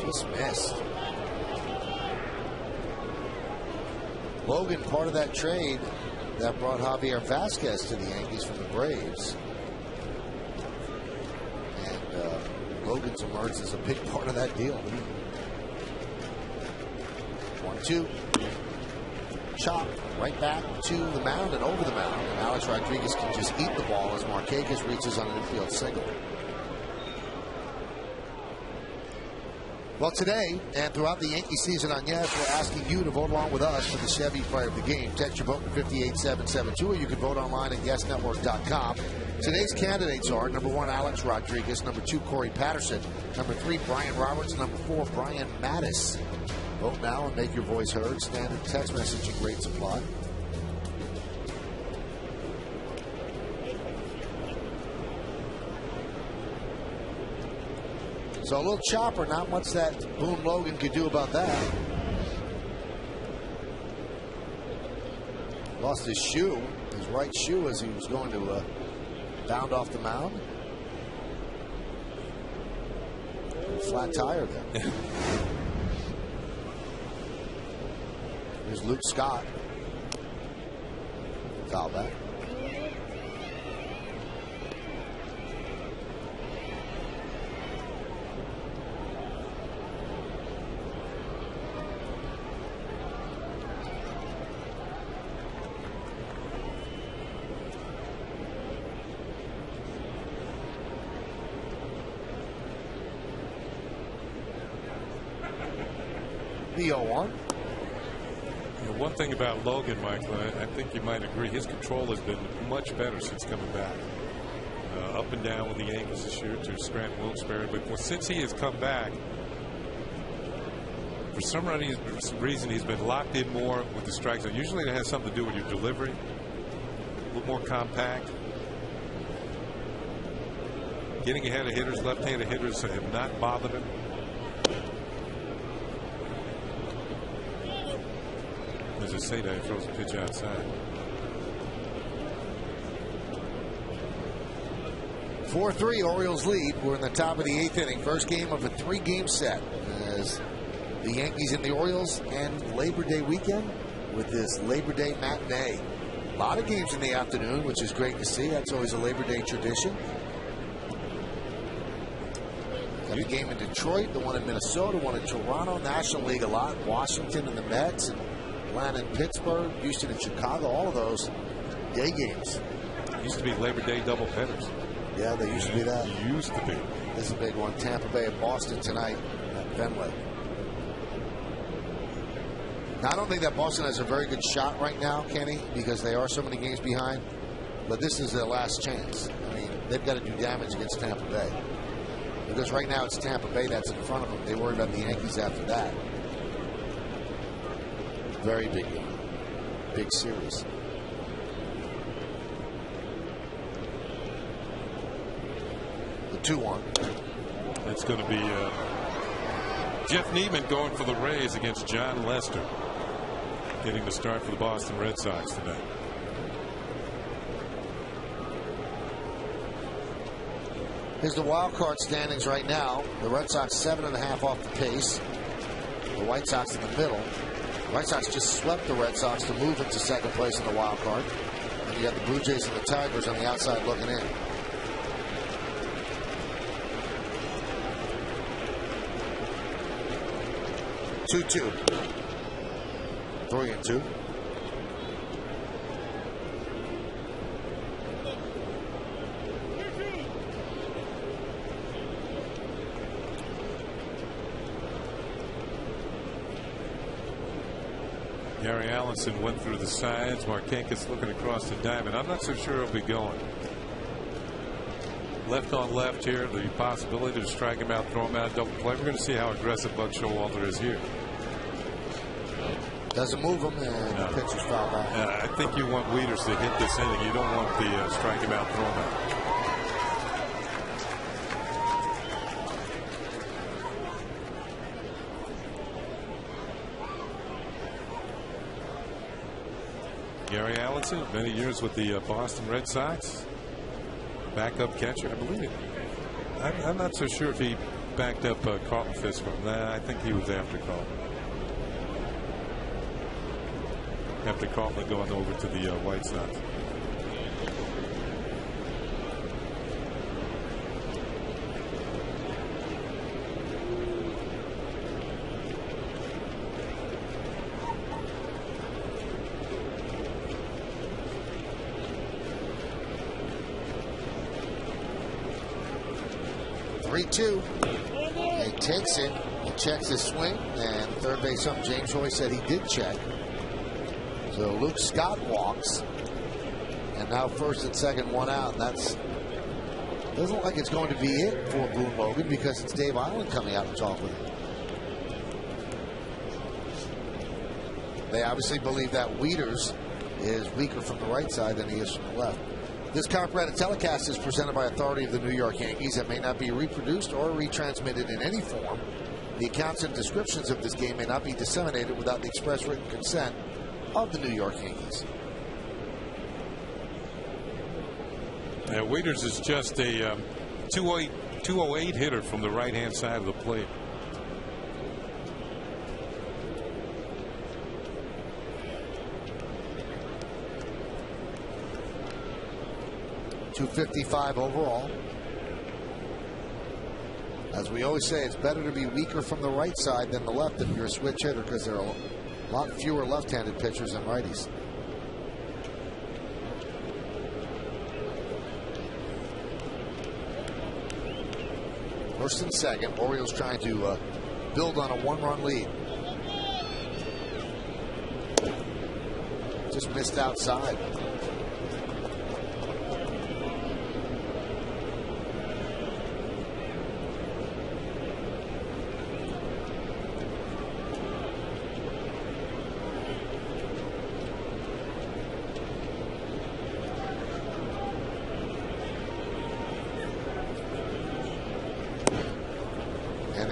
Just missed. Logan, part of that trade that brought Javier Vasquez to the Yankees from the Braves. And Logan's emerged as a big part of that deal. 1-2. Chop right back to the mound and over the mound. And Alex Rodriguez can just eat the ball as Markakis reaches on an infield single. Well, today and throughout the Yankee season on Yes, we're asking you to vote along with us for the Chevy Player of the Game. Text your vote to 58772, or you can vote online at YesNetwork.com. Today's candidates are number 1, Alex Rodriguez, number 2, Corey Patterson, number 3, Brian Roberts, number 4, Brian Mattis. Vote now and make your voice heard. Standard text messaging rates apply. So a little chopper, not much that Boone Logan could do about that. Lost his shoe, his right shoe, as he was going to bound off the mound. Flat tire there. There's Luke Scott. Foul back. The 0-1. One thing about Logan, Michael, I think you might agree, his control has been much better since coming back. Up and down with the Yankees this year to Scranton Wilkes-Barre, but since he has come back, for some reason he's been locked in more with the strike zone. Usually it has something to do with your delivery, a little more compact. Getting ahead of hitters, left-handed hitters have not bothered him. As I say that, he throws a pitch outside. 4-3 Orioles lead. We're in the top of the 8th inning. First game of a 3-game set as the Yankees and the Orioles end Labor Day weekend with this Labor Day matinee. A lot of games in the afternoon, which is great to see. That's always a Labor Day tradition. Got a game in Detroit, the one in Minnesota, one in Toronto, National League a lot, Washington and the Mets, and Atlanta and Pittsburgh, Houston and Chicago, all of those day games. Used to be Labor Day doubleheaders. Yeah, they used to be that. Used to be. This is a big one. Tampa Bay and Boston tonight at Fenway. Now, I don't think that Boston has a very good shot right now, Kenny, because they are so many games behind. But this is their last chance. I mean, they've got to do damage against Tampa Bay. Because right now it's Tampa Bay that's in front of them. They worry about the Yankees after that. Very big game. Big series. The 2-1. It's going to be Jeff Neiman going for the Rays against John Lester. getting the start for the Boston Red Sox tonight. Here's the wild card standings right now. The Red Sox 7.5 off the pace. The White Sox in the middle. The White Sox just swept the Red Sox to move into second place in the wild card. And you got the Blue Jays and the Tigers on the outside looking in. Two. 3-2. Gary Allenson went through the sides. Marquez looking across the diamond. I'm not so sure he'll be going. Left on left here. The possibility to strike him out, throw him out, double play. We're going to see how aggressive Buck Showalter is here. Doesn't move him, and the pitcher's fouled out. I think you want Wieters to hit this inning. You don't want the strike him out, throw him out. Gary Allenson, many years with the Boston Red Sox. Backup catcher, I believe it. I'm not so sure if he backed up Carlton Fisk. Nah, I think he was after Carlton. After Carlton going over to the White Sox. He takes it. He checks his swing, and third base ump James Hoy said he did check. So Luke Scott walks, and now first and second, one out. That's doesn't look like it's going to be it for Boone Logan because it's Dave Island coming out to talk with him. They obviously believe that Wieters is weaker from the right side than he is from the left. This copyrighted telecast is presented by authority of the New York Yankees and may not be reproduced or retransmitted in any form. The accounts and descriptions of this game may not be disseminated without the express written consent of the New York Yankees. Wieters is just a 208 hitter from the right-hand side of the plate. .255 overall. As we always say, it's better to be weaker from the right side than the left if you're a switch hitter because there are a lot fewer left-handed pitchers than righties. First and second, Orioles trying to build on a one-run lead. Just missed outside.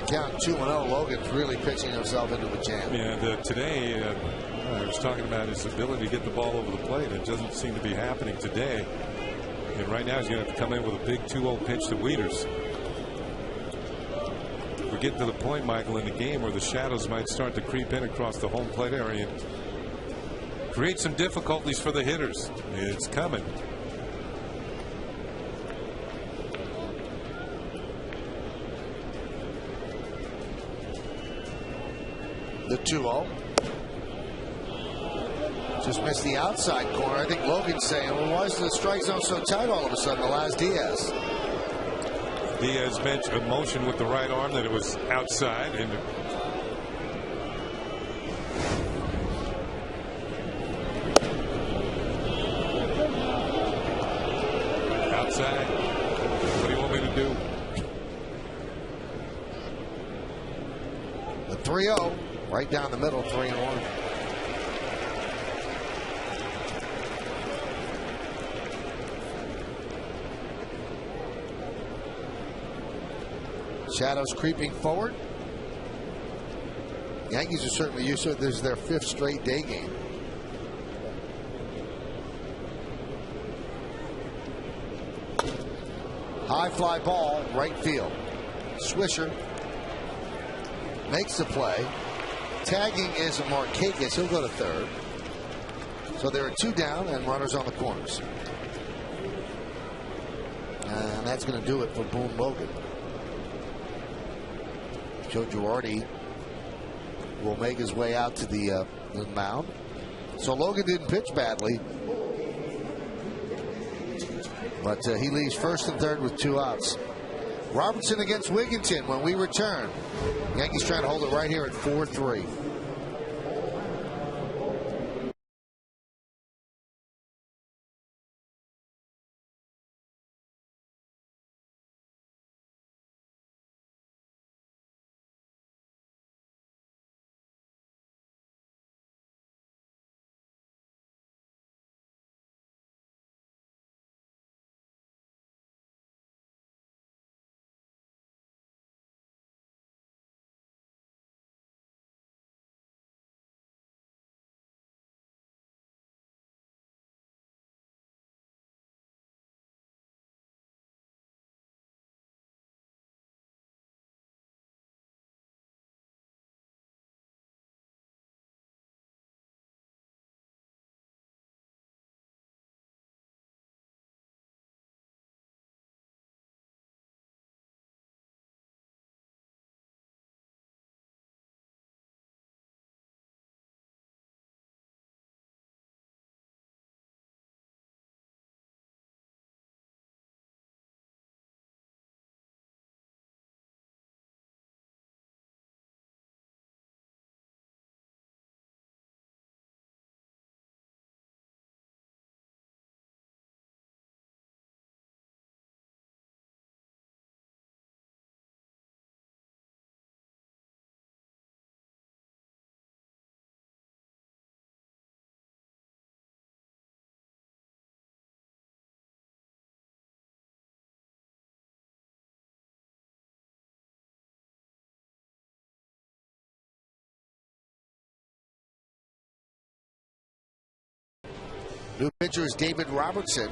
Count 2-0. Logan's really pitching himself into a jam. Yeah, today I was talking about his ability to get the ball over the plate. It doesn't seem to be happening today. And right now he's going to have to come in with a big 2-0 pitch to Wieters. We're getting to the point, Michael, in the game where the shadows might start to creep in across the home plate area and create some difficulties for the hitters. It's coming. The 2-0. Just missed the outside corner. I think Logan's saying, well, why is the strike zone so tight all of a sudden? The last Diaz. Diaz mentioned a motion with the right arm that it was outside. And outside. What do you want me to do? The 3-0. Right down the middle, 3-1. Shadows creeping forward. Yankees are certainly used to it. This is their 5th straight day game. High fly ball, right field. Swisher makes the play. Tagging is Markakis. He'll go to third. So there are 2 down and runners on the corners. And that's going to do it for Boone Logan. Joe Girardi will make his way out to the mound. So Logan didn't pitch badly. But he leaves first and third with 2 outs. Robertson against Wigginton when we return. Yankees trying to hold it right here at 4-3. New pitcher is David Robertson.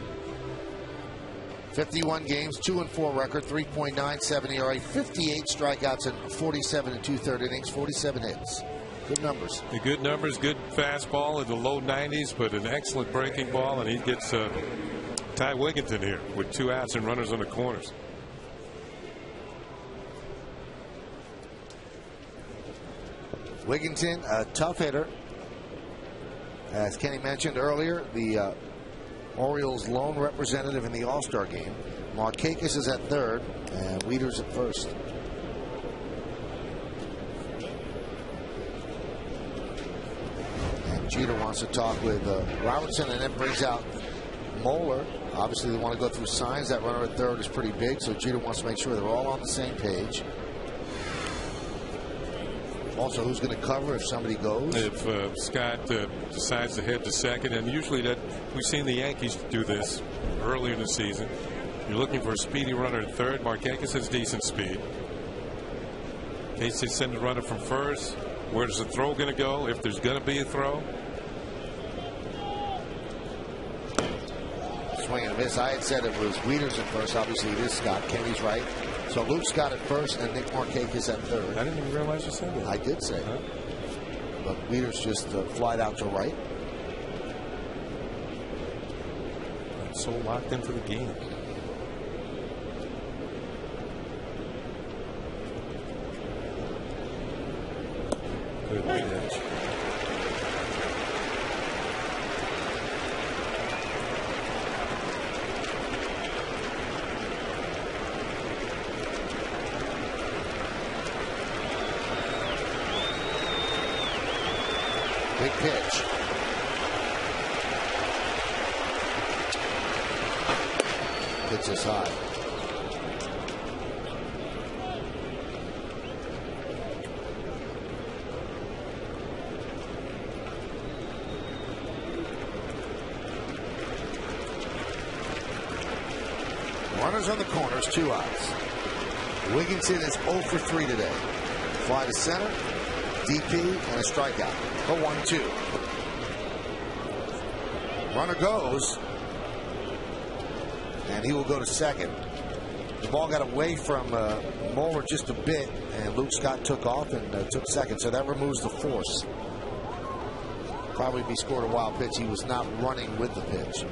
51 games, 2-4 record, 3.97 ERA, 58 strikeouts in 47 2/3 innings, 47 hits. Good numbers. Good numbers, good fastball in the low 90s, but an excellent breaking ball, and he gets Ty Wigginton here with 2 outs and runners on the corners. Wigginton, a tough hitter. As Kenny mentioned earlier, the Orioles' lone representative in the All-Star game. Markakis is at third, and Wieters at first. And Jeter wants to talk with Robertson, and then brings out Moeller. Obviously, they want to go through signs. That runner at third is pretty big, so Jeter wants to make sure they're all on the same page. Also, who's going to cover if somebody goes? If Scott decides to head to second, and usually that we've seen the Yankees do this early in the season. You're looking for a speedy runner at third. Markakis has decent speed. In case they send a runner from first, where's the throw going to go? If there's going to be a throw. Swing and a miss. I had said it was Wieters at first. Obviously, it is Scott. Kenny's right. So Luke Scott at first and Nick Markakis at third. I didn't even realize you said that. I did say that. But Wieters just flied out to right. I'm so locked into the game. Good pitch. Big pitch. Hits us high. Runners on the corners, 2 outs. Wigginton is 0 for 3 today. Fly to center. DP and a strikeout. The 1-2. Runner goes, and he will go to second. The ball got away from Moeller just a bit, and Luke Scott took off and took second, so that removes the force. Probably be scored a wild pitch. He was not running with the pitch.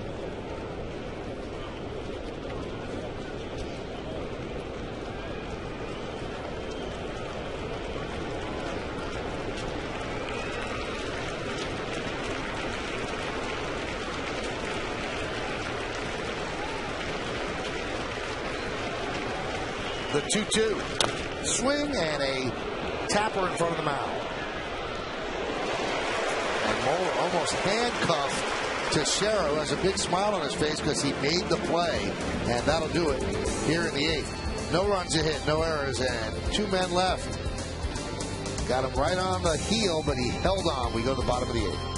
The 2-2. Swing and a tapper in front of the mound. And Moeller almost handcuffed Teixeira, who has a big smile on his face because he made the play. And that'll do it here in the 8th. No runs a hit, no errors, and 2 men left. Got him right on the heel, but he held on. We go to the bottom of the 8th.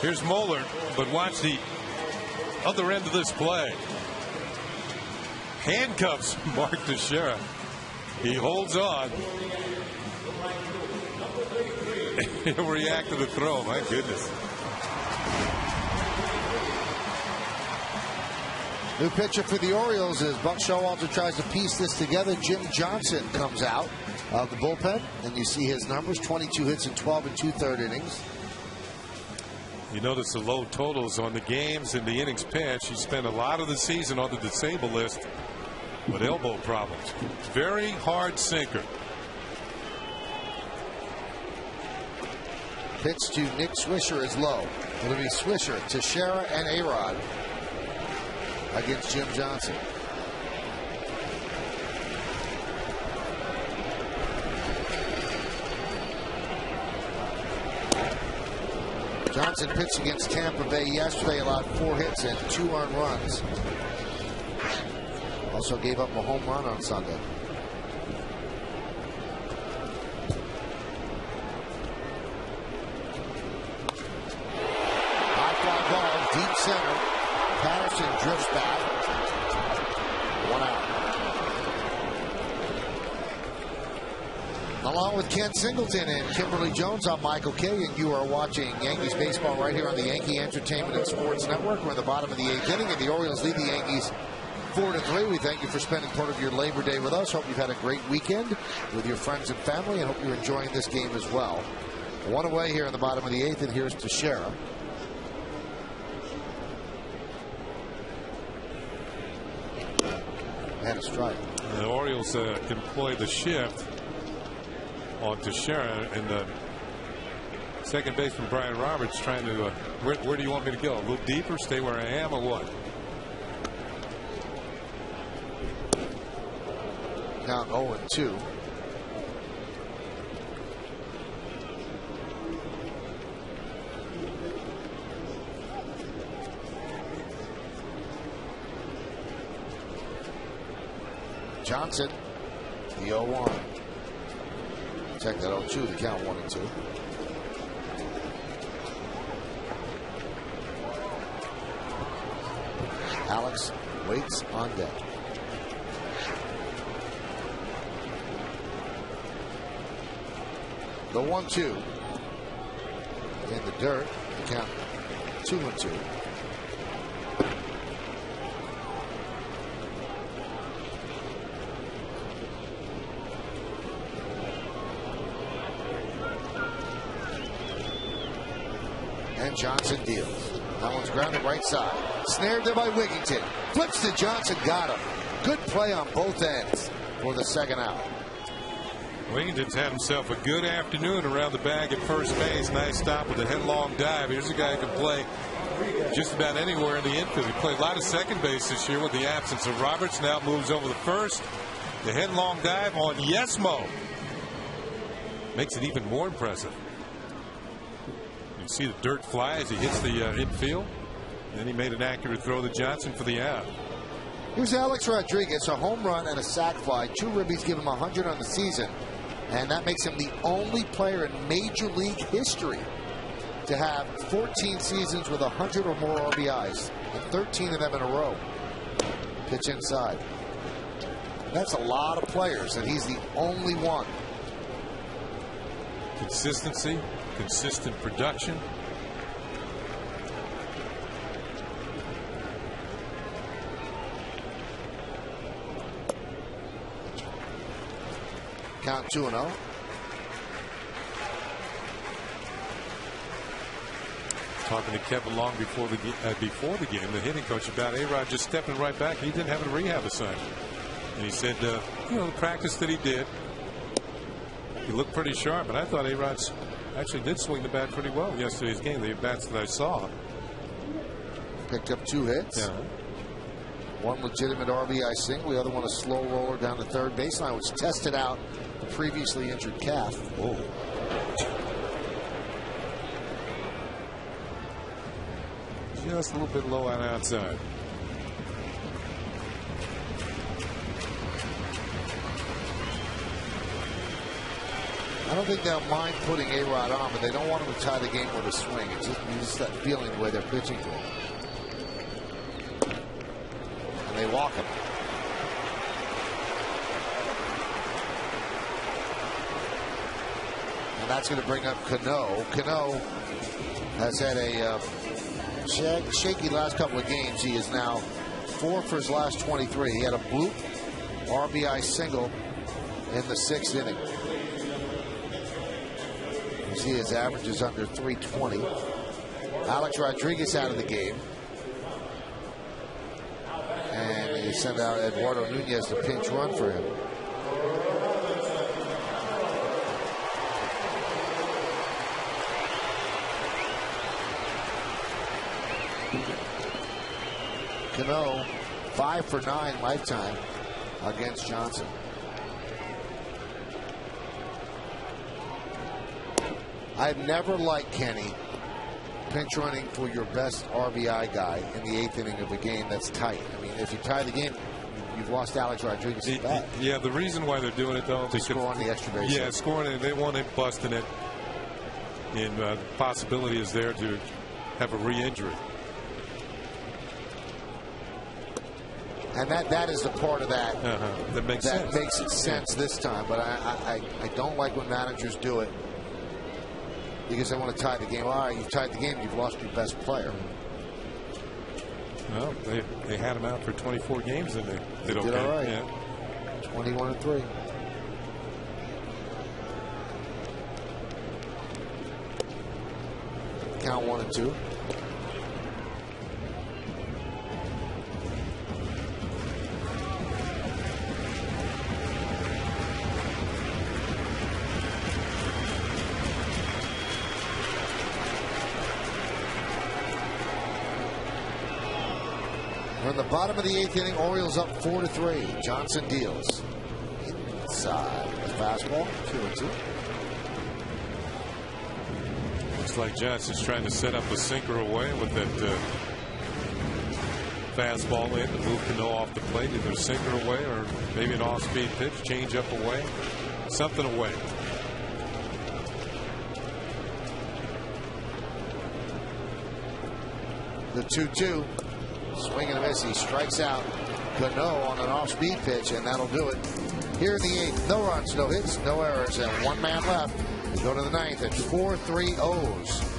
Here's Moeller, but watch the other end of this play. Handcuffs Mark Teixeira. He holds on. He'll react to the throw. My goodness. New pitcher for the Orioles as Buck Showalter tries to piece this together. Jim Johnson comes out of the bullpen, and you see his numbers: 22 hits in 12 and 2/3 innings. You notice the low totals on the games and the innings pitched. He spent a lot of the season on the disabled list with elbow problems. Very hard sinker. Pitch to Nick Swisher is low. It'll be Swisher, Teixeira, and A-Rod against Jim Johnson. Johnson pitched against Tampa Bay yesterday, allowed 4 hits and 2 earned runs. Also gave up a home run on Sunday. High fly ball, deep center. Patterson drifts back. 1 out. Along with Ken Singleton and Kimberly Jones, I'm Michael Kay, and you are watching Yankees baseball right here on the Yankee Entertainment and Sports Network. We're in the bottom of the 8th inning, and the Orioles lead the Yankees 4-3. We thank you for spending part of your Labor Day with us. Hope you've had a great weekend with your friends and family, and hope you're enjoying this game as well. 1 away here in the bottom of the 8th, and here's Teixeira. And a strike. The Orioles employ the shift on Teixeira in the Second baseman Brian Roberts trying to, where do you want me to go? A little deeper, stay where I am, or what? Count 0-2. Johnson, the 0-1. Check that 0-2, the count 1-2. Alex waits on deck. The 1-2 in the dirt. The count 2-2. And Johnson deals. That one's grounded right side. Snared there by Wigington. Flips to Johnson. Got him. Good play on both ends for the second out. Wigington's had himself a good afternoon around the bag at first base. Nice stop with a headlong dive. Here's a guy who can play just about anywhere in the infield. He played a lot of second base this year with the absence of Roberts. Now moves over the first. The headlong dive on Yesmo makes it even more impressive. You see the dirt fly as he hits the infield. Then he made an accurate throw to Johnson for the out. Here's Alex Rodriguez, a home run and a sac fly. 2 ribbies give him 100 on the season. And that makes him the only player in Major League history to have 14 seasons with 100 or more RBIs. And 13 of them in a row. Pitch inside. That's a lot of players, and he's the only one. Consistency, consistent production. Count 2-0. Talking to Kevin Long before the game, the hitting coach, about A-Rod just stepping right back. He didn't have a rehab assignment, and he said, you know, the practice that he did, he looked pretty sharp. And I thought A-Rod actually did swing the bat pretty well yesterday's game. The bats that I saw. Picked up 2 hits. Yeah. One legitimate RBI single, the other one a slow roller down the third baseline, which tested out the previously injured calf. Oh. Just a little bit low on outside. I don't think they'll mind putting A-Rod on, but they don't want him to tie the game with a swing. It's just that feeling the way they're pitching to him. And they walk him. And that's going to bring up Cano. Cano has had a shaky last couple of games. He is now 4 for his last 23. He had a bloop RBI single in the 6th inning. You see his average is under 320. Alex Rodriguez out of the game. And he sent out Eduardo Nunez to pinch run for him. Cano 5 for 9 lifetime against Johnson. I've never liked Kenny pinch running for your best RBI guy in the 8th inning of a game that's tight. I mean, if you tie the game, you've lost Alex Rodriguez's bat. Yeah, the reason why they're doing it, though, they score on the extra base. Yeah, scoring it. They want it, busting it. And the possibility is there to have a re-injury. And that is the part of that that makes sense. Makes it sense this time. But I don't like when managers do it because they want to tie the game. All right, you've tied the game. You've lost your best player. Well, they had him out for 24 games, and they did okay. All right. Yeah. 21-3. Count 1-2. We're in the bottom of the 8th inning. Orioles up 4-3. Johnson deals. Inside. The fastball. 2-2. Looks like Johnson's trying to set up a sinker away with that fastball in to move Cano off the plate. Either a sinker away or maybe an off-speed pitch, change up away, something away. The 2-2. Swing and a miss. He strikes out Cano on an off-speed pitch, and that'll do it. Here in the 8th, no runs, no hits, no errors, and one man left. We go to the 9th at 4-3 O's.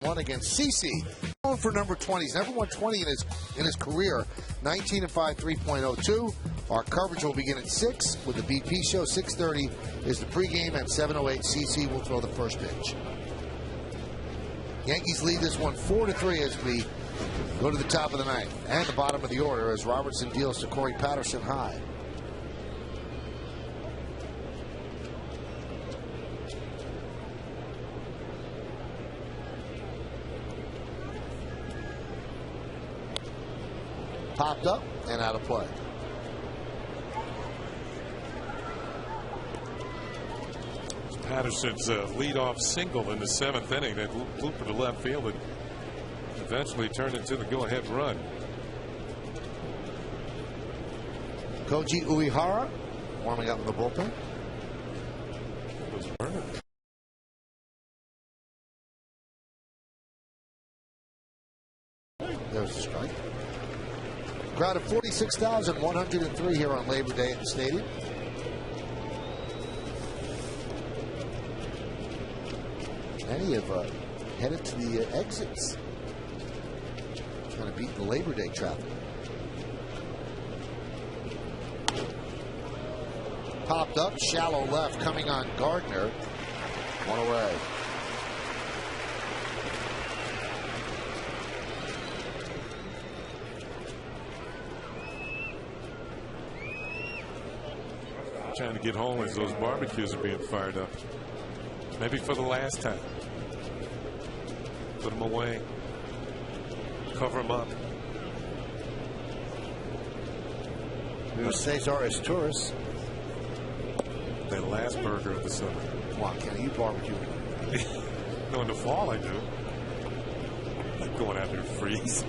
One against CC. Going for number 20. He's never won 20 in his career. 19-5, 3.02. Our coverage will begin at 6 with the BP show. 6:30 is the pregame, and 7:08 CC will throw the first pitch. Yankees lead this one 4-3 as we go to the top of the 9th and the bottom of the order as Robertson deals to Corey Patterson high. Popped up and out of play. Patterson's leadoff single in the 7th inning that looped to the left field and eventually turned into the go-ahead run. Koji Uehara warming up in the bullpen. It was Vernon. There's the strike. Crowd of 46,103 here on Labor Day at the stadium. Many have headed to the exits. Trying to beat the Labor Day traffic. Popped up, shallow left, coming on Gardner. One away. Trying to get home as those barbecues are being fired up. Maybe for the last time. Put them away. Cover them up. Here's Cesar Torres. That last burger of the summer. Wow, Kenny, you barbecue. No, in the fall I do. Like going out there to freeze.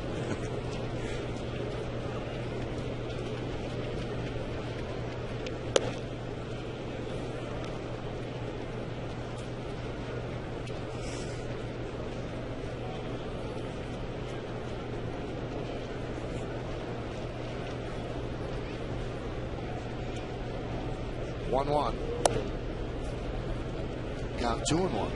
1-1. Count 2-1.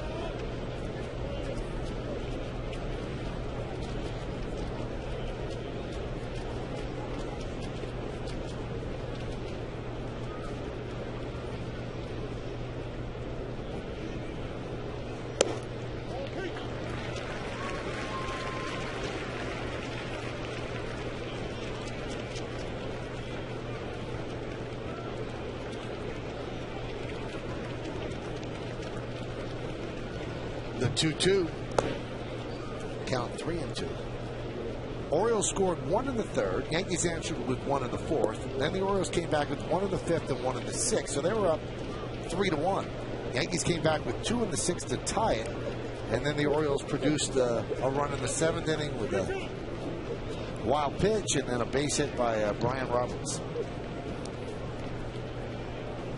The 2-2. Count 3-2. Orioles scored 1 in the third. Yankees answered with 1 in the fourth. Then the Orioles came back with 1 in the fifth and 1 in the sixth. So they were up 3-1. Yankees came back with 2 in the sixth to tie it. And then the Orioles produced a run in the seventh inning with a wild pitch and then a base hit by Brian Roberts.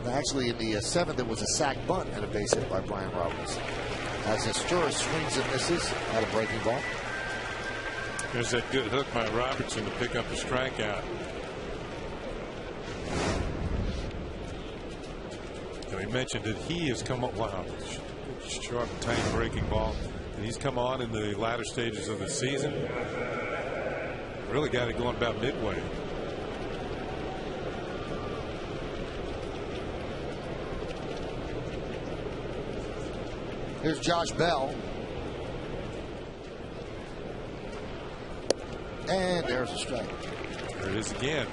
Actually, in the seventh, it was a sac bunt and a base hit by Brian Roberts. As Estura swings and misses at a breaking ball. There's that good hook by Robertson to pick up a strikeout. So he mentioned that he has come up. Wow, sharp, tight breaking ball. And he's come on in the latter stages of the season. Really got it going about midway. Here's Josh Bell. And there's a strike. There it is again.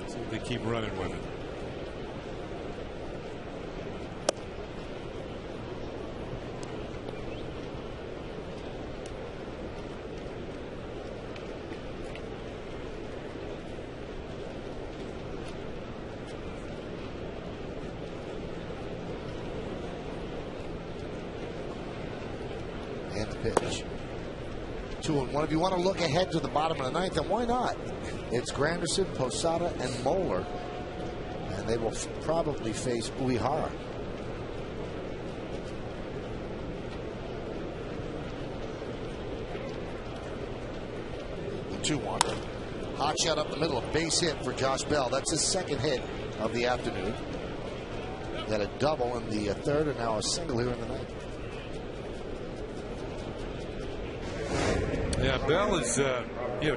See if they keep running with it. And the pitch. 2-1. If you want to look ahead to the bottom of the ninth, then why not? It's Granderson, Posada, and Moeller. And they will probably face Uehara. The 2-1. Hot shot up the middle, a base hit for Josh Bell. That's his second hit of the afternoon. He had a double in the third and now a single here in the ninth. Yeah, Bell is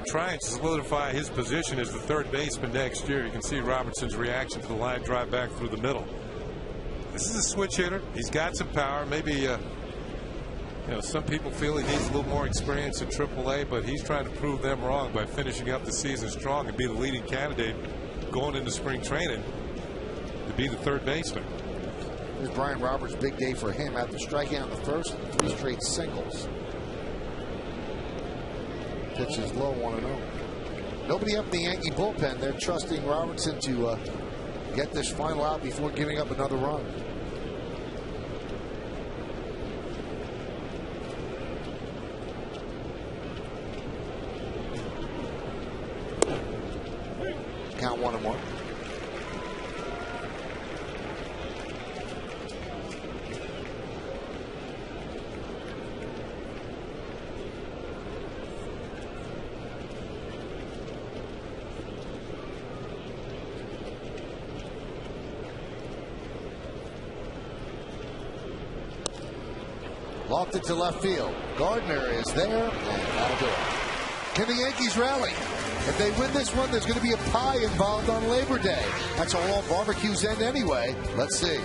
trying to solidify his position as the third baseman next year. You can see Robertson's reaction to the line drive back through the middle. This is a switch hitter. He's got some power. Maybe some people feel he needs a little more experience in AAA, but he's trying to prove them wrong by finishing up the season strong and be the leading candidate going into spring training to be the third baseman. Here's Brian Roberts, big day for him after striking out in the first, 3 straight singles. Pitch is low, 1-0. Nobody up in the Yankee bullpen. They're trusting Robertson to get this final out before giving up another run. Count 1-1. Lofted to left field. Gardner is there, and that'll do it. Can the Yankees rally? If they win this one, there's going to be a pie involved on Labor Day. That's how all barbecues end anyway. Let's see.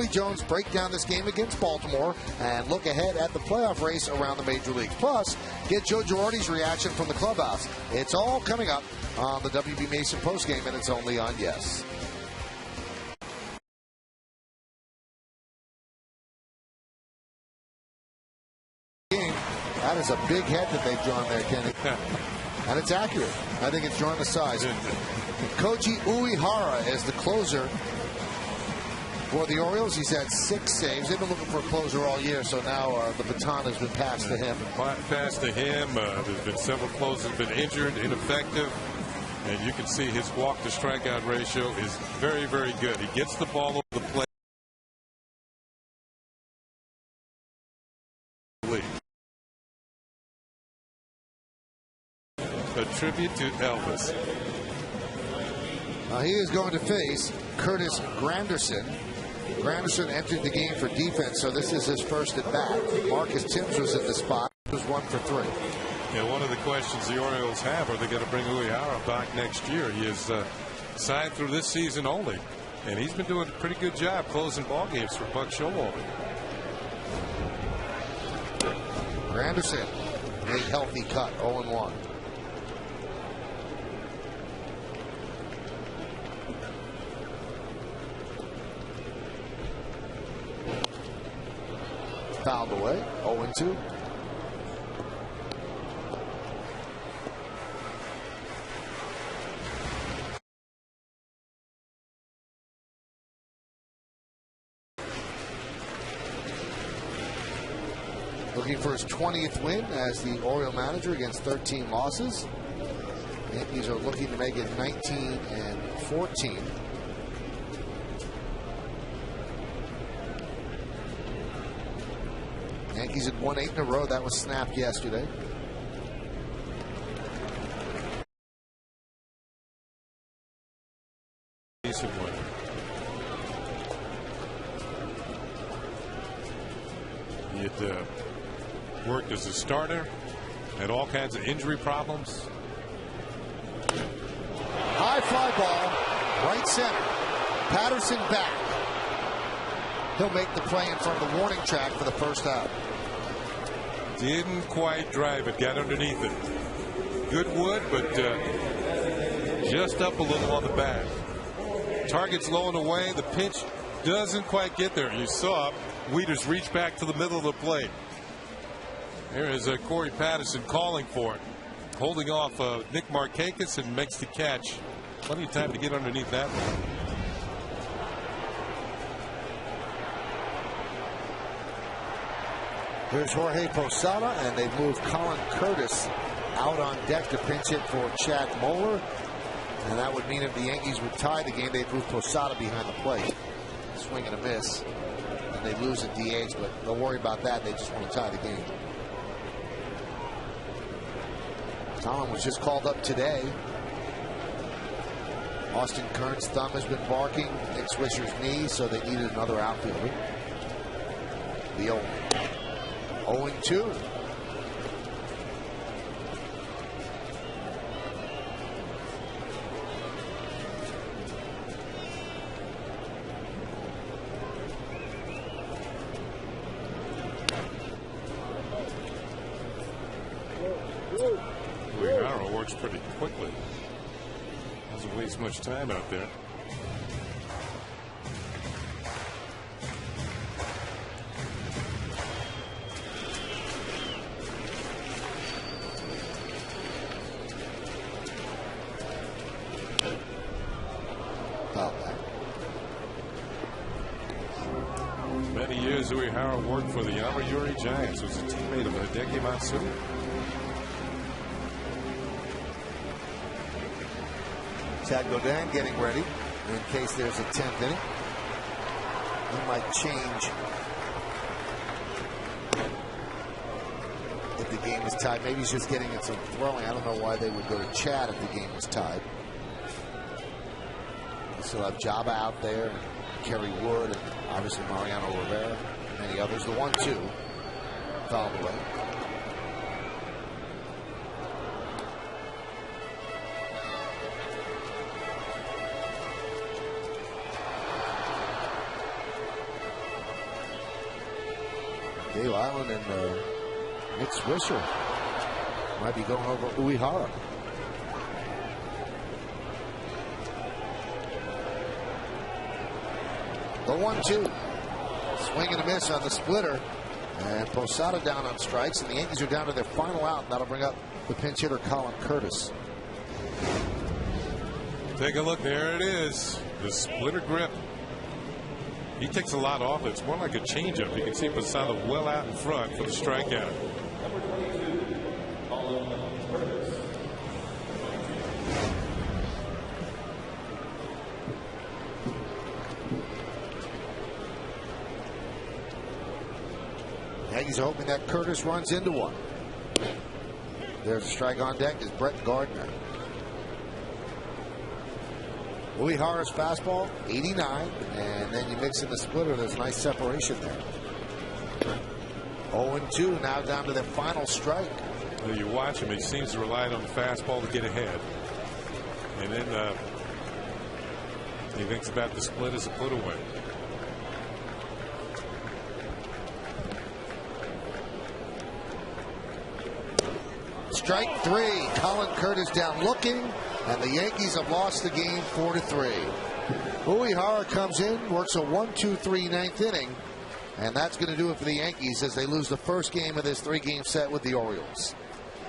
Tommy Jones break down this game against Baltimore and look ahead at the playoff race around the major leagues. Plus, get Joe Girardi's reaction from the clubhouse. It's all coming up on the WB Mason postgame, and it's only on Yes. That is a big head that they've drawn there, Kenny. And it's accurate. I think it's drawn the size. Koji Uehara is the closer for the Orioles. He's had 6 saves. They've been looking for a closer all year, so now the baton has been passed to him. Passed to him. There's been several closers that have been injured, ineffective. And you can see his walk-to-strikeout ratio is very, very good. He gets the ball over the plate. A tribute to Elvis. He is going to face Curtis Granderson. Granderson entered the game for defense, so this is his first at bat. Marcus Timms was in the spot. He was 1 for 3. Yeah, one of the questions the Orioles have, are they going to bring Uehara back next year? He is signed through this season only, and he's been doing a pretty good job closing ball games for Buck Showalter. Granderson, a healthy cut, 0-1. Fouled away, 0-2. Looking for his 20th win as the Oriole manager against 13 losses. Yankees are looking to make it 19-14. Yankees had won 8 in a row. That was snapped yesterday. Decent win. He had worked as a starter, had all kinds of injury problems. High fly ball, right center. Patterson back. He'll make the play in front of the warning track for the first out. Didn't quite drive it, got underneath it. Good wood, but just up a little on the back. Target's low and away. The pitch doesn't quite get there. You saw Wieters reach back to the middle of the plate. Here is Corey Patterson calling for it. Holding off Nick Markakis and makes the catch. Plenty of time to get underneath that one. Here's Jorge Posada, and they've moved Colin Curtis out on deck to pinch hit for Chad Moeller. And that would mean if the Yankees would tie the game, they'd move Posada behind the plate. Swing and a miss. And they lose at DH, but don't worry about that. They just want to tie the game. Colin was just called up today. Austin Kern's thumb has been barking. Nick Swisher's knee, so they needed another outfielder. The 0-2. Uehara works pretty quickly. Doesn't waste much time out there. Many years Uehara worked for the Yomiuri Giants. Was a teammate of Hideki Matsui. Chad Godin getting ready in case there's a 10th inning. He might change if the game is tied. Maybe he's just getting in some throwing. I don't know why they would go to Chad if the game was tied. They still have Jabba out there, and Kerry Wood, and obviously Mariano Rivera, and many others. The 1-2 fouled away. Dave Island and Nick Swisher might be going over Uehara. The 1-2. Swing and a miss on the splitter. And Posada down on strikes. And the Yankees are down to their final out. And that'll bring up the pinch hitter, Colin Curtis. Take a look. There it is. The splitter grip. He takes a lot off it. It's more like a changeup. You can see Posada well out in front for the strikeout. Yankees are hoping that Curtis runs into one. There's a strike on deck is Brett Gardner. Uehara's fastball, 89, and then you mix in the splitter. There's nice separation there. 0-2, now down to their final strike. Well, you watch him, he seems to rely on the fastball to get ahead. And then he thinks about the split as a put away. Strike 3. Colin Curtis down looking, and the Yankees have lost the game 4-3. Uehara comes in, works a 1-2-3 ninth inning, and that's going to do it for the Yankees as they lose the first game of this 3-game set with the Orioles.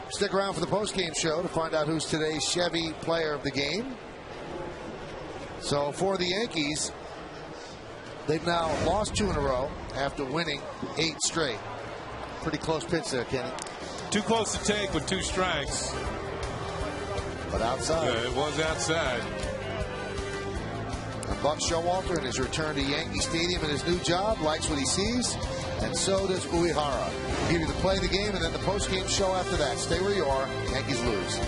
Stick around for the post-game show to find out who's today's Chevy player of the game. So for the Yankees, they've now lost 2 in a row after winning 8 straight. Pretty close pitch there, Kenny. Too close to take with 2 strikes. But outside. Yeah, it was outside. And Buck Showalter in his return to Yankee Stadium in his new job likes what he sees, and so does Uehara. We'll give you the play of the game and then the post-game show after that. Stay where you are. Yankees lose.